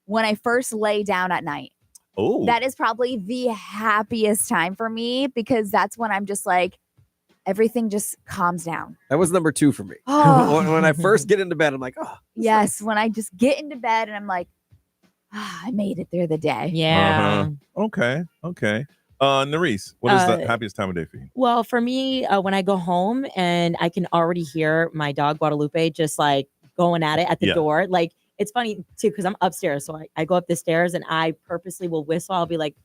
when I first lay down at night, that is probably the happiest time for me because that's when I'm just like, everything just calms down. That was number 2 for me. Oh. When I first get into bed, I'm like, yes. When I just get into bed and I'm like, I made it through the day. Yeah. Okay. Nerese, what is the happiest time of day for you? Well, for me, when I go home and I can already hear my dog Guadalupe just like going at it at the door. Like it's funny too, because I'm upstairs. So I go up the stairs and I purposely will whistle. I'll be like,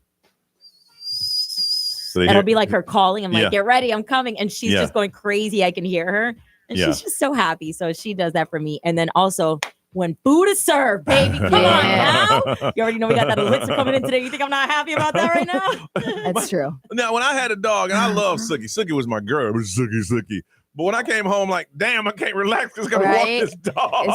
it'll be like her calling. I'm like, get ready, I'm coming. And she's just going crazy. I can hear her. And she's just so happy. So she does that for me. And then also when food is served, baby, come on now. You already know we got that elixir coming in today. You think I'm not happy about that right now? That's true. Now, when I had a dog, and I love Sookie. Sookie was my girl. It was Sookie. But when I came home, like, damn, I can't relax because I got to walk this dog.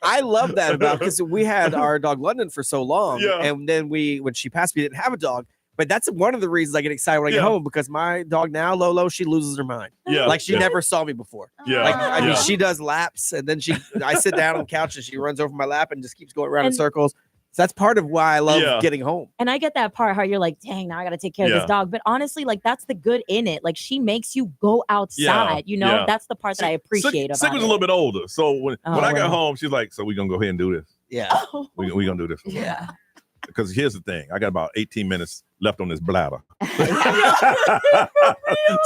I love that about because we had our dog London for so long. Yeah. And then when she passed, we didn't have a dog. But that's one of the reasons I get excited when I get home because my dog now, Lolo, she loses her mind. Yeah. Like she never saw me before. Yeah. Like, I mean, she does laps and then I sit down on the couch and she runs over my lap and just keeps going around in circles. So that's part of why I love getting home. And I get that part how you're like, dang, now I got to take care of this dog. But honestly, like that's the good in it. Like she makes you go outside, That's the part that I appreciate about Sick was a little bit older. So when I got home, she's like, so we're going to go ahead and do this. Yeah. We're going to do this. Yeah. Because here's the thing. I got about 18 minutes left on this bladder.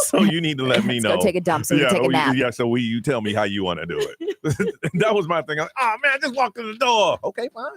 So you need to let me know. Go take a dump so you can take a nap. Yeah, so you tell me how you want to do it. That was my thing. I'm like, oh, man, I just walked through the door. Okay, fine.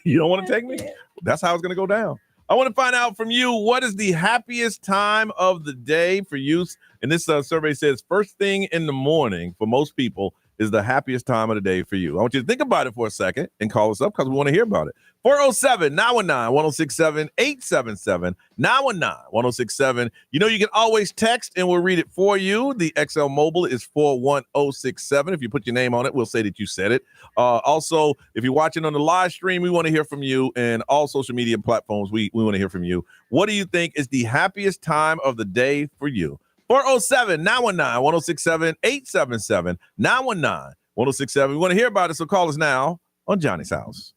You don't want to take me? That's how it's going to go down. I want to find out from you, what is the happiest time of the day for you? And this survey says first thing in the morning for most people is the happiest time of the day for you. I want you to think about it for a second and call us up because we want to hear about it. 407-919-1067, 877-919-1067. You can always text and we'll read it for you. The XL Mobile is 41067. If you put your name on it, we'll say that you said it. Also, if you're watching on the live stream, we want to hear from you, and all social media platforms, we want to hear from you. What do you think is the happiest time of the day for you? 407-919-1067, 877-919-1067. We want to hear about it, so call us now on Johnny's House.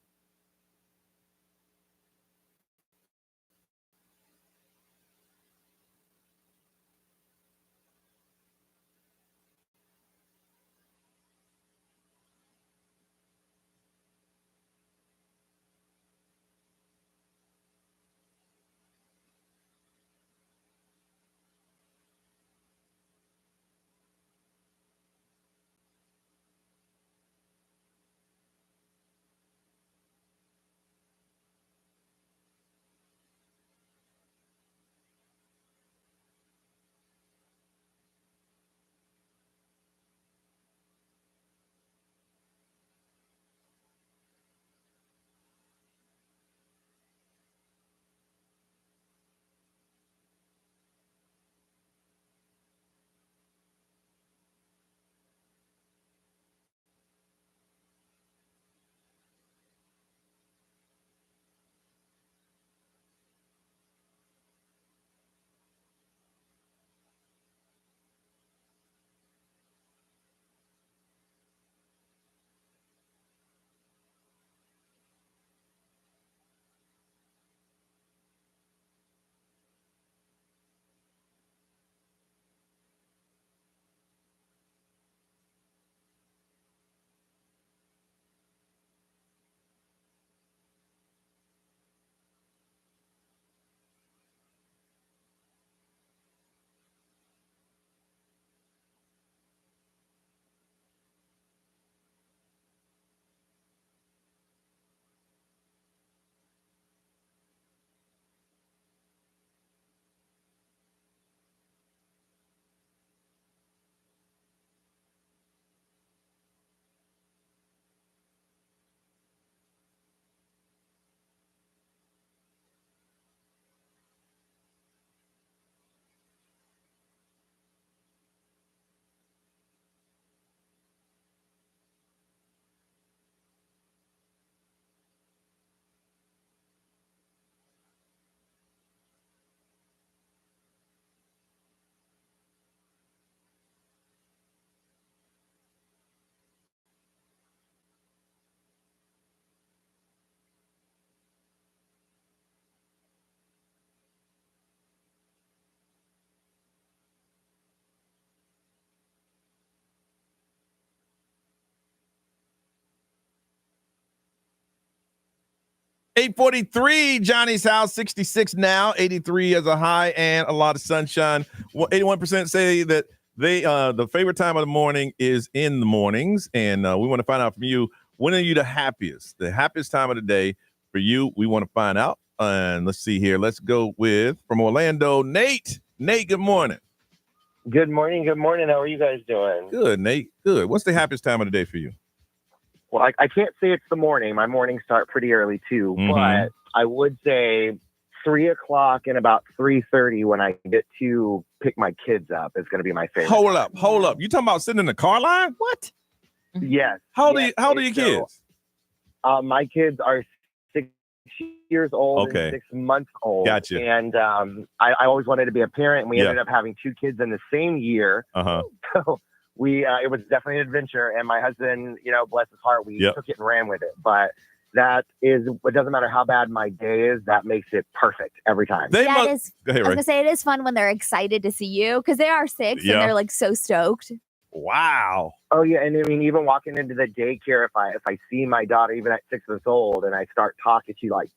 843, Johnny's house, 66 now, 83 as a high, and a lot of sunshine. 81% say that the favorite time of the morning is in the mornings, and we want to find out from you, when are you the happiest time of the day for you? We want to find out, and let's see here. Let's go with, from Orlando, Nate. Nate, good morning. Good morning. How are you guys doing? Good, Nate. Good. What's the happiest time of the day for you? Well, I can't say it's the morning. My mornings start pretty early too, but I would say 3 o'clock and about 3:30 when I get to pick my kids up is going to be my favorite. Hold up. You talking about sitting in the car line? What? Yes. How old are your kids? My kids are 6 years old and 6 months old. Gotcha. And I always wanted to be a parent, and we ended up having 2 kids in the same year. So it was definitely an adventure, and my husband, bless his heart, we took it and ran with it. But it doesn't matter how bad my day is, that makes it perfect every time. I was gonna say, it is fun when they're excited to see you, because they are 6 and they're like so stoked. Wow. Oh yeah, and I mean, even walking into the daycare, if I see my daughter even at 6 months old and I start talking, she like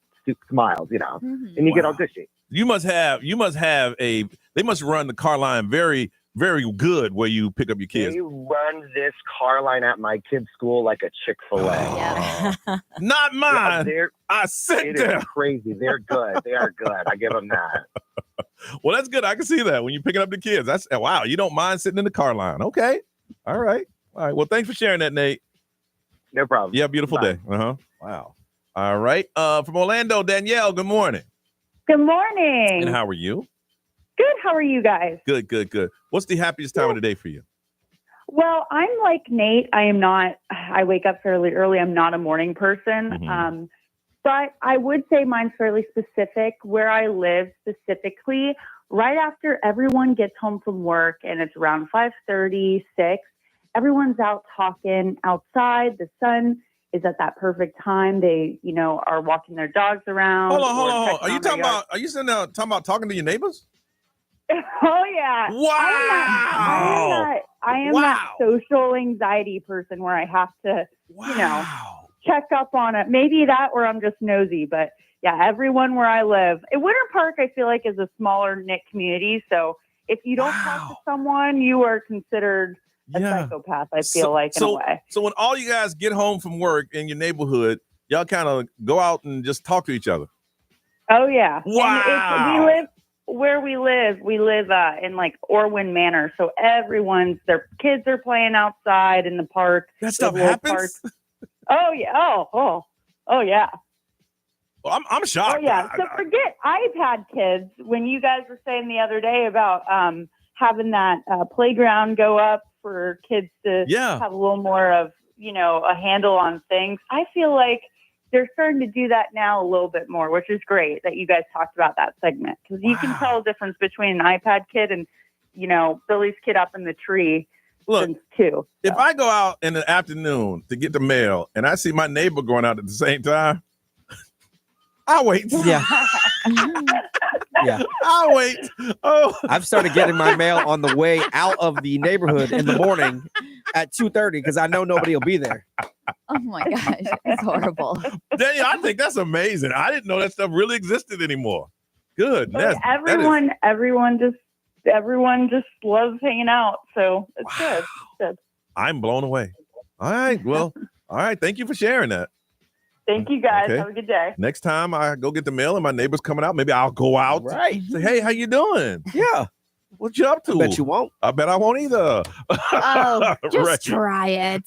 smiles, and you get all gushy. They must run the car line very, very good where you pick up your kids. They run this car line at my kids' school like a Chick-fil-A. Not mine. It is crazy. They're good. They are good. I give them that. Well, that's good. I can see that when you're picking up the kids. That's wow. You don't mind sitting in the car line. Okay. All right. Well, thanks for sharing that, Nate. No problem. Yeah, beautiful day. Wow. All right. From Orlando, Danielle, good morning. Good morning. And how are you? Good. How are you guys? Good. What's the happiest time of the day for you? Well, I'm like Nate. I wake up fairly early. I'm not a morning person. But I would say mine's fairly specific. Where I live specifically, right after everyone gets home from work and it's around 5:30, 6, everyone's out talking outside. The sun is at that perfect time. They, are walking their dogs around. Hold on. Are you sitting there talking about talking to your neighbors? Oh yeah. Wow. I am that social anxiety person where I have to, check up on it. Maybe that, or I'm just nosy, but yeah, everyone where I live. Winter Park, I feel like, is a smaller knit community. So if you don't talk to someone, you are considered a psychopath, I feel like, in a way. So when all you guys get home from work in your neighborhood, y'all kind of go out and just talk to each other. Oh yeah. Wow. And where we live in like Orwin Manor. So their kids are playing outside in the park. That stuff happens? Oh yeah. Oh yeah. Well, I'm shocked. Oh yeah. So forget I've had kids. When you guys were saying the other day about having that playground go up for kids to have a little more of, a handle on things, I feel like they're starting to do that now a little bit more, which is great that you guys talked about that segment, because you can tell the difference between an iPad kid and, Billy's kid up in the tree. Look, too. If I go out in the afternoon to get the mail and I see my neighbor going out at the same time, I'll wait. Yeah. Yeah. I'll wait. Oh, I've started getting my mail on the way out of the neighborhood in the morning at 2:30 because I know nobody will be there. Oh my gosh, it's horrible. Daniel, I think that's amazing. I didn't know that stuff really existed anymore. Good. Everyone just loves hanging out, so it's good. It's good. I'm blown away. All right. Well, all right. Thank you for sharing that. Thank you guys. Okay. Have a good day. Next time I go get the mail and my neighbor's coming out, maybe I'll go out. Right. Say, hey, how you doing? Yeah. What you up to? I bet you won't. I bet I won't either. Oh, just Right. try it.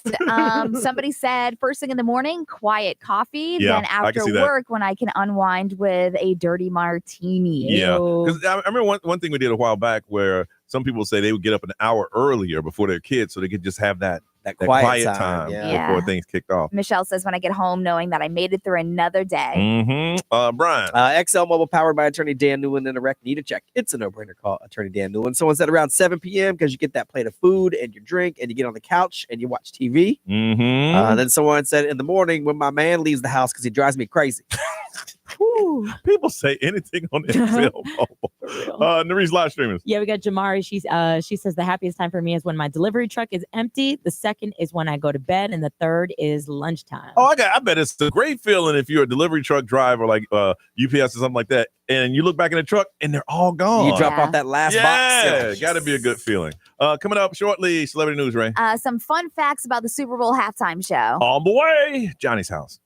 Somebody said first thing in the morning, quiet coffee. Yeah, then I can after see that. work, when I can unwind with a dirty martini. Yeah. Ew. Because I remember one thing we did a while back where some people say they would get up an hour earlier before their kids so they could just have that quiet time before things kicked off. Michelle says when I get home, knowing that I made it through another day. Mm-hmm. Brian. XL Mobile powered by Attorney Dan Newland in a wreck. Need a check. It's a no-brainer. Call Attorney Dan Newland. Someone said around 7 p.m. because you get that plate of food and your drink and you get on the couch and you watch TV. Mm-hmm. Then someone said in the morning when my man leaves the house because he drives me crazy. People say anything on their cell phone. Nerese, live streamers. Yeah, we got Jamari. She says the happiest time for me is when my delivery truck is empty. The second is when I go to bed, and the third is lunchtime. Oh, I bet it's a great feeling if you're a delivery truck driver like UPS or something like that, and you look back in the truck and they're all gone. You drop off that last box. Yeah, got to be a good feeling. Coming up shortly, Celebrity News, Ray. Some fun facts about the Super Bowl halftime show. On the way, Johnny's house.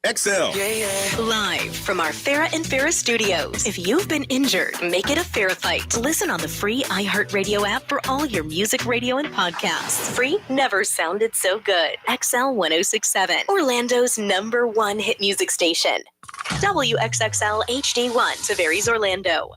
XL. Live from our Farrah and Farrah studios. If you've been injured, make it a Farrah fight. Listen on the free iHeartRadio app for all your music, radio, and podcasts. Free never sounded so good. XL 1067, Orlando's #1 hit music station. WXXL HD1, Tavares, Orlando.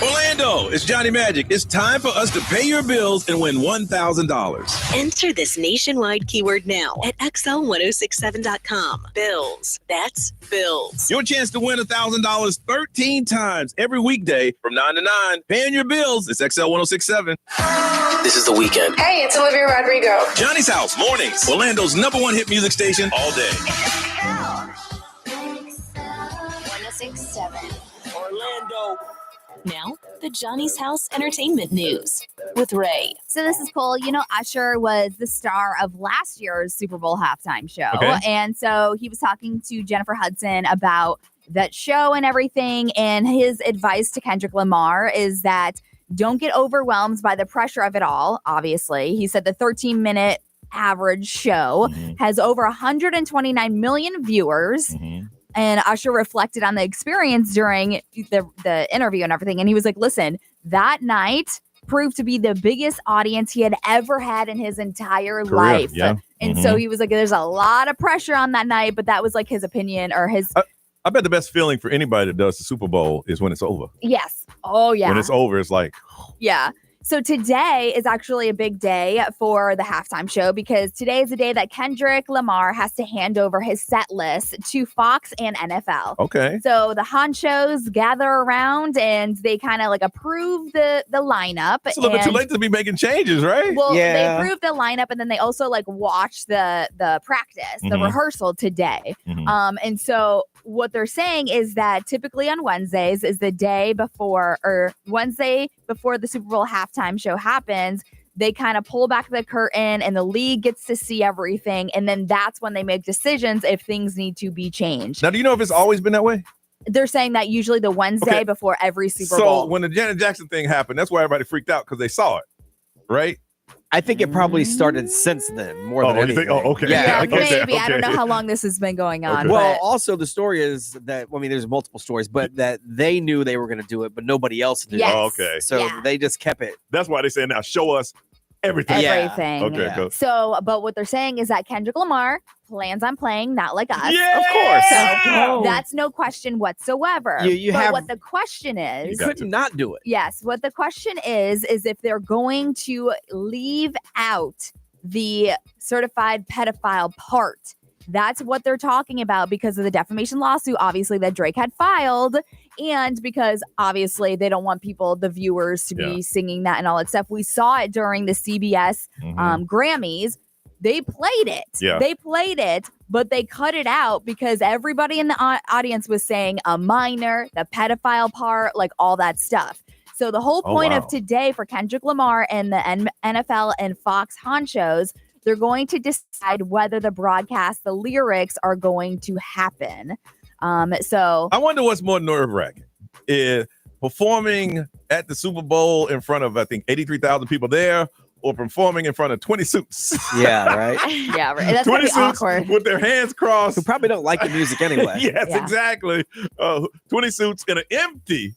Orlando, it's Johnny Magic. It's time for us to pay your bills and win $1,000. Enter this nationwide keyword now at XL1067.com. Bills. That's bills. Your chance to win $1,000 13 times every weekday from 9 to 9. Paying your bills. It's XL 1067. This is The Weeknd. Hey, it's Olivia Rodrigo. Johnny's House, mornings. Orlando's #1 hit music station all day. 1067. Orlando. Now, the Johnny's House Entertainment News with Ray. So this is cool. You know, Usher was the star of last year's Super Bowl halftime show. Okay. And so he was talking to Jennifer Hudson about that show and everything. And his advice to Kendrick Lamar is that don't get overwhelmed by the pressure of it all, obviously. He said the 13-minute average show has over 129 million viewers. And Usher reflected on the experience during the interview and everything. And he was like, listen, that night proved to be the biggest audience he had ever had in his entire life. Yeah. And so he was like, there's a lot of pressure on that night, but that was like his opinion or his. I bet the best feeling for anybody that does the Super Bowl is when it's over. Yes. Oh, yeah. When it's over, it's like. Yeah. So today is actually a big day for the halftime show because today is the day that Kendrick Lamar has to hand over his set list to Fox and NFL. Okay. So the honchos gather around and they kind of like approve the lineup. It's a little bit too late to be making changes, right? Well, they approve the lineup and then they also like watch the practice, the rehearsal today. And so what they're saying is that typically on Wednesdays is the day before or Wednesday before the Super Bowl halftime show happens, they kind of pull back the curtain and the league gets to see everything. And then that's when they make decisions if things need to be changed. Now, do you know if it's always been that way? They're saying that usually the Wednesday before every Super So Bowl. when the Janet Jackson thing happened, that's why everybody freaked out because they saw it, right? I think it probably started since then more than anything. Okay. Yeah, maybe. I don't know how long this has been going on. Well, But also the story is that, I mean, there's multiple stories, but that they knew they were going to do it, but nobody else knew. Yes. Oh, okay. So they just kept it. That's why they say now show us everything. everything. Okay, cool. So, but what they're saying is that Kendrick Lamar plans on playing Not Like Us. Yeah! Of course. So that's no question whatsoever. You but have- what the question is, You couldn't not do it. yes, what the question is if they're going to leave out the certified pedophile part. That's what they're talking about because of the defamation lawsuit, obviously, that Drake had filed. And because obviously they don't want people, the viewers, to be singing that and all that stuff. We saw it during the CBS Grammys. They played it. Yeah. They played it, but they cut it out because everybody in the audience was saying a minor, the pedophile part, like all that stuff. So the whole point of today for Kendrick Lamar and the NFL and Fox honchos, they're going to decide whether the broadcast, the lyrics are going to happen. So I wonder what's more nerve-wracking. Is performing at the Super Bowl in front of, I think, 83,000 people there, or performing in front of 20 suits. Yeah, right. Yeah, right. That's gonna 20 be suits awkward. with their hands crossed. Who probably don't like the music anyway. Yes, Yeah. exactly. 20 suits in an empty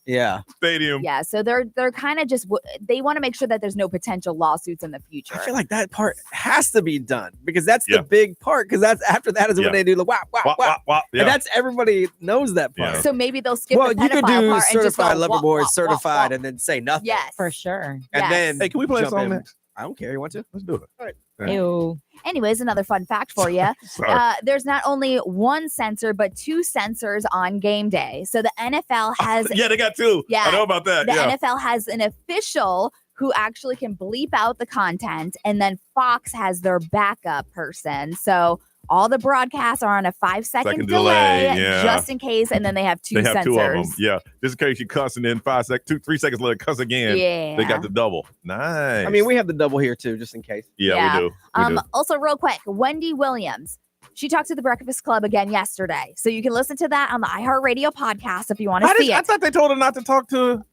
stadium. Yeah, so they're kind of just they want to make sure that there's no potential lawsuits in the future. I feel like that part has to be done because that's the big part. Because that's after that is when they do the wop wop Wop, wop, wop, wop. Yeah. and that's everybody knows that part. So maybe they'll skip Well, the you could pedophile do part and just go certified lover wop, boy, wop, certified, wop, wop. and then say nothing. Yes, For sure. And Yes. then Hey, can we play a jump song in. next? I don't care. You want to? Let's do it. All right. Ew. Anyways, another fun fact for you. Sorry. There's not only one censor, but two censors on game day. So the NFL has Yeah, they got two. Yeah. I know about that. the Yeah. NFL has an official who actually can bleep out the content, and then Fox has their backup person. So all the broadcasts are on a 5-second Second delay, delay, yeah. just in case, and then they have two They have censors. two of them. Yeah. Just in case you cuss and then 3 seconds later cuss again. Yeah. They got the double. Nice. I mean, we have the double here too, just in case. Yeah, we do. We do. Also, real quick, Wendy Williams. She talked to the Breakfast Club again yesterday. So you can listen to that on the iHeartRadio podcast if you want to see I it. thought they told her not to talk to.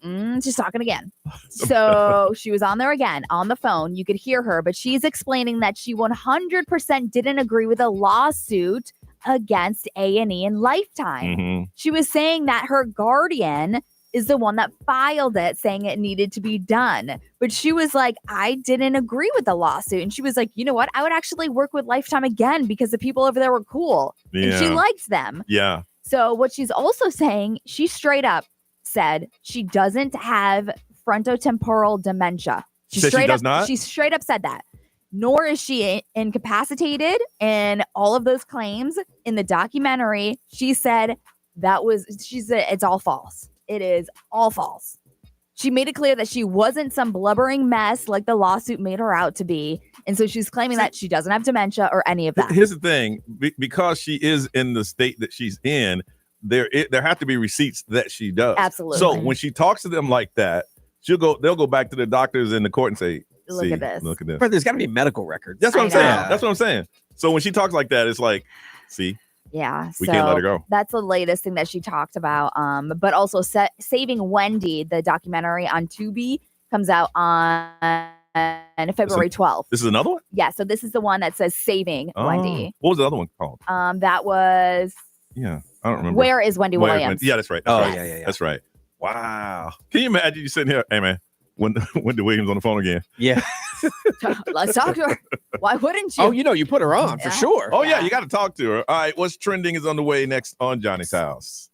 She's talking again. So she was on there again on the phone. You could hear her, but she's explaining that she 100% didn't agree with a lawsuit against A&E and Lifetime. Mhm. She was saying that her guardian is the one that filed it, saying it needed to be done. But she was like, I didn't agree with the lawsuit. And she was like, you know what? I would actually work with Lifetime again because the people over there were cool. And she Yeah. liked them. Yeah. So what she's also saying, she straight up said she doesn't have frontotemporal dementia. She said she does not? She straight up said that. Nor is she incapacitated. And all of those claims in the documentary, she said it's all false. It is all false. She made it clear that she wasn't some blubbering mess like the lawsuit made her out to be. And so she's claiming that she doesn't have dementia or any of that. Here's the thing, because she is in the state that she's in, there have to be receipts that she does. Absolutely. So when she talks to them like that, they'll go back to the doctors in the court and say, Look at this. Look at this. But there's got to be medical records. That's what I I'm saying. know. That's what I'm saying. So when she talks like that, it's like, see, Yeah, we can't let her go. That's the latest thing that she talked about. But also Saving Wendy, the documentary on Tubi, comes out on February 12th. This is another one? Yeah, so this is the one that says Saving Wendy. What was the other one called? That was Yeah, I don't remember. Where is Wendy Williams? Yeah, that's right. Yeah. That's right. Wow. Can you imagine you sitting here, hey man, Wendy Williams on the phone again? Yeah. Let's talk to her. Why wouldn't you? Oh, you put her on for sure. Oh yeah, you got to talk to her. All right, what's trending is on the way next on Johnny's House.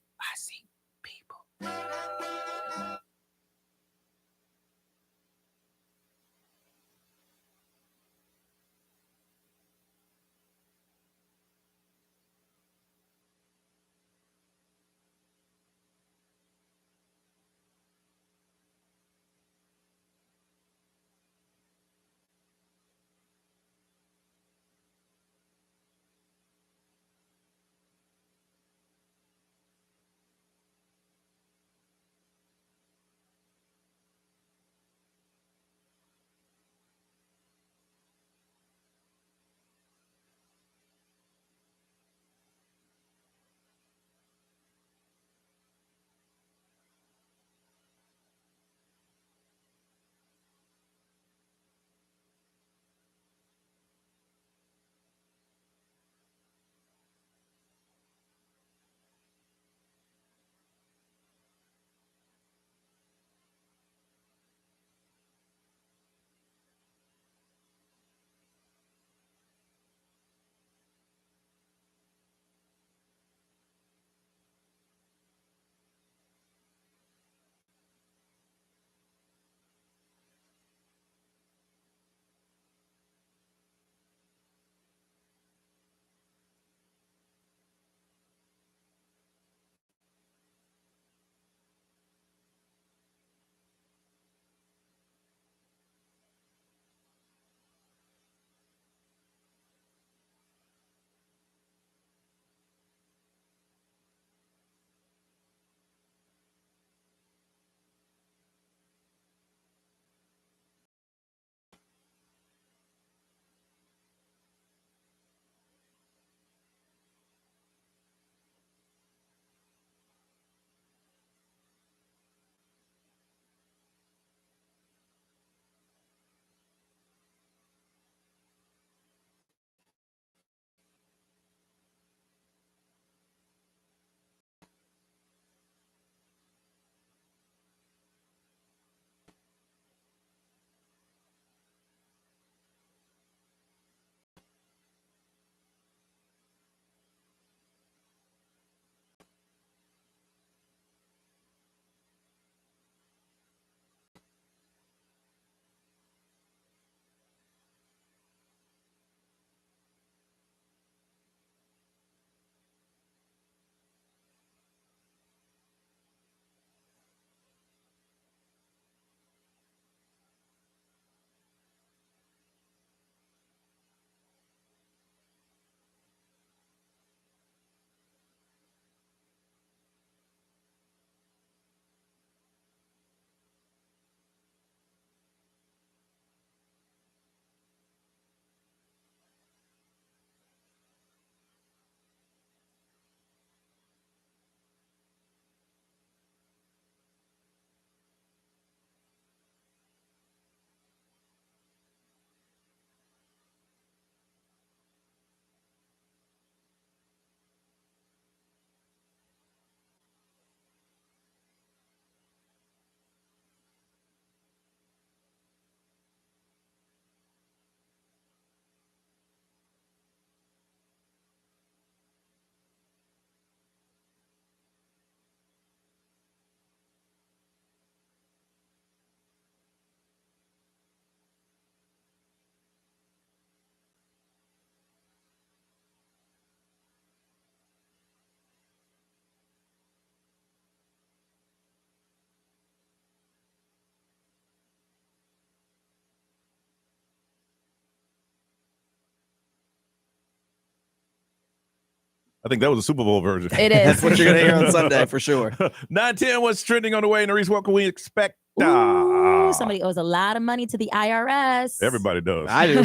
I think that was a Super Bowl version. It is. That's what you're gonna hear on Sunday for sure. 9:10. What's trending on the way? Nerese, what can we expect? Ooh, somebody owes a lot of money to the IRS. Everybody does. I do.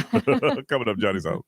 Coming up, Johnny's House.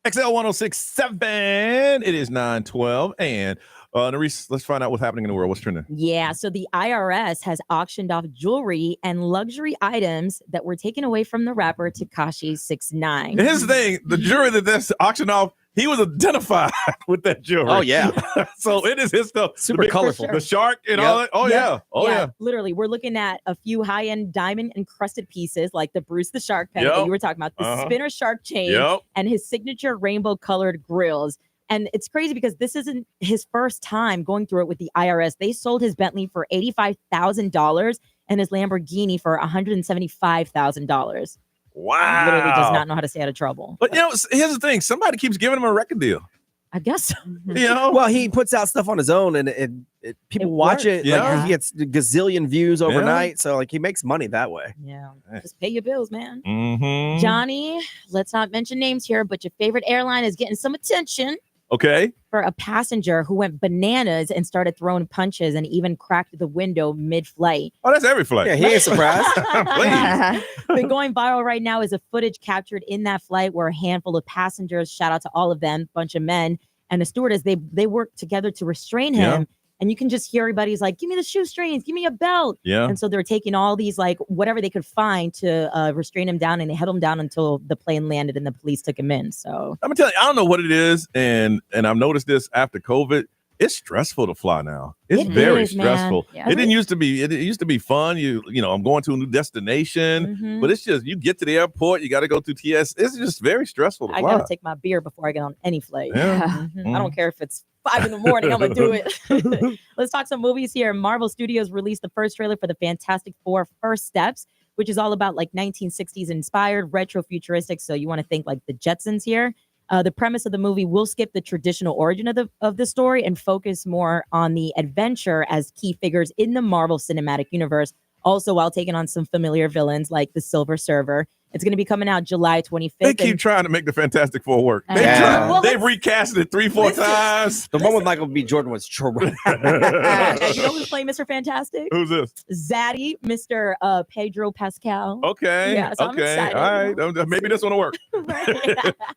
XL 1067. It is 9:12. And Nerese, let's find out what's happening in the world. What's trending? Yeah, so the IRS has auctioned off jewelry and luxury items that were taken away from the rapper Tekashi 6ix9ine. And here's the thing: the jewelry that that's auctioned off, he was identified with that jewelry. Oh, yeah. So it is his stuff. Super colorful. The shark and all that. Oh, yeah. Oh, yeah. Literally, we're looking at a few high-end diamond encrusted pieces like the Bruce the Shark pen that you were talking about, the spinner shark chain, and his signature rainbow-colored grills. And it's crazy because this isn't his first time going through it with the IRS. They sold his Bentley for $85,000 and his Lamborghini for $175,000. Wow. He literally does not know how to stay out of trouble. But, here's the thing. Somebody keeps giving him a record deal. I guess so. Well, he puts out stuff on his own and people watch it. Yeah. Like, he gets a gazillion views overnight. So like he makes money that way. Yeah. Just pay your bills, man. Mm-hmm. Johnny, let's not mention names here, but your favorite airline is getting some attention. Okay. For a passenger who went bananas and started throwing punches and even cracked the window mid-flight. Oh, that's every flight. Yeah, he ain't surprised. Been going viral right now is a footage captured in that flight where a handful of passengers, shout out to all of them, bunch of men, and a stewardess, they worked together to restrain him. And you can just hear everybody's like, give me the shoestrings, give me a belt. Yeah. And so they're taking all these, like, whatever they could find to restrain him down, and they held him down until the plane landed and the police took him in. So I'm gonna tell you, I don't know what it is, and I've noticed this after COVID. It's stressful to fly now. It's very stressful. Yeah. It didn't used to be. It used to be fun. I'm going to a new destination, but it's just you get to the airport, you got to go through TS. It's just very stressful to I fly. gotta take my beer before I get on any flight. Yeah. I don't care if it's 5 a.m, I'm gonna do it. Let's talk some movies here. Marvel Studios released the first trailer for the Fantastic Four: First Steps, which is all about like 1960s inspired retro futuristic. So you want to think like the Jetsons here. The premise of the movie will skip the traditional origin of the story and focus more on the adventure as key figures in the Marvel Cinematic Universe, also while taking on some familiar villains like the Silver Surfer. It's going to be coming out July 25th. They keep trying to make the Fantastic Four work. They've recasted it 3-4 times. The one with Michael B. Jordan was trash. You know who's playing Mr. Fantastic? Who's this? Zaddy, Mr. Pedro Pascal. Okay. Yeah, so I'm okay. excited. All right. Maybe this one will work.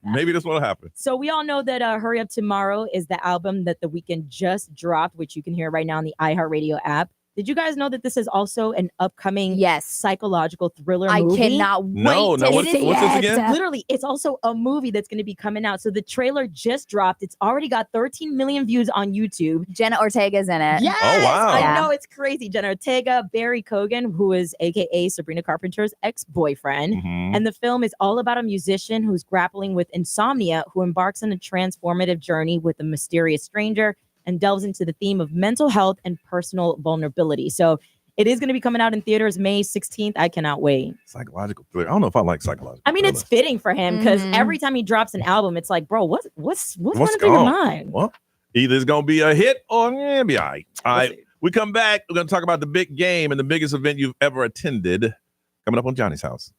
Maybe this one will happen. So we all know that Hurry Up Tomorrow is the album that The Weeknd just dropped, which you can hear right now on the iHeartRadio app. Did you guys know that this is also an upcoming psychological thriller movie? I cannot wait to what's this again? Literally, it's also a movie that's going to be coming out. So the trailer just dropped. It's already got 13 million views on YouTube. Jenna Ortega's in it. Yes! Oh, wow. I know, it's crazy. Jenna Ortega, Barry Cogan, who is AKA Sabrina Carpenter's ex-boyfriend. Mm-hmm. And the film is all about a musician who's grappling with insomnia, who embarks on a transformative journey with a mysterious stranger and delves into the theme of mental health and personal vulnerability. So it is going to be coming out in theaters May 16th. I cannot wait. Psychological thriller. I don't know if I like psychological. I mean, it's fitting for him because every time he drops an album, it's like, bro, what's going through your mind? Well, either it's going to be a hit or be all right. All right. We come back. We're going to talk about the big game and the biggest event you've ever attended. Coming up on Johnny's House.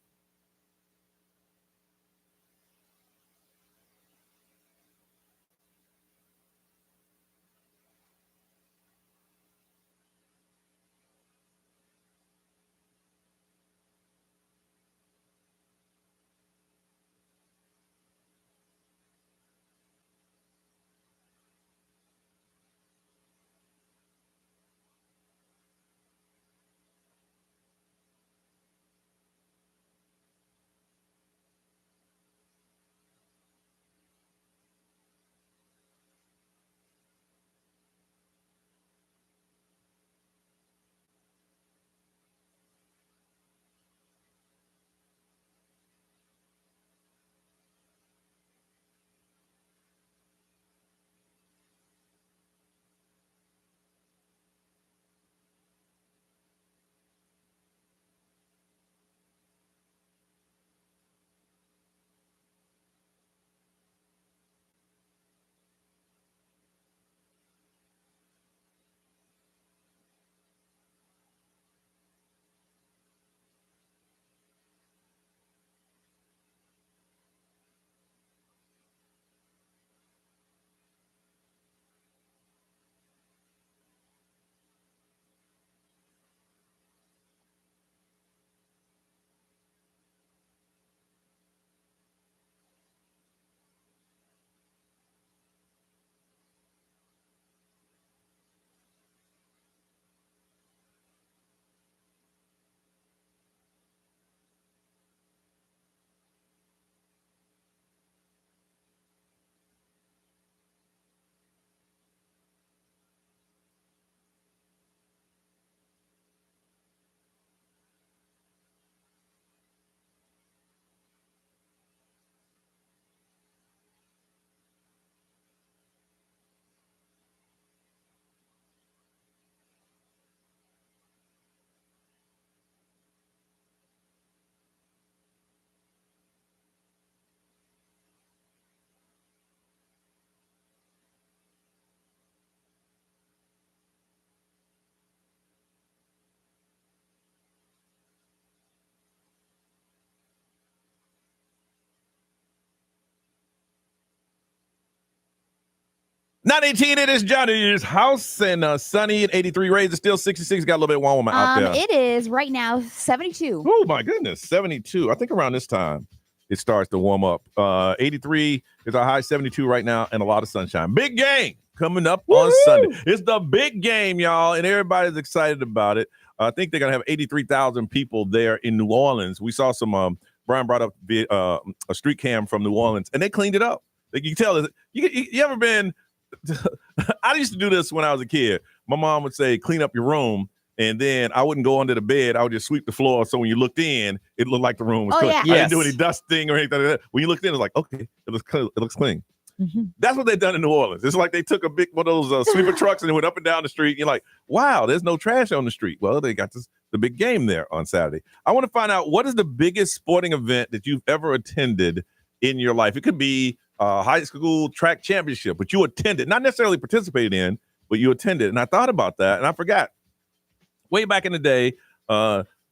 $9:18, it is Johnny's House, and sunny and 83 rays. It's still 66. Got a little bit warmer out there. It is right now 72. Oh, my goodness, 72. I think around this time it starts to warm up. 83 is our high, 72 right now, and a lot of sunshine. Big game coming up on Sunday. It's the big game, y'all, and everybody's excited about it. I think they're going to have 83,000 people there in New Orleans. We saw some, Brian brought up a street cam from New Orleans, and they cleaned it up. Like you can tell, you ever been... I used to do this when I was a kid. My mom would say, clean up your room. And then I wouldn't go under the bed. I would just sweep the floor. So when you looked in, it looked like the room was clean. Yeah. I didn't do any dusting or anything like that. When you looked in, it was like, okay, it looks clean. Mm-hmm. That's what they've done in New Orleans. It's like they took a big one of those sweeper trucks and they went up and down the street. And you're like, wow, there's no trash on the street. Well, they got the big game there on Saturday. I want to find out, what is the biggest sporting event that you've ever attended in your life? It could be high school track championship, but you attended, not necessarily participated in, but you attended. And I thought about that and I forgot. Way back in the day,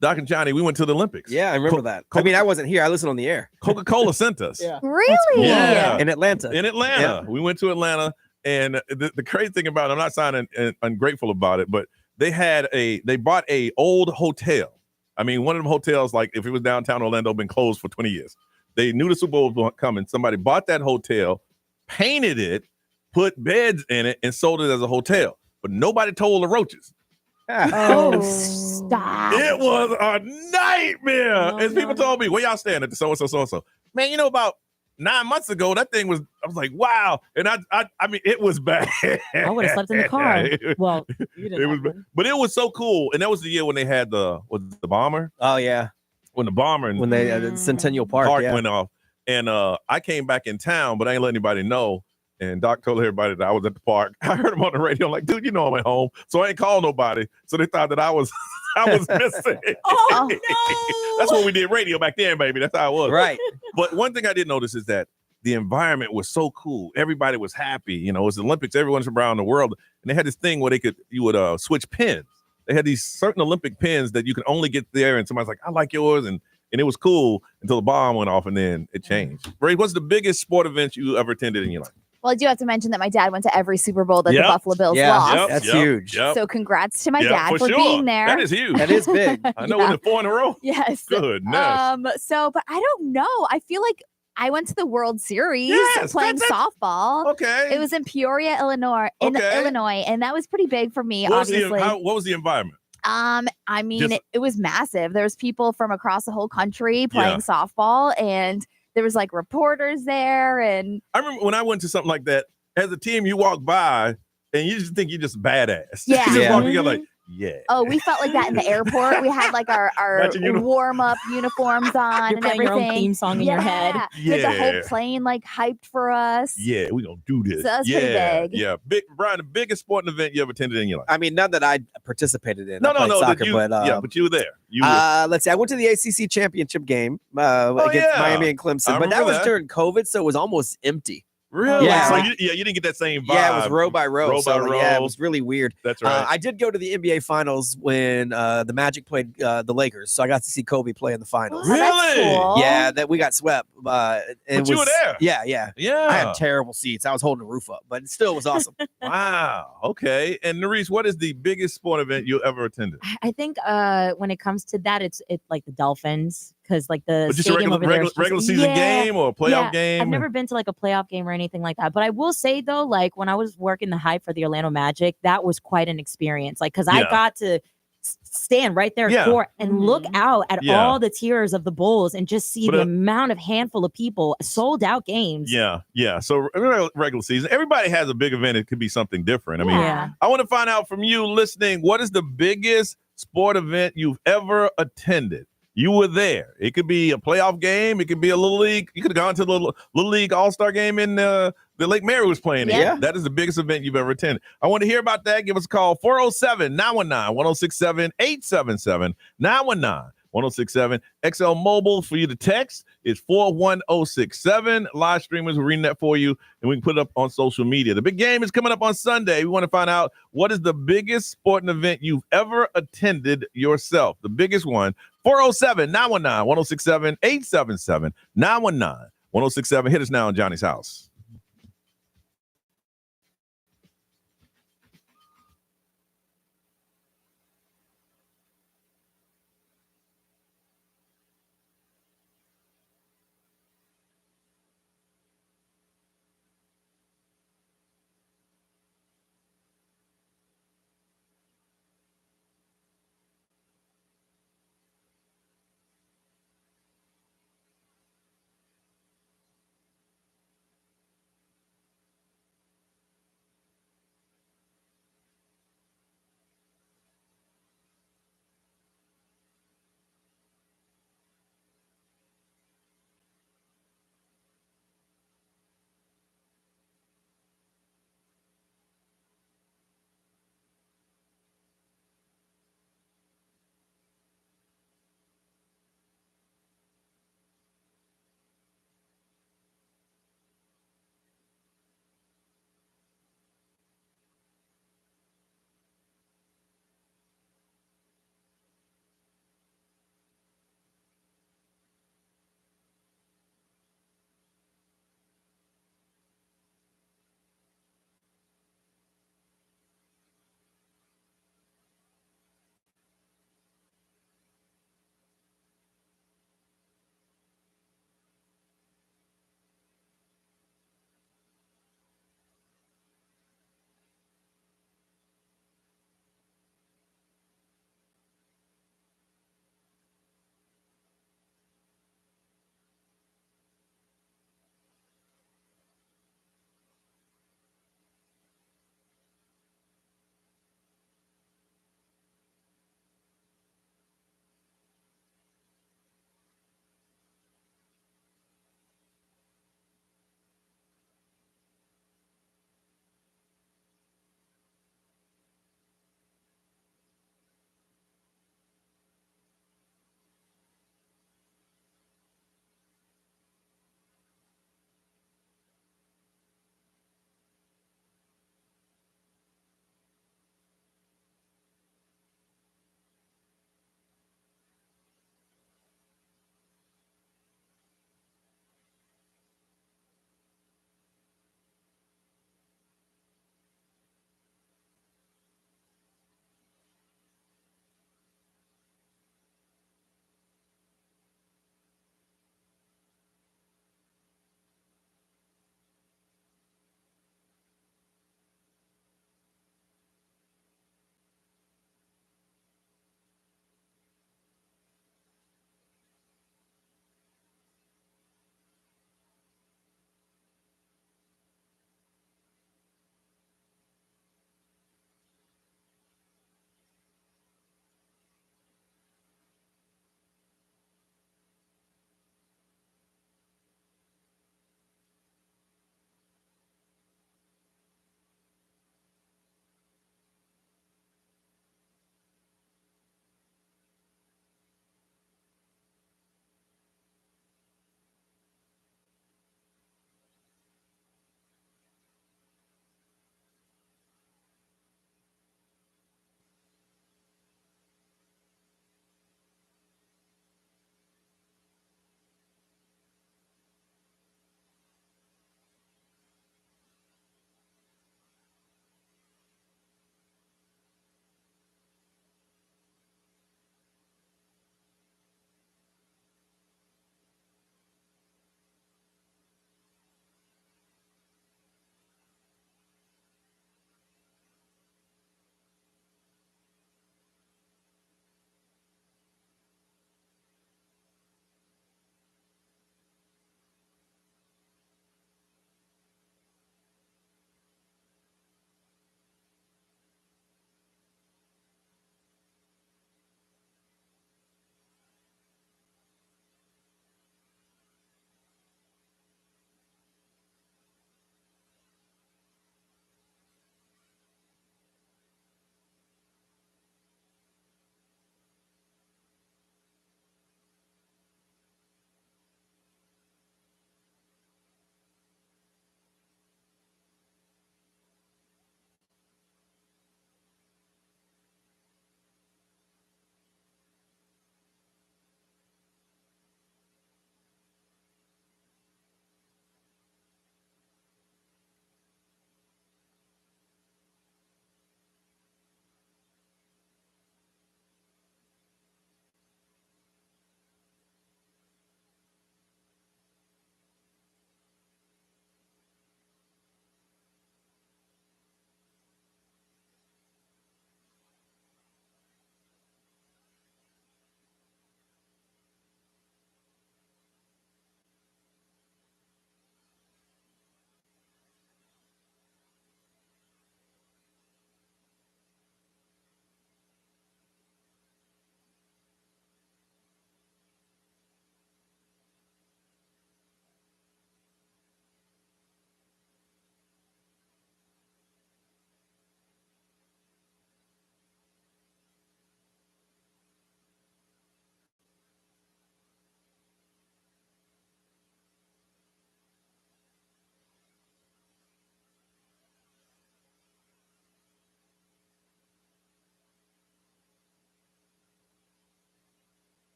Doc and Johnny, we went to the Olympics. Yeah, I remember that. I mean, I wasn't here. I listened on the air. Coca-Cola sent us. Yeah. Really? Yeah. In Atlanta. Yeah. We went to Atlanta, and the crazy thing about it, I'm not sounding ungrateful about it, but they bought a old hotel. I mean, one of them hotels, like if it was downtown Orlando, been closed for 20 years. They knew the Super Bowl was coming. Somebody bought that hotel, painted it, put beds in it, and sold it as a hotel. But nobody told the roaches. Oh, stop. It was a nightmare. As people told me, where y'all staying at the so-and-so. Man, about 9 months ago, that thing was, I was like, wow. And I mean, it was bad. I would have slept in the car. Well, you didn't. But it was so cool. And that was the year when they had the bomber. Oh, yeah. When the bomber when they the Centennial Park went off. And I came back in town, but I ain't let anybody know. And Doc told everybody that I was at the park. I heard him on the radio. I'm like, dude, I'm at home. So I ain't called nobody. So they thought that I was missing. Oh, no. That's when we did radio back then, baby. That's how it was. Right. But one thing I did notice is that the environment was so cool. Everybody was happy. It was the Olympics. Everyone's from around the world. And they had this thing where you would switch pins. They had these certain Olympic pins that you could only get there. And somebody's like, I like yours. And it was cool until the bomb went off and then it changed. Ray, what's the biggest sport event you ever attended in your life? Well, I do have to mention that my dad went to every Super Bowl that the Buffalo Bills lost. That's huge. So congrats to my dad for being there. That is huge. That is big. I know, was it 4 in a row? Yes. Goodness. But I don't know. I feel like I went to the World Series playing softball. Okay. It was in Peoria, Illinois, and that was pretty big for me, obviously. What was the environment? I mean, it was massive. There's people from across the whole country playing softball, and there was like reporters there. And I remember when I went to something like that, as a team, you walk by and you just think you're just badass. Yeah. You just walk in, you're like, yeah. Oh, we felt like that in the airport. We had like our warm-up uniforms on and everything. Your own theme song in your head. We had the whole plane like hyped for us. Yeah, we're going to do this. So that's pretty big. Yeah. Brian, the biggest sporting event you ever attended in your life? I mean, none that I participated in. No, soccer, but you were there. Let's see. I went to the ACC championship game against Miami and Clemson, but that was during COVID, so it was almost empty. Really? Yeah. So you didn't get that same vibe. Yeah, it was row by row. Yeah, it was really weird. That's right. I did go to the NBA Finals when the Magic played the Lakers, so I got to see Kobe play in the finals. Really? That's cool. Yeah, that we got swept. But you were there. Yeah. I had terrible seats. I was holding the roof up, but it still was awesome. Wow. Okay. And Nerese, what is the biggest sport event you ever attended? I think when it comes to that, it's like the Dolphins. Because like the just a regular season game or a playoff game? I've never been to like a playoff game or anything like that. But I will say though, like when I was working the hype for the Orlando Magic, that was quite an experience. Like because I got to stand right there at court and look out at all the tiers of the Bulls and just see the amount of handful of people, sold out games. Yeah. So regular season, everybody has a big event. It could be something different. I mean, I want to find out from you listening, what is the biggest sport event you've ever attended? You were there. It could be a playoff game. It could be a little league. You could have gone to the little league all-star game in the Lake Mary was playing. Yeah. That is the biggest event you've ever attended. I want to hear about that. Give us a call, 407-919-1067, 877-919-1067. XL Mobile for you to text is 41067. Live streamers will read that for you, and we can put it up on social media. The big game is coming up on Sunday. We want to find out what is the biggest sporting event you've ever attended yourself. The biggest one. 407-919-1067, 877-919-1067. Hit us now on Johnny's House.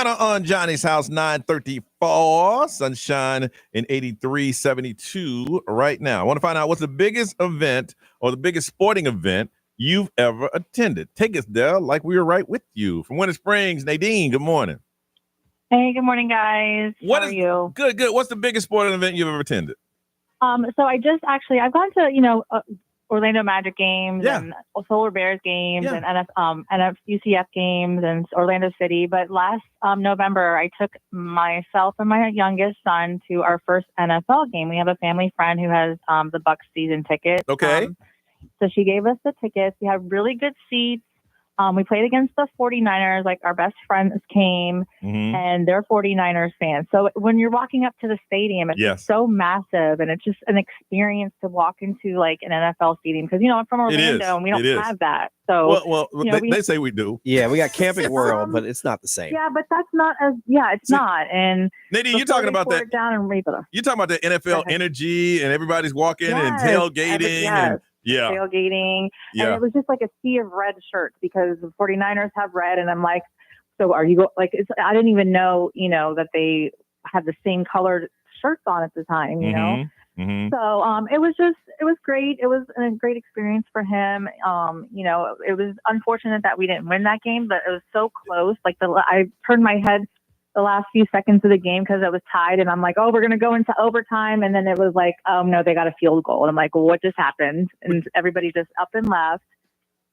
Rihanna on Johnny's House, 934. Sunshine in 83, 72 right now. I want to find out what's the biggest event or the biggest sporting event you've ever attended. Take us there like we were right with you. From Winter Springs, Nadine, good morning. Hey, good morning, guys. How are you? Good. What's the biggest sporting event you've ever attended? So I've gone to, Orlando Magic games and Solar Bears games and UCF games and Orlando City. But last November, I took myself and my youngest son to our first NFL game. We have a family friend who has the Bucs season ticket. Okay. So she gave us the tickets. We had really good seats. We played against the 49ers, like our best friends came and they're 49ers fans. So when you're walking up to the stadium, it's just so massive and it's just an experience to walk into like an NFL stadium. Cause I'm from Orlando and we don't have that. So, they say we do. Yeah. We got Camping World, but it's not the same. Yeah, but that's not it's not. And Nadine, you're talking about that. You're talking about the NFL energy and everybody's walking and tailgating tailgating. And it was just like a sea of red shirts because the 49ers have red. And I'm like, so are you I didn't even know, that they had the same colored shirts on at the time, you know? So it was great. It was a great experience for him. It was unfortunate that we didn't win that game, but it was so close. Like I turned my head the last few seconds of the game because it was tied and I'm like, oh, we're going to go into overtime. And then it was like, oh no, they got a field goal. And I'm like, well, what just happened? And everybody just up and left,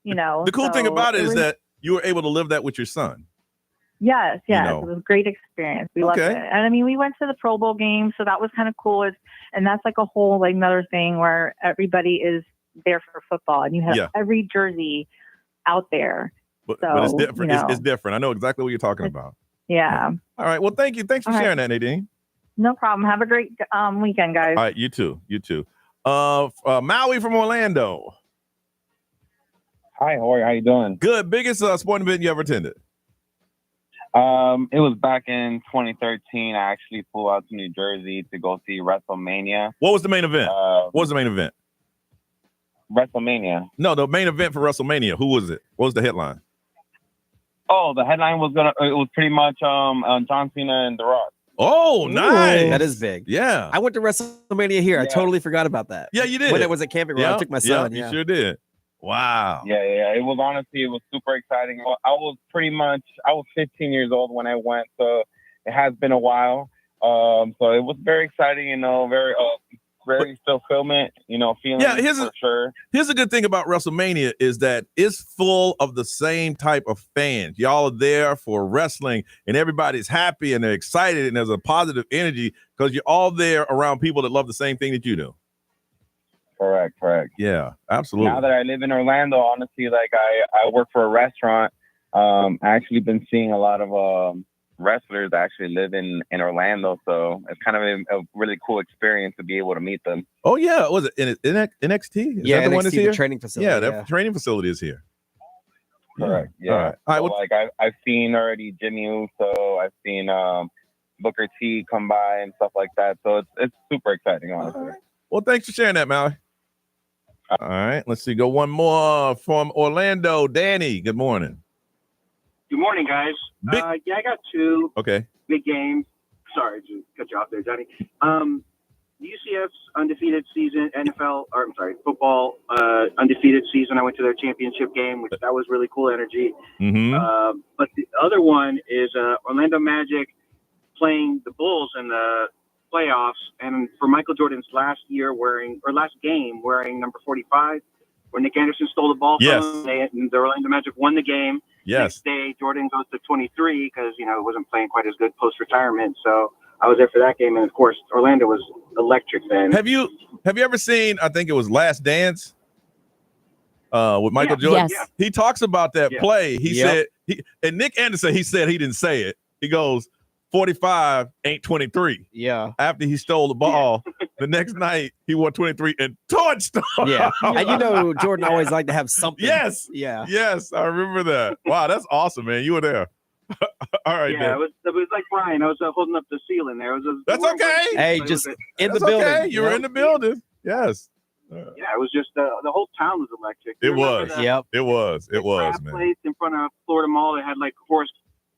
The cool thing about it is that you were able to live that with your son. Yes. It was a great experience. We loved it. And I mean, we went to the Pro Bowl game, so that was kind of cool. And that's like a whole another thing where everybody is there for football and you have every jersey out there. But it's different. It's different. I know exactly what you're talking about. Yeah. All right. Well, thank you. Thanks for sharing that, Nadine. No problem. Have a great weekend, guys. All right. You too. Maui from Orlando. Hi, how are you? How you doing? Good. Biggest sporting event you ever attended? It was back in 2013. I actually flew out to New Jersey to go see WrestleMania. What was the main event? WrestleMania. No, the main event for WrestleMania. Who was it? What was the headline? Oh, the headline it was pretty much John Cena and The Rock. Oh, nice. That is big. Yeah. I went to WrestleMania here. I totally forgot about that. Yeah, you did. When it was at Camping World, I took my son. You sure did. Wow. Yeah. It was super exciting. I was 15 years old when I went, so it has been a while. So it was very exciting, very fulfillment, feeling for sure. Here's a good thing about WrestleMania is that it's full of the same type of fans. Y'all are there for wrestling and everybody's happy and they're excited and there's a positive energy because you're all there around people that love the same thing that you do. Correct. Yeah, absolutely. Now that I live in Orlando, honestly, like I work for a restaurant. I actually been seeing a lot of wrestlers that actually live in Orlando, so it's kind of a really cool experience to be able to meet them. Oh yeah, was it NXT? Is that the one that's here? The training facility. Yeah, that training facility is here. Correct. Yeah. All right. I've seen already Jimmy Uso. I've seen Booker T come by and stuff like that. So it's super exciting, honestly. Right. Well, thanks for sharing that, Maui. All right, let's see. Go one more from Orlando. Danny, good morning. Good morning, guys. I got two big games. Sorry to cut you off there, Johnny. UCF's undefeated season, football undefeated season. I went to their championship game, which that was really cool energy. But the other one is Orlando Magic playing the Bulls in the playoffs, and for Michael Jordan's last game wearing number 45, where Nick Anderson stole the ball from him, and the Orlando Magic won the game. Next day, Jordan goes to 23 because wasn't playing quite as good post-retirement. So I was there for that game, and of course, Orlando was electric then. Have you ever seen? I think it was Last Dance with Michael Jordan. Yes. He talks about that play. He said, and Nick Anderson. He said he didn't say it. He goes, 45 ain't 23. Yeah. After he stole the ball, the next night he won 23 and torched them. Yeah. And Jordan always liked to have something. Yes. Yeah. Yes, I remember that. Wow, that's awesome, man. You were there. All right. Yeah, it was like Brian. I was holding up the ceiling there. That's okay. Hey, just in the building. Okay. You were in the building. Yes. Yeah, it was just the whole town was electric. It was. It was. It was, man. man. Place in front of Florida Mall. They had like horse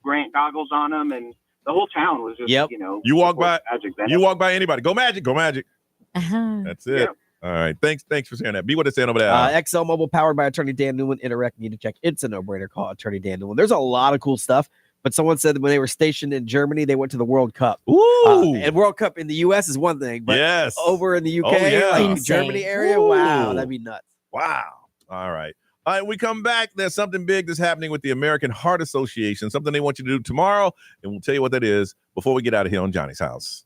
Grant goggles on them, and the whole town was just, Yep. you know, You walk by Magic. You walk by anybody. Go Magic. Go Magic. Uh-huh. That's it. All right. Thanks for saying that. B, what they saying over there? XL Mobile, powered by Attorney Dan Newman. Interact, need to check. It's a no-brainer. Call Attorney Dan Newman. There's a lot of cool stuff, but someone said that when they were stationed in Germany, they went to the World Cup. Ooh. And World Cup in the U.S. is one thing, but Yes. over in the UK, Oh, yeah. like Insane. Germany area, Ooh. wow, that'd be nuts. Wow. All right. All right, we come back. There's something big that's happening with the American Heart Association, something they want you to do tomorrow, and we'll tell you what that is before we get out of here on Johnny's House.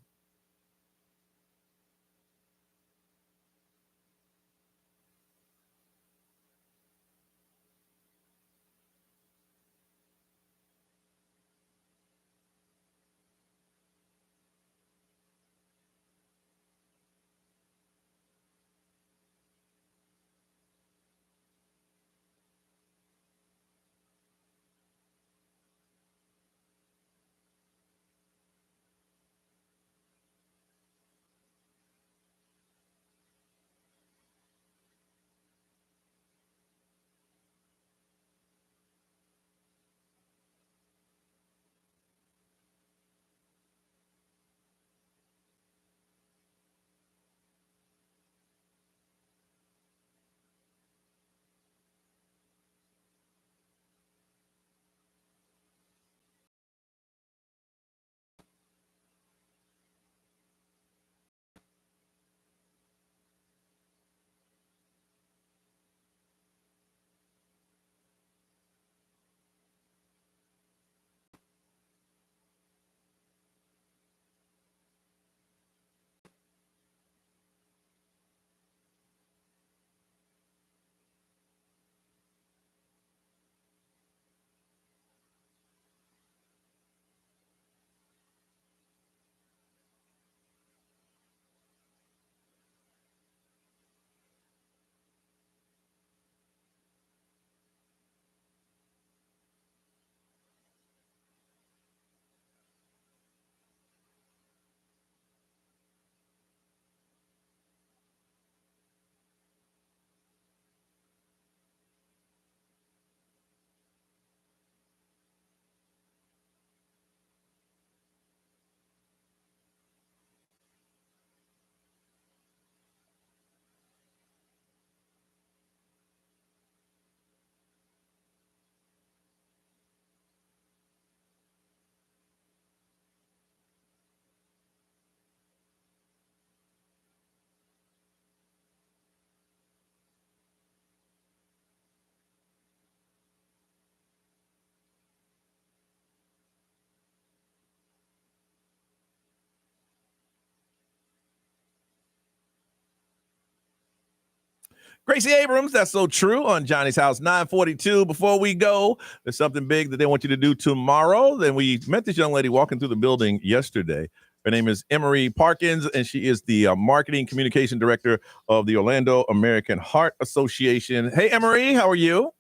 Gracie Abrams, that's so true on Johnny's House, 942. Before we go, there's something big that they want you to do tomorrow. Then we met this young lady walking through the building yesterday. Her name is Emery Parkins, and she is the marketing communication director of the Orlando American Heart Association. Hey, Emery, how are you?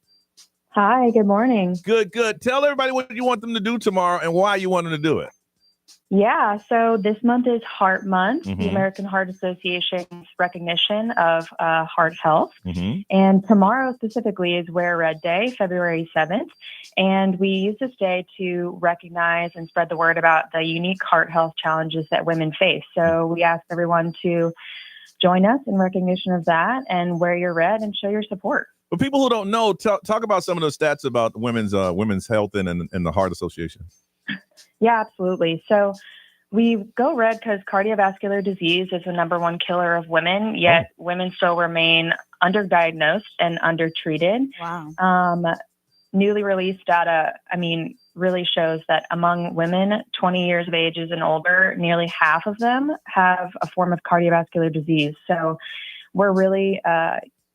Hi, good morning. Good. Tell everybody what you want them to do tomorrow and why you want them to do it. Yeah, so this month is Heart Month, Mhm. the American Heart Association's recognition of heart health. Mm-hmm. And tomorrow specifically is Wear Red Day, February 7th. And we use this day to recognize and spread the word about the unique heart health challenges that women face. So we ask everyone to join us in recognition of that and wear your red and show your support. For people who don't know, talk about some of the stats about women's health and the Heart Association. Yeah, absolutely. So we go red because cardiovascular disease is the number one killer of women, yet women still remain underdiagnosed and undertreated. Wow. Newly released data, really shows that among women 20 years of ages and older, nearly half of them have a form of cardiovascular disease. So we're really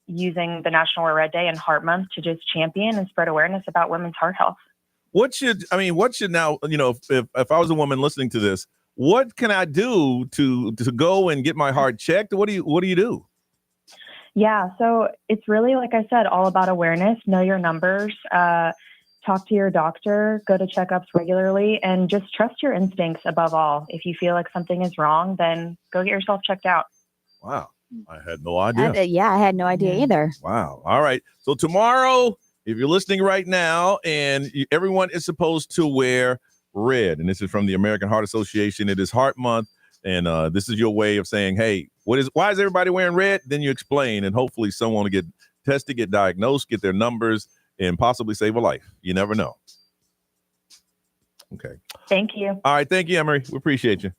using the National Wear Red Day and Heart Month to just champion and spread awareness about women's heart health. What should now, if I was a woman listening to this, what can I do to go and get my heart checked? What do you do? Yeah, so it's really, like I said, all about awareness. Know your numbers, talk to your doctor, go to checkups regularly, and just trust your instincts above all. If you feel like something is wrong, then go get yourself checked out. Wow. I had no idea. I had no idea either. Wow. All right. So tomorrow, If you're listening right now, and everyone is supposed to wear red, and this is from the American Heart Association. It is Heart Month, and this is your way of saying, hey, why is everybody wearing red? Then you explain, and hopefully someone will get tested, get diagnosed, get their numbers, and possibly save a life. You never know. Okay. Thank you. All right. Thank you, Emery. We appreciate you.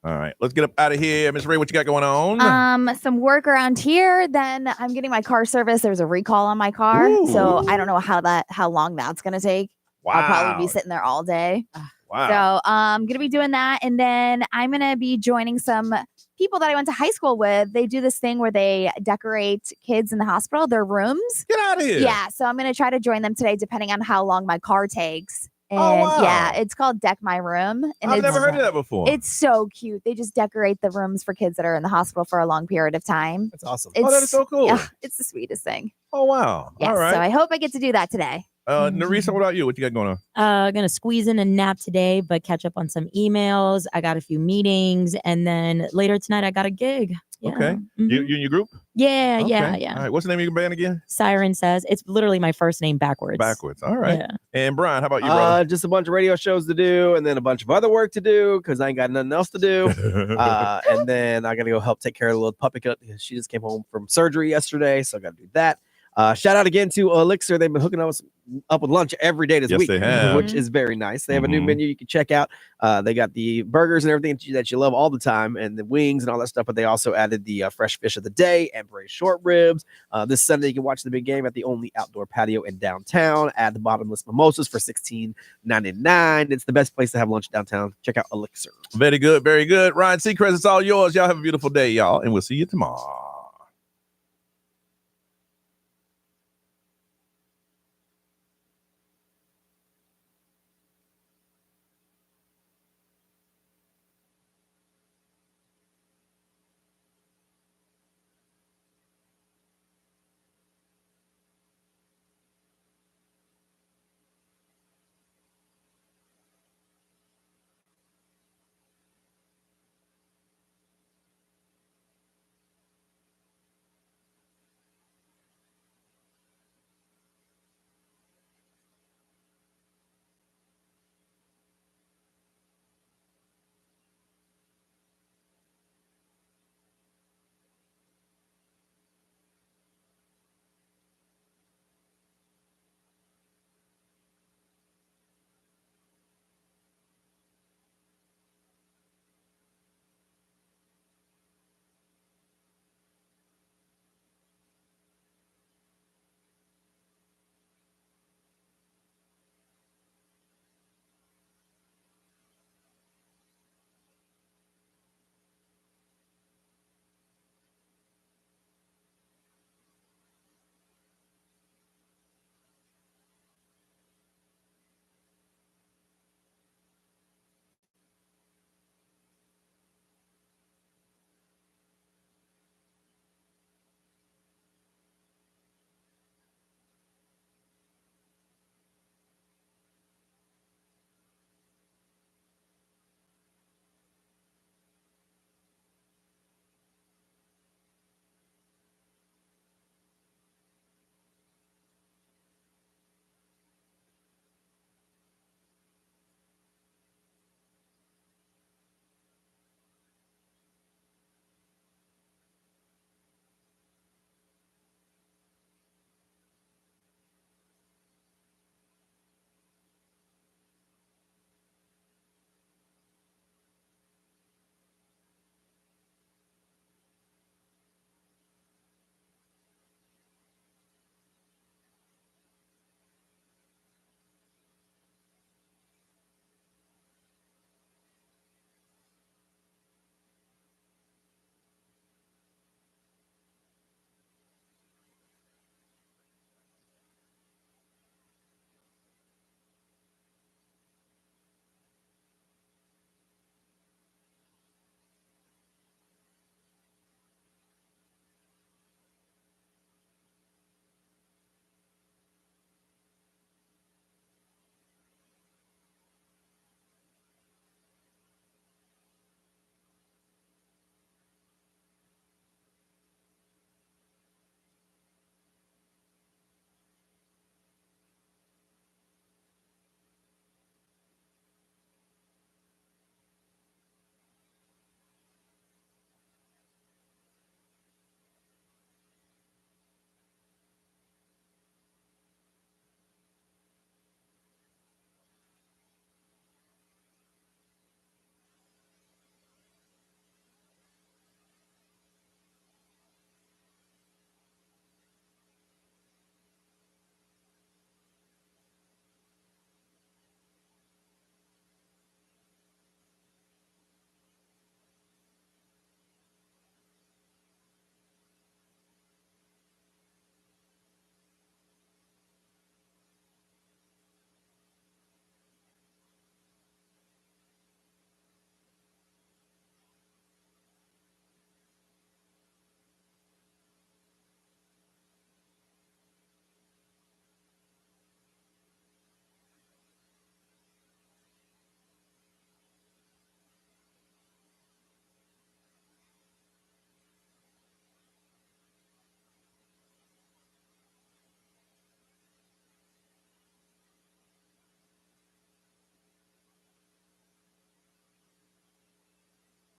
All right. Let's get up out of here. Miss Ray, what you got going on? Some work around here. Then I'm getting my car serviced. There's a recall on my car. Ooh. So I don't know how long that's going to take. Wow. I'll probably be sitting there all day. Wow. So I'm going to be doing that. And then I'm going to be joining some people that I went to high school with. They do this thing where they decorate kids in the hospital, their rooms. Get out of here. Yeah. So I'm going to try to join them today, depending on how long my car takes. And wow. yeah, it's called Deck My Room. And I've never heard of that before. It's so cute. They just decorate the rooms for kids that are in the hospital for a long period of time. That's awesome. That is so cool. Yeah, it's the sweetest thing. Oh, wow. Yeah, all right. so I hope I get to do that today. Narisa, what about you? What you got going on? Gonna squeeze in a nap today, but catch up on some emails. I got a few meetings, and then later tonight I got a gig. Yeah. Okay. Mm-hmm. You in your group? Yeah, Okay. yeah. All right. What's the name of your band again? Siren Says. It's literally my first name backwards. Backwards. All right. Yeah. And Brian, how about you, brother? Just a bunch of radio shows to do, and then a bunch of other work to do because I ain't got nothing else to do. And then I got to go help take care of the little puppy cut. She just came home from surgery yesterday, so I got to do that. Shout out again to Elixir. They've been hooking us up with lunch every day this Yes, week, they have. which is very nice. They have a new menu you can check out. They got the burgers and everything that you love all the time, and the wings and all that stuff. But they also added the fresh fish of the day and braised short ribs. This Sunday, you can watch the big game at the only outdoor patio in downtown. Add the bottomless mimosas for $16.99. It's the best place to have lunch downtown. Check out Elixir. Very good. Very good. Ryan Seacrest, it's all yours. Y'all have a beautiful day, y'all, and we'll see you tomorrow.